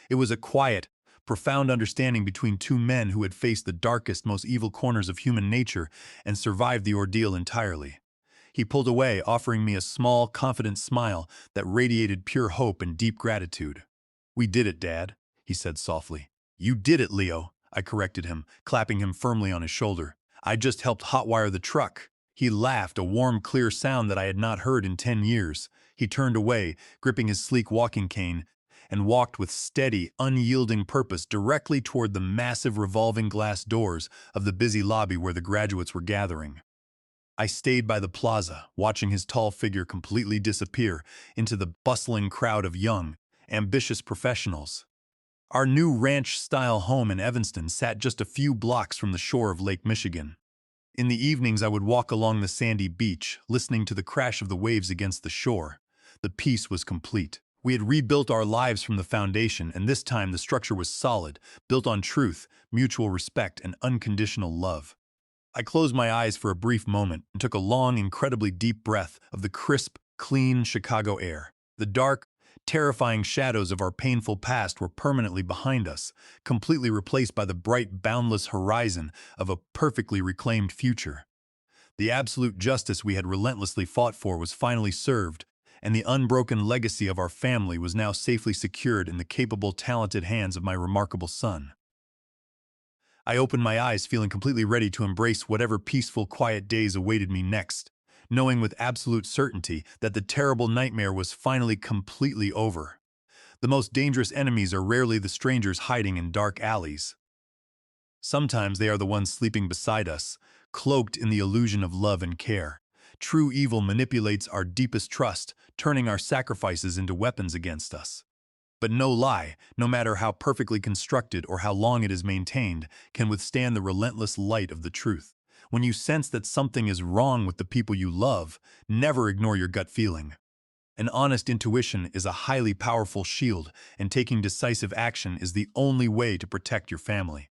It was a quiet, profound understanding between two men who had faced the darkest, most evil corners of human nature and survived the ordeal entirely. He pulled away, offering me a small, confident smile that radiated pure hope and deep gratitude. "We did it, Dad," he said softly. "You did it, Leo," I corrected him, clapping him firmly on his shoulder. "I just helped hotwire the truck." He laughed, a warm, clear sound that I had not heard in 10 years. He turned away, gripping his sleek walking cane, and walked with steady, unyielding purpose directly toward the massive revolving glass doors of the busy lobby where the graduates were gathering. I stayed by the plaza, watching his tall figure completely disappear into the bustling crowd of young, ambitious professionals. Our new ranch-style home in Evanston sat just a few blocks from the shore of Lake Michigan. In the evenings, I would walk along the sandy beach, listening to the crash of the waves against the shore. The peace was complete. We had rebuilt our lives from the foundation, and this time the structure was solid, built on truth, mutual respect, and unconditional love. I closed my eyes for a brief moment and took a long, incredibly deep breath of the crisp, clean Chicago air. The dark, terrifying shadows of our painful past were permanently behind us, completely replaced by the bright, boundless horizon of a perfectly reclaimed future. The absolute justice we had relentlessly fought for was finally served, and the unbroken legacy of our family was now safely secured in the capable, talented hands of my remarkable son. I opened my eyes feeling completely ready to embrace whatever peaceful, quiet days awaited me next, knowing with absolute certainty that the terrible nightmare was finally completely over. The most dangerous enemies are rarely the strangers hiding in dark alleys. Sometimes they are the ones sleeping beside us, cloaked in the illusion of love and care. True evil manipulates our deepest trust, turning our sacrifices into weapons against us. But no lie, no matter how perfectly constructed or how long it is maintained, can withstand the relentless light of the truth. When you sense that something is wrong with the people you love, never ignore your gut feeling. An honest intuition is a highly powerful shield, and taking decisive action is the only way to protect your family.